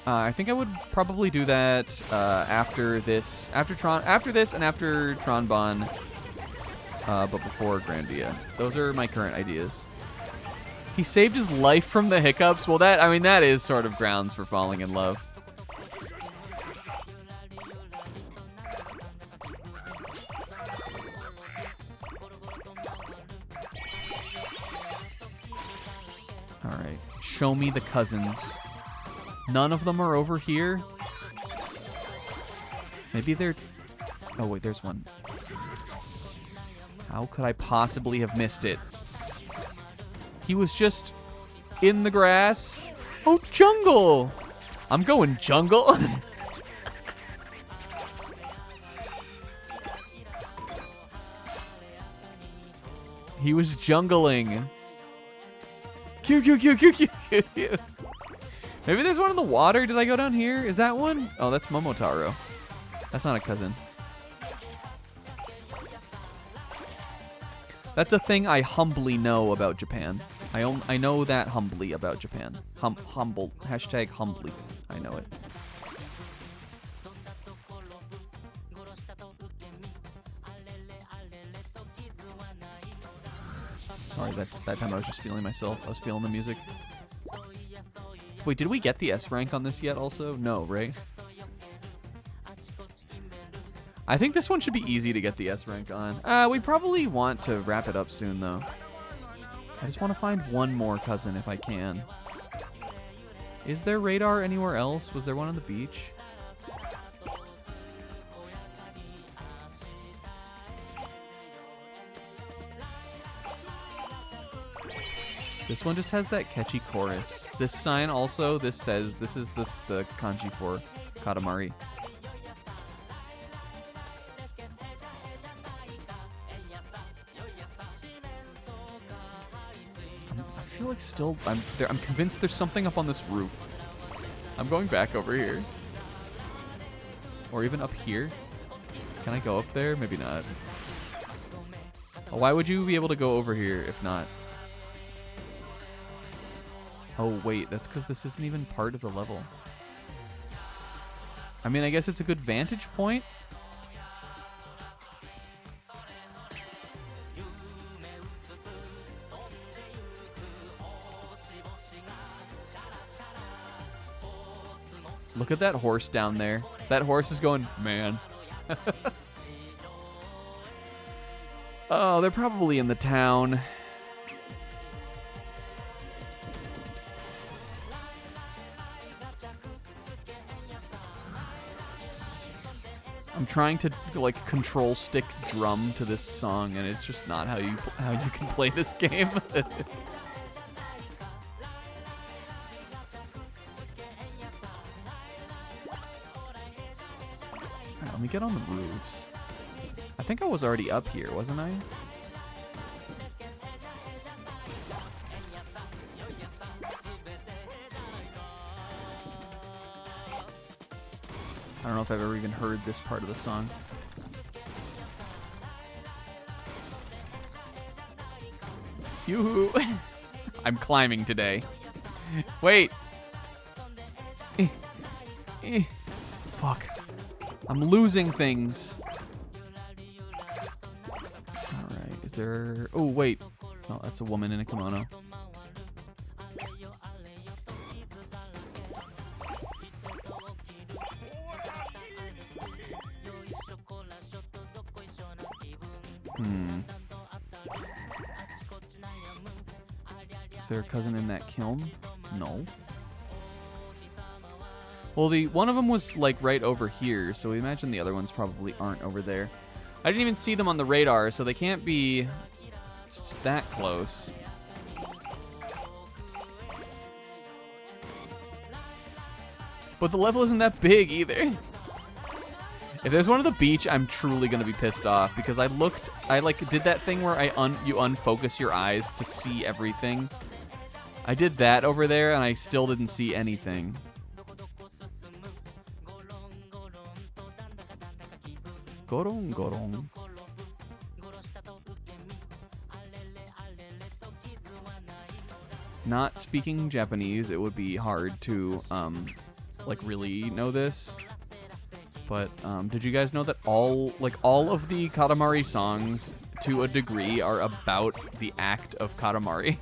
Speaker 2: I think I would probably do that after this, after this and after Tronbon, but before Grandia. Those are my current ideas. He saved his life from the hiccups. Well, that is sort of grounds for falling in love. All right, show me the cousins. None of them are over here. Maybe they're... Oh, wait, there's one. How could I possibly have missed it? He was just in the grass. Oh, jungle! I'm going jungle. He was jungling. Q, Q, Q, Q, Q, Q, Q. Maybe there's one in the water. Did I go down here? Is that one? Oh, that's Momotaro. That's not a cousin. That's a thing I humbly know about Japan. I know that humbly about Japan. Humble. Hashtag humbly. I know it. Sorry, that time I was just feeling myself. I was feeling the music. Wait, did we get the S rank on this yet also? No, right? I think this one should be easy to get the S rank on. We probably want to wrap it up soon, though. I just want to find one more cousin if I can. Is there radar anywhere else? Was there one on the beach? This one just has that catchy chorus. This sign also, this says, this is the kanji for Katamari. I feel like still, I'm convinced there's something up on this roof. I'm going back over here. Or even up here. Can I go up there? Maybe not. Why would you be able to go over here if not? Oh, wait, that's because this isn't even part of the level. I mean, I guess it's a good vantage point. Look at that horse down there. That horse is going, man. Oh, they're probably in the town. I'm trying to like control stick drum to this song, and it's just not how you can play this game. Right, let me get on the roofs. I think I was already up here, wasn't I? I don't know if I've ever even heard this part of the song. Yoo-hoo! I'm climbing today. Wait.
Speaker 1: Fuck. I'm losing things. Alright, is there... Oh, wait. Oh, that's a woman in a kimono. Is there a cousin in that kiln? No. Well, one of them was like right over here, so we imagine the other ones probably aren't over there. I didn't even see them on the radar, so they can't be that close. But the level isn't that big either. If there's one on the beach, I'm truly gonna be pissed off because I like did that thing where you unfocus your eyes to see everything. I did that over there and I still didn't see anything. Gorong gorong. Not speaking Japanese, it would be hard to like really know this. But did you guys know that all of the Katamari songs to a degree are about the act of Katamari?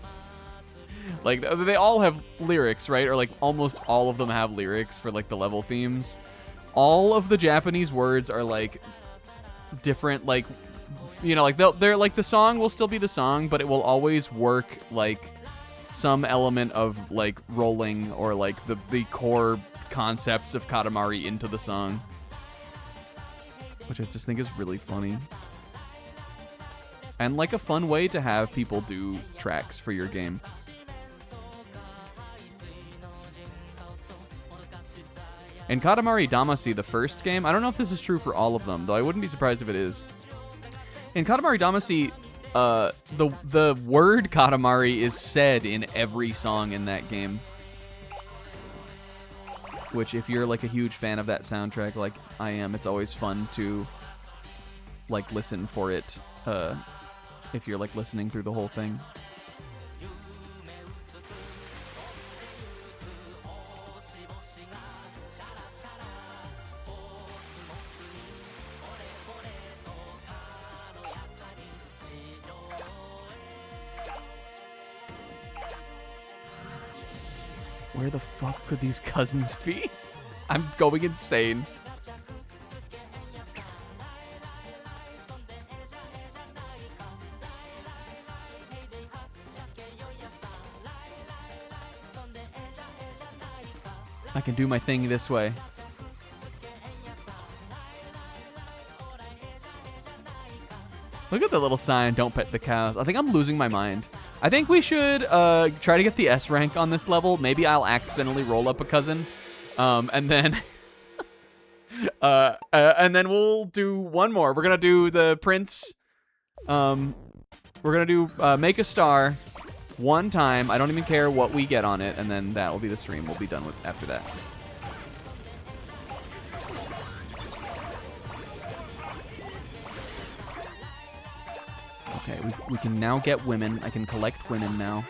Speaker 1: Like they all have lyrics, right? Or like almost all of them have lyrics for like the level themes. All of the Japanese words are like different, like, you know, like they're like the song will still be the song, but it will always work like some element of like rolling or like the core concepts of Katamari into the song, which I just think is really funny and like a fun way to have people do tracks for your game. In Katamari Damacy, the first game, I don't know if this is true for all of them, though I wouldn't be surprised if it is. In Katamari Damacy, the word Katamari is said in every song in that game. Which, if you're like a huge fan of that soundtrack, like I am, it's always fun to like listen for it. If you're like listening through the whole thing. Where the fuck could these cousins be? I'm going insane. I can do my thing this way. Look at the little sign, don't pet the cows. I think I'm losing my mind. I think we should try to get the S rank on this level. Maybe I'll accidentally roll up a cousin. And then we'll do one more. We're going to do the Prince. We're going to do Make a Star one time. I don't even care what we get on it. And then that will be the stream. We'll be done with after that. Okay, we can now get women. I can collect women now.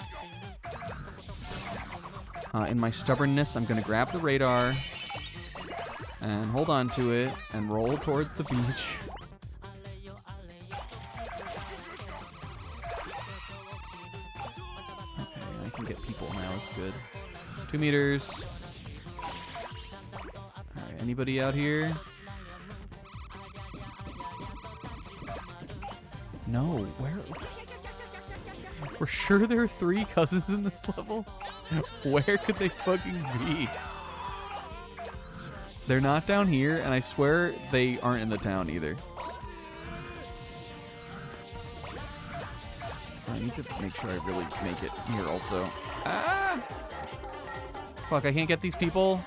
Speaker 1: In my stubbornness, I'm going to grab the radar and hold on to it and roll towards the beach. Okay, I can get people now. It's good. 2 meters. All right, anybody out here? No, where? We're sure there are 3 cousins in this level? Where could they fucking be? They're not down here, and I swear they aren't in the town either. I need to make sure I really make it here also. Ah! Fuck, I can't get these people.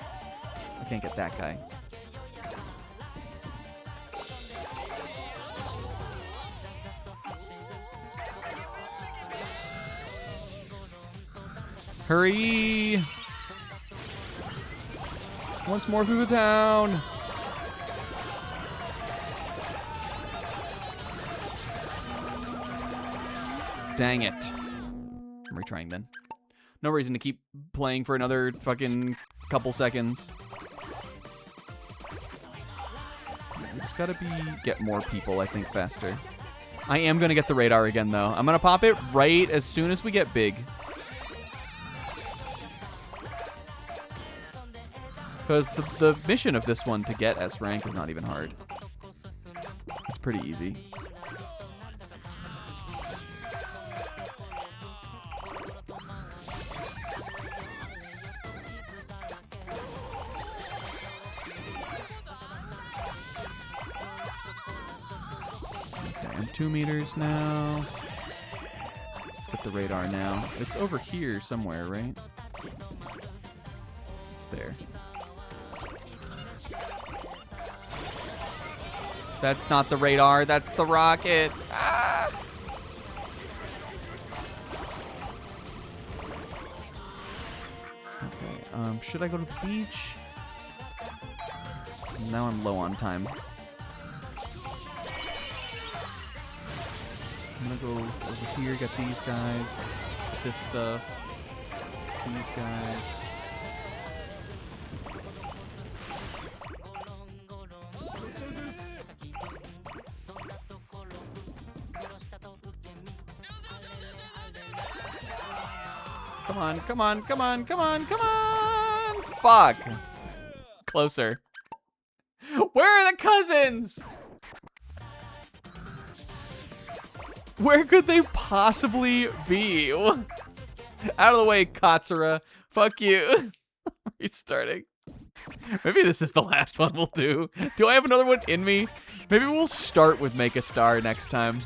Speaker 1: I can't get that guy. Hurry! Once more through the town. Dang it. I'm retrying then. No reason to keep playing for another fucking couple seconds. Just gotta get more people, I think, faster. I am gonna get the radar again, though. I'm gonna pop it right as soon as we get big. Because the mission of this one to get S rank is not even hard. It's pretty easy. Okay, I'm 2 meters now. Let's get the radar now. It's over here somewhere, right? It's there. That's not the radar, that's the rocket. Ah! Okay, should I go to the beach? Now I'm low on time. I'm gonna go over here, get these guys, get this stuff, these guys. Come on, come on, come on, come on, come on! Fuck! Closer. Where are the cousins? Where could they possibly be? Out of the way, Katsura. Fuck you. Restarting. Maybe this is the last one we'll do. Do I have another one in me? Maybe we'll start with Make a Star next time.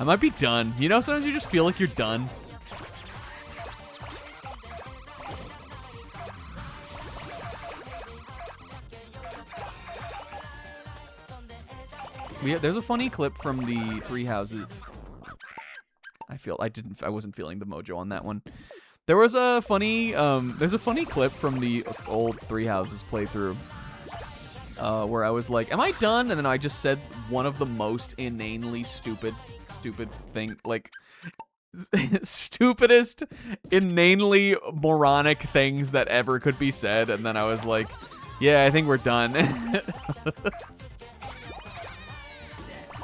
Speaker 1: I might be done. You know, sometimes you just feel like you're done. There's a funny clip from the Three Houses. I wasn't feeling the mojo on that one. There was a funny, there's a funny clip from the old Three Houses playthrough, where I was like, am I done? And then I just said one of the most inanely stupid thing, like, stupidest, inanely moronic things that ever could be said. And then I was like, yeah, I think we're done.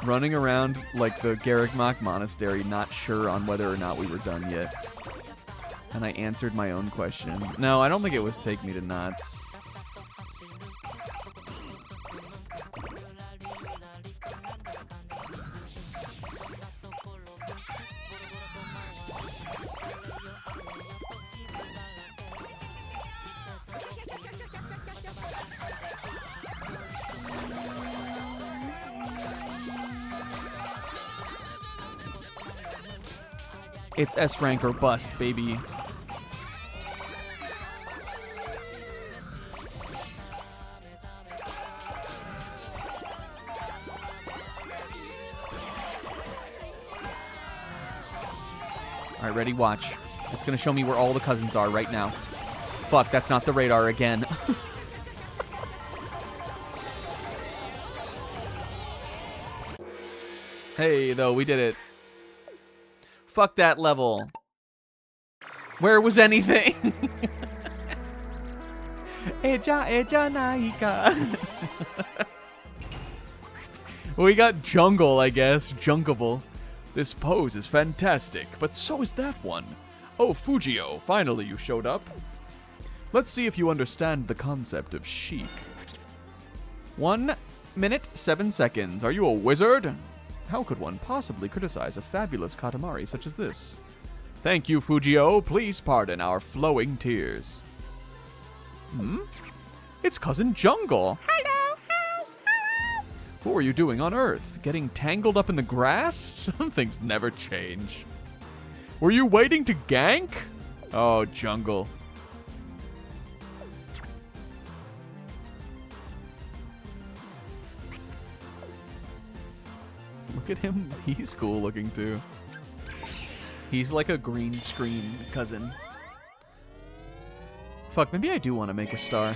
Speaker 1: Running around like the Garrigmach Monastery, not sure on whether or not we were done yet. And I answered my own question. No, I don't think it was Take Me to Knots. It's S rank or bust, baby. All right, ready? Watch. It's gonna show me where all the cousins are right now. Fuck, that's not the radar again. Hey, though, we did it. Fuck that level. Where was anything? Eja naika. Well, we got jungle, I guess. Junkable. This pose is fantastic, but so is that one. Oh, Fujio, finally you showed up. Let's see if you understand the concept of chic. 1 minute, 7 seconds. Are you a wizard? How could one possibly criticize a fabulous Katamari such as this? Thank you, Fujio. Please pardon our flowing tears. It's Cousin Jungle.
Speaker 4: Hello.
Speaker 1: What were you doing on Earth? Getting tangled up in the grass? Some things never change. Were you waiting to gank? Oh, Jungle. Look at him. He's cool looking too. He's like a green screen cousin. Fuck, maybe I do want to make a star.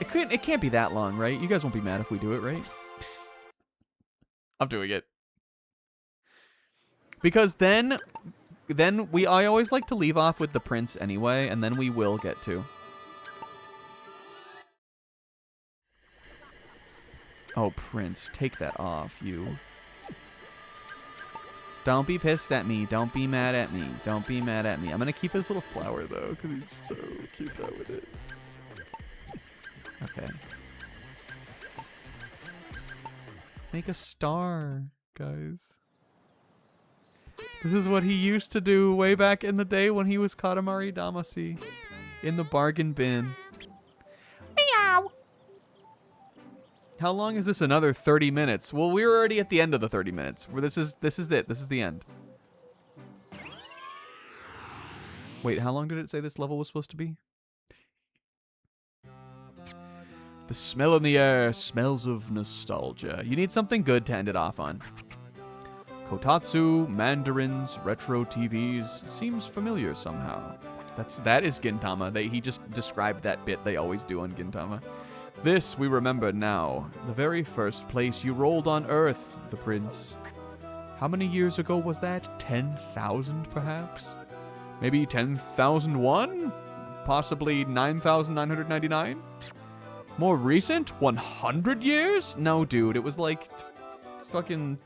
Speaker 1: It can't be that long, right? You guys won't be mad if we do it, right? I'm doing it. Because then I always like to leave off with the prince anyway, and then we will get to. Oh, Prince, take that off, you. Don't be pissed at me. Don't be mad at me. Don't be mad at me. I'm going to keep his little flower, though, because he's just so cute though with it. Okay. Make a star, guys. This is what he used to do way back in the day when he was Katamari Damacy in the bargain bin.
Speaker 4: Meow.
Speaker 1: How long is this? Another 30 minutes. Well, we're already at the end of the 30 minutes. This is it. This is the end. Wait, how long did it say this level was supposed to be? The smell in the air smells of nostalgia. You need something good to end it off on. Kotatsu, mandarins, retro TVs. Seems familiar somehow. That is Gintama. He just described that bit they always do on Gintama. This we remember now. The very first place you rolled on Earth, the prince. How many years ago was that? 10,000 perhaps? Maybe 10,001? Possibly 9,999? More recent? 100 years? No, dude, it was like fucking,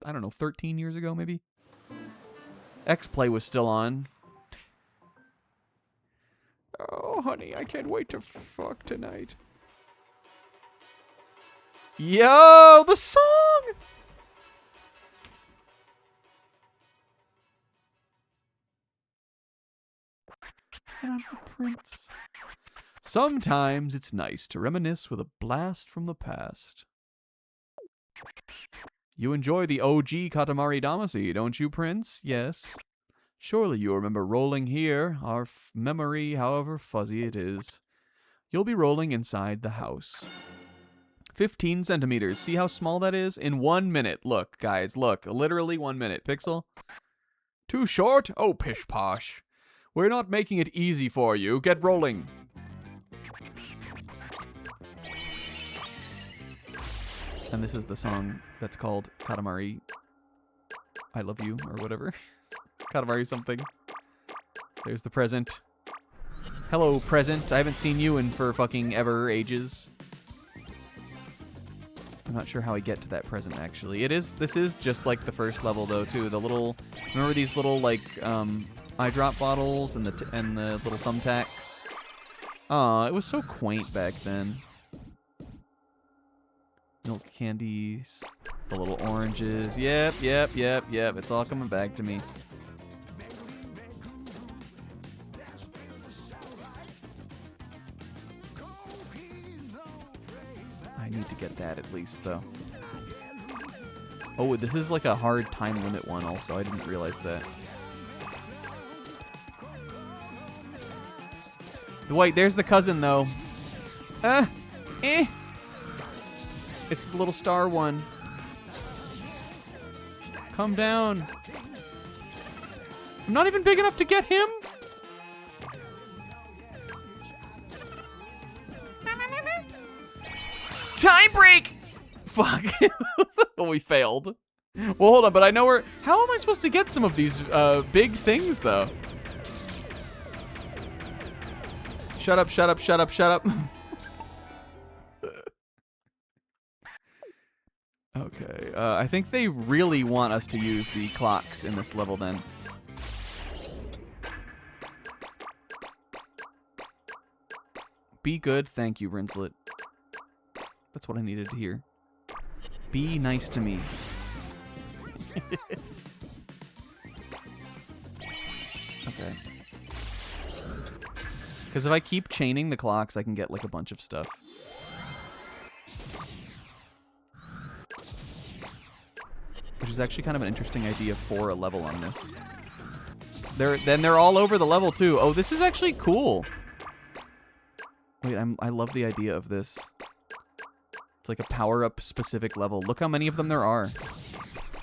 Speaker 1: I don't know, 13 years ago maybe? X-Play was still on. Oh, honey, I can't wait to fuck tonight. Yo, the song! And I'm a prince. Sometimes it's nice to reminisce with a blast from the past. You enjoy the OG Katamari Damacy, don't you, Prince? Yes. Surely you remember rolling here, our memory, however fuzzy it is. You'll be rolling inside the house. 15 centimeters. See how small that is? In 1 minute. Look, guys, look. Literally 1 minute. Pixel? Too short? Oh, pish posh. We're not making it easy for you. Get rolling. And this is the song that's called Katamari I Love You, or whatever. Katamari something. There's the present. Hello, present. I haven't seen you in for fucking ever ages. I'm not sure how I get to that present, actually. This is just like the first level, though, too. The little, remember these little, like, eye drop bottles and the little thumbtacks? Aw, it was so quaint back then. Milk candies, the little oranges. Yep. It's all coming back to me. I need to get that at least, though. Oh, this is like a hard time limit one also. I didn't realize that. Wait, there's the cousin, though. It's the little star one. Come down. I'm not even big enough to get him. Time break! Fuck. Oh, we failed. Well, hold on, but I know how am I supposed to get some of these big things, though? Shut up. Okay, I think they really want us to use the clocks in this level, then. Be good, thank you, Rinslet. That's what I needed to hear. Be nice to me. Okay. Because if I keep chaining the clocks, I can get, like, a bunch of stuff. Which is actually kind of an interesting idea for a level on this. They're all over the level, too. Oh, this is actually cool. Wait, I love the idea of this. It's like a power-up specific level. Look how many of them there are.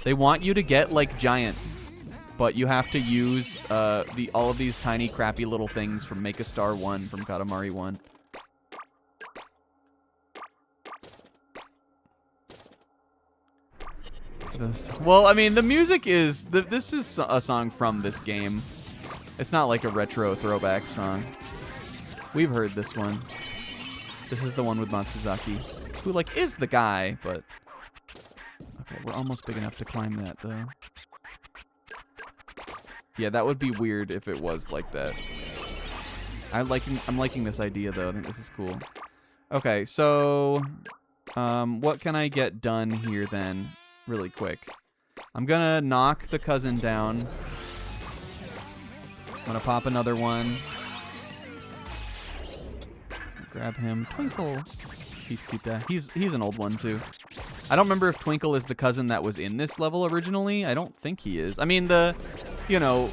Speaker 1: They want you to get, like, giant. But you have to use all of these tiny, crappy little things from Make a Star 1 from Katamari 1.
Speaker 2: Well, I mean, the music is... This is a song from this game. It's not like a retro throwback song. We've heard this one. This is the one with Matsuzaki, who, like, is the guy, but... Okay, we're almost big enough to climb that, though. Yeah, that would be weird if it was like that. I'm liking this idea, though. I think this is cool. Okay, so... what can I get done here, then? Really quick. I'm gonna knock the cousin down. I'm gonna pop another one. Grab him. Twinkle. He's cute. He's an old one, too. I don't remember if Twinkle is the cousin that was in this level originally. I don't think he is. I mean, you know,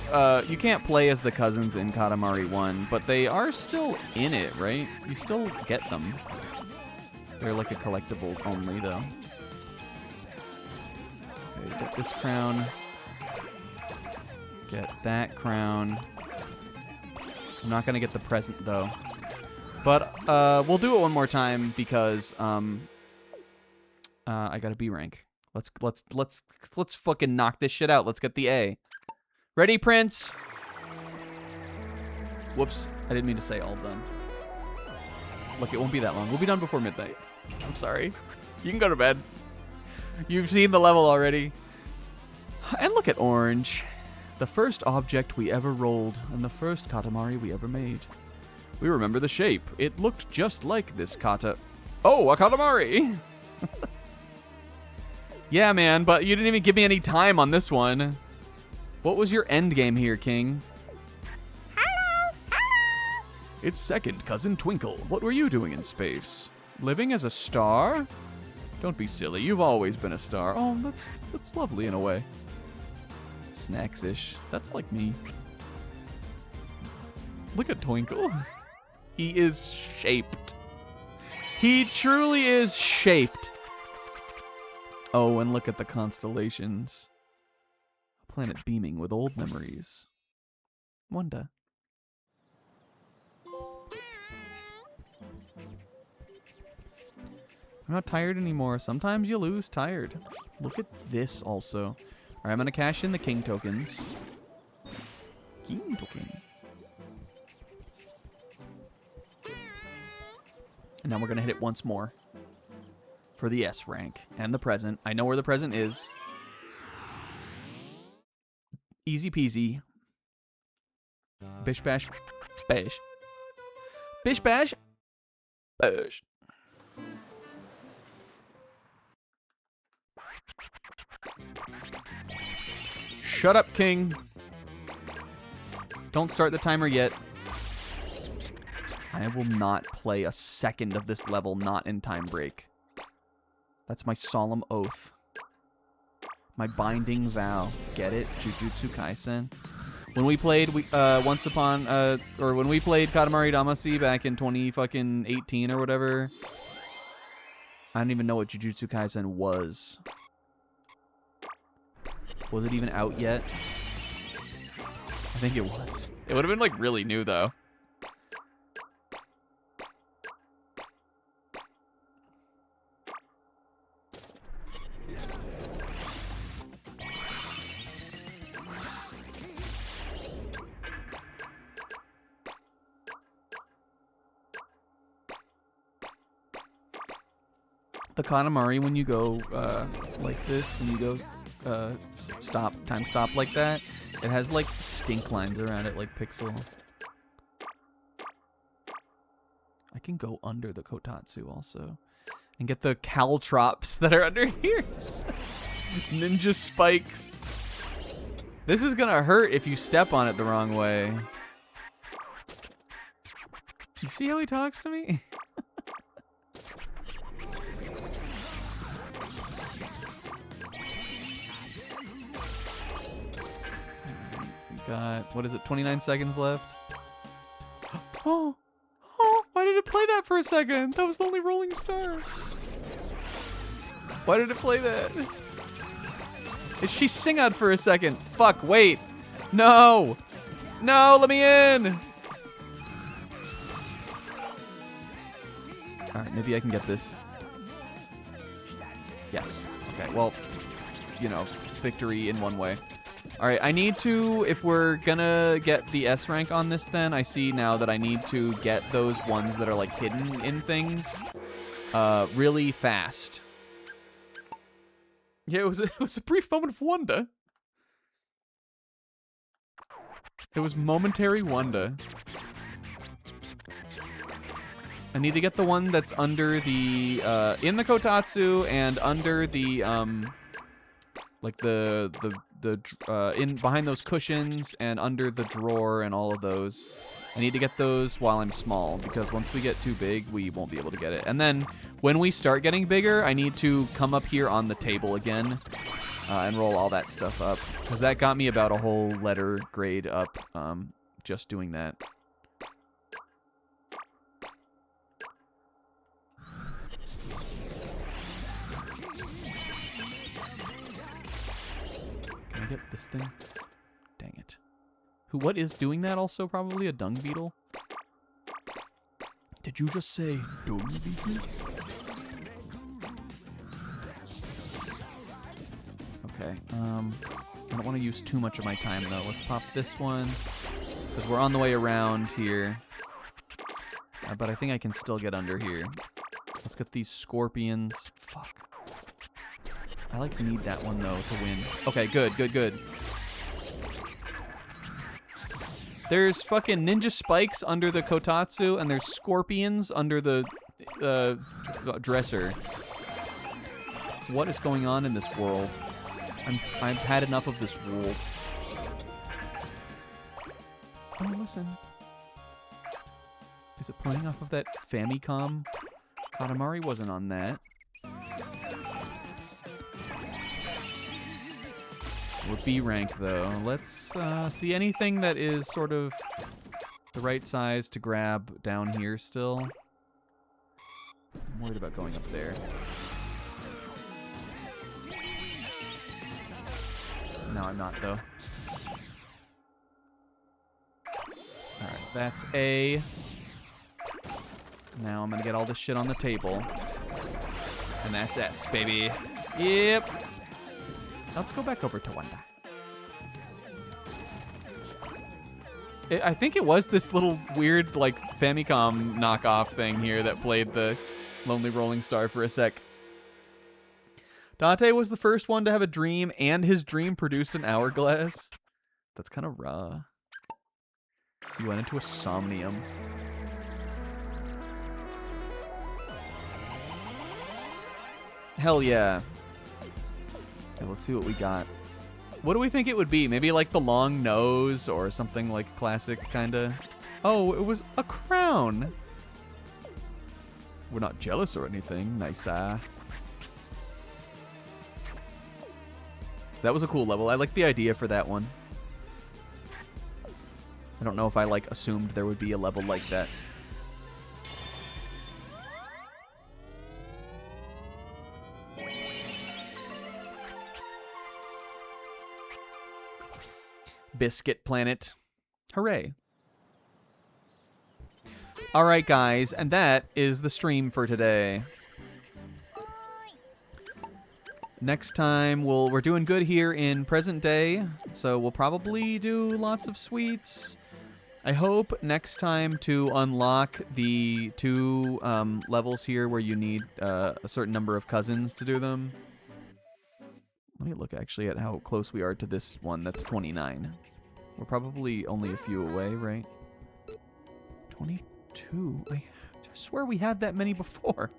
Speaker 2: you can't play as the cousins in Katamari 1, but they are still in it, right? You still get them. They're like a collectible only, though. Okay, get this crown. Get that crown. I'm not gonna get the present, though. But we'll do it one more time because I got a B rank. Let's fucking knock this shit out. Let's get the A. Ready, Prince? Whoops, I didn't mean to say all done. Look, it won't be that long. We'll be done before midnight. I'm sorry. You can go to bed. You've seen the level already. And look at Orange. The first object we ever rolled and the first Katamari we ever made. We remember the shape. It looked just like this kata. Oh, a Katamari! Yeah, man, but you didn't even give me any time on this one. What was your end game here, King? Hello! Hello! It's second cousin Twinkle. What were you doing in space? Living as a star? Don't be silly. You've always been a star. Oh, that's lovely in a way. Snacks-ish. That's like me. Look at Twinkle. He is shaped. He truly is shaped. Oh, and look at the constellations. A planet beaming with old memories. Wonder. I'm not tired anymore. Sometimes you lose tired. Look at this also. All right, I'm going to cash in the king tokens. King token. And now we're going to hit it once more. For the S rank. And the present. I know where the present is. Easy peasy. Bish bash. Bash. Bish bash. Bash. Shut up, King. Don't start the timer yet. I will not play a second of this level not in time break. That's my solemn oath. My binding vow. Get it? Jujutsu Kaisen. When we played when we played Katamari Damacy back in 2018 or whatever, I don't even know what Jujutsu Kaisen was. Was it even out yet? I think it was. It would have been like really new though. The Katamari, when you go like this, when you go time stop like that, it has like stink lines around it like Pixel. I can go under the Kotatsu also and get the caltrops that are under here. Ninja spikes. This is gonna hurt if you step on it the wrong way. You see how he talks to me? Got, what is it, 29 seconds left? Oh, why did it play that for a second? That was the only rolling star. Why did it play that? She sing-out for a second. Fuck, wait. No. No, let me in. All right, maybe I can get this. Yes. Okay, well,
Speaker 1: victory in one way. All right, I need to, if we're gonna get the S rank on this, then I see now that I need to get those ones that are like hidden in things really fast.
Speaker 2: Yeah, it was a brief moment of wonder. It was momentary wonder.
Speaker 1: I need to get the one that's under the in the kotatsu and under the like the in behind those cushions and under the drawer and all of those. I need to get those while I'm small, because once we get too big, we won't be able to get it. And then when we start getting bigger, I need to come up here on the table again and roll all that stuff up, because that got me about a whole letter grade up just doing that. Can I get this thing? Dang it. What is doing that also? Probably a dung beetle? Did you just say dung beetle? Okay, I don't want to use too much of my time, though. Let's pop this one, because we're on the way around here. But I think I can still get under here. Let's get these scorpions. Fuck. I, need that one, though, to win. Okay, good, good, good. There's fucking ninja spikes under the kotatsu, and there's scorpions under the dresser. What is going on in this world? I've had enough of this world. Oh, listen. Is it playing off of that Famicom? Katamari wasn't on that. We're B rank, though. Let's see anything that is sort of the right size to grab down here still. I'm worried about going up there. No, I'm not, though. Alright, that's A. Now I'm gonna get all this shit on the table. And that's S, baby. Yep. Let's go back over to Wanda. I think it was this little weird, Famicom knockoff thing here that played the Lonely Rolling Star for a sec. Dante was the first one to have a dream, and his dream produced an hourglass. That's kind of raw. He went into a somnium. Hell yeah. Okay, let's see what we got. What do we think it would be? Maybe like the long nose or something like classic kinda. Oh, it was a crown. We're not jealous or anything. Nice. That was a cool level. I like the idea for that one. I don't know if I assumed there would be a level like that. Biscuit Planet. Hooray. Alright, guys, and that is the stream for today. Next time, we're doing good here in present day, so we'll probably do lots of sweets. I hope next time to unlock the 2 levels here where you need a certain number of cousins to do them. Let me look actually at how close we are to this one that's 29. We're probably only a few away, right? 22? I swear we had that many before.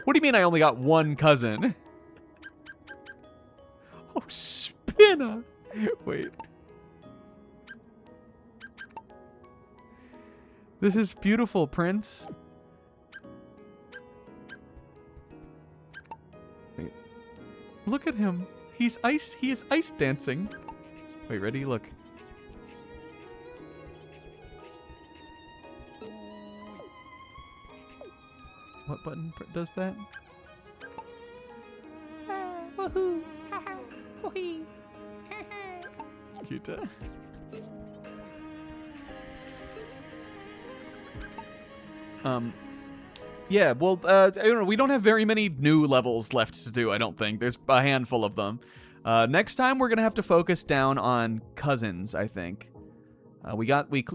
Speaker 1: What do you mean I only got 1 cousin? Oh, Spinna! Wait. This is beautiful, Prince. Wait. Look at him. He is ice dancing. Wait, ready? Look. What button does that?
Speaker 4: Woohoo! Woohee!
Speaker 1: Cute. Yeah, well, I don't know, we don't have very many new levels left to do, I don't think. There's a handful of them. Next time we're gonna have to focus down on cousins, I think. We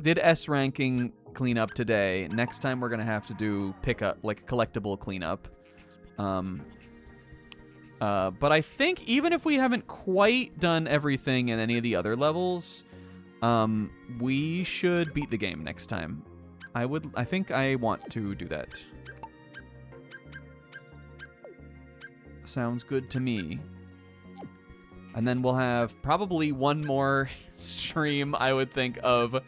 Speaker 1: did S ranking cleanup today. Next time we're gonna have to do pickup, like collectible cleanup. But I think even if we haven't quite done everything in any of the other levels, we should beat the game next time. I think I want to do that. Sounds good to me. And then we'll have probably one more stream, I would think, of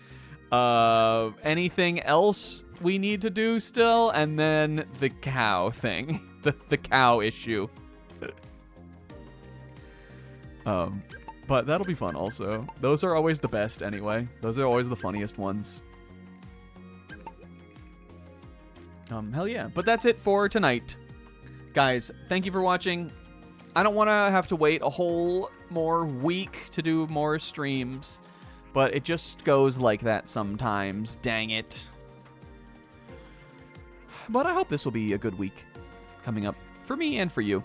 Speaker 1: anything else we need to do still, and then the cow thing. the cow issue. But that'll be fun also. Those are always the best anyway. Those are always the funniest ones. Hell yeah. But that's it for tonight. Guys, thank you for watching. I don't want to have to wait a whole more week to do more streams, but it just goes like that sometimes. Dang it. But I hope this will be a good week coming up for me and for you.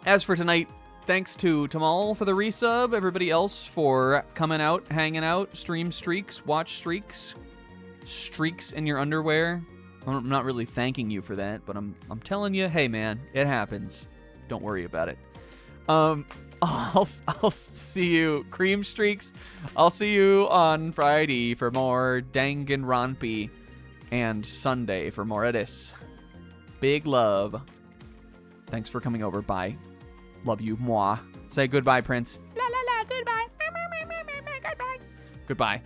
Speaker 1: As for tonight, thanks to Tamal for the resub, everybody else for coming out, hanging out, stream streaks, watch streaks, streaks in your underwear. I'm not really thanking you for that, but I'm telling you, hey man, it happens. Don't worry about it. I'll see you, cream streaks. I'll see you on Friday for more Danganronpa, and Sunday for more of this. Big love. Thanks for coming over. Bye. Love you. Mwah. Say goodbye, Prince.
Speaker 4: La la la, goodbye. Goodbye.
Speaker 1: Goodbye.